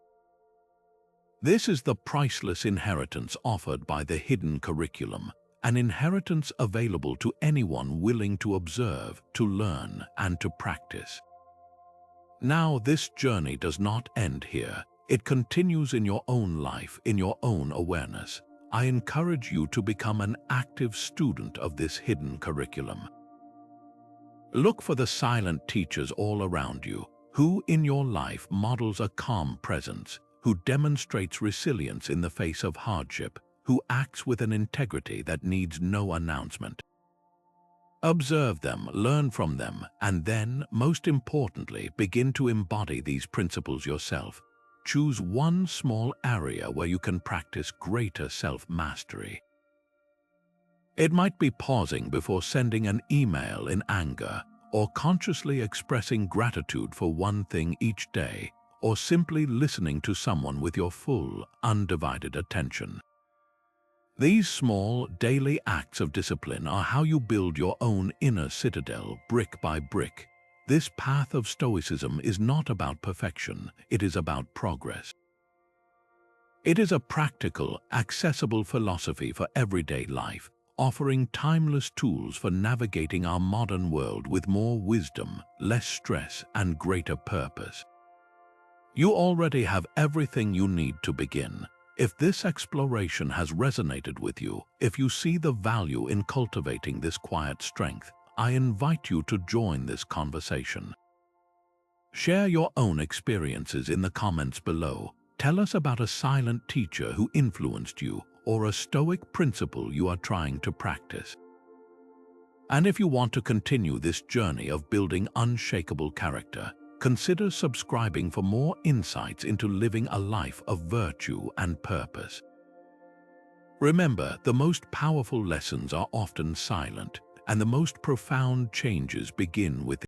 This is the priceless inheritance offered by the hidden curriculum, an inheritance available to anyone willing to observe, to learn, and to practice. Now, this journey does not end here. It continues in your own life, in your own awareness. I encourage you to become an active student of this hidden curriculum. Look for the silent teachers all around you, who in your life models a calm presence, who demonstrates resilience in the face of hardship, who acts with an integrity that needs no announcement. Observe them, learn from them, and then, most importantly, begin to embody these principles yourself. Choose one small area where you can practice greater self-mastery. It might be pausing before sending an email in anger, or consciously expressing gratitude for one thing each day, or simply listening to someone with your full, undivided attention. These small, daily acts of discipline are how you build your own inner citadel brick by brick. This path of Stoicism is not about perfection, it is about progress. It is a practical, accessible philosophy for everyday life, offering timeless tools for navigating our modern world with more wisdom, less stress, and greater purpose. You already have everything you need to begin. If this exploration has resonated with you, if you see the value in cultivating this quiet strength, I invite you to join this conversation. Share your own experiences in the comments below. Tell us about a silent teacher who influenced you or a Stoic principle you are trying to practice. And if you want to continue this journey of building unshakable character, consider subscribing for more insights into living a life of virtue and purpose. Remember, the most powerful lessons are often silent, and the most profound changes begin with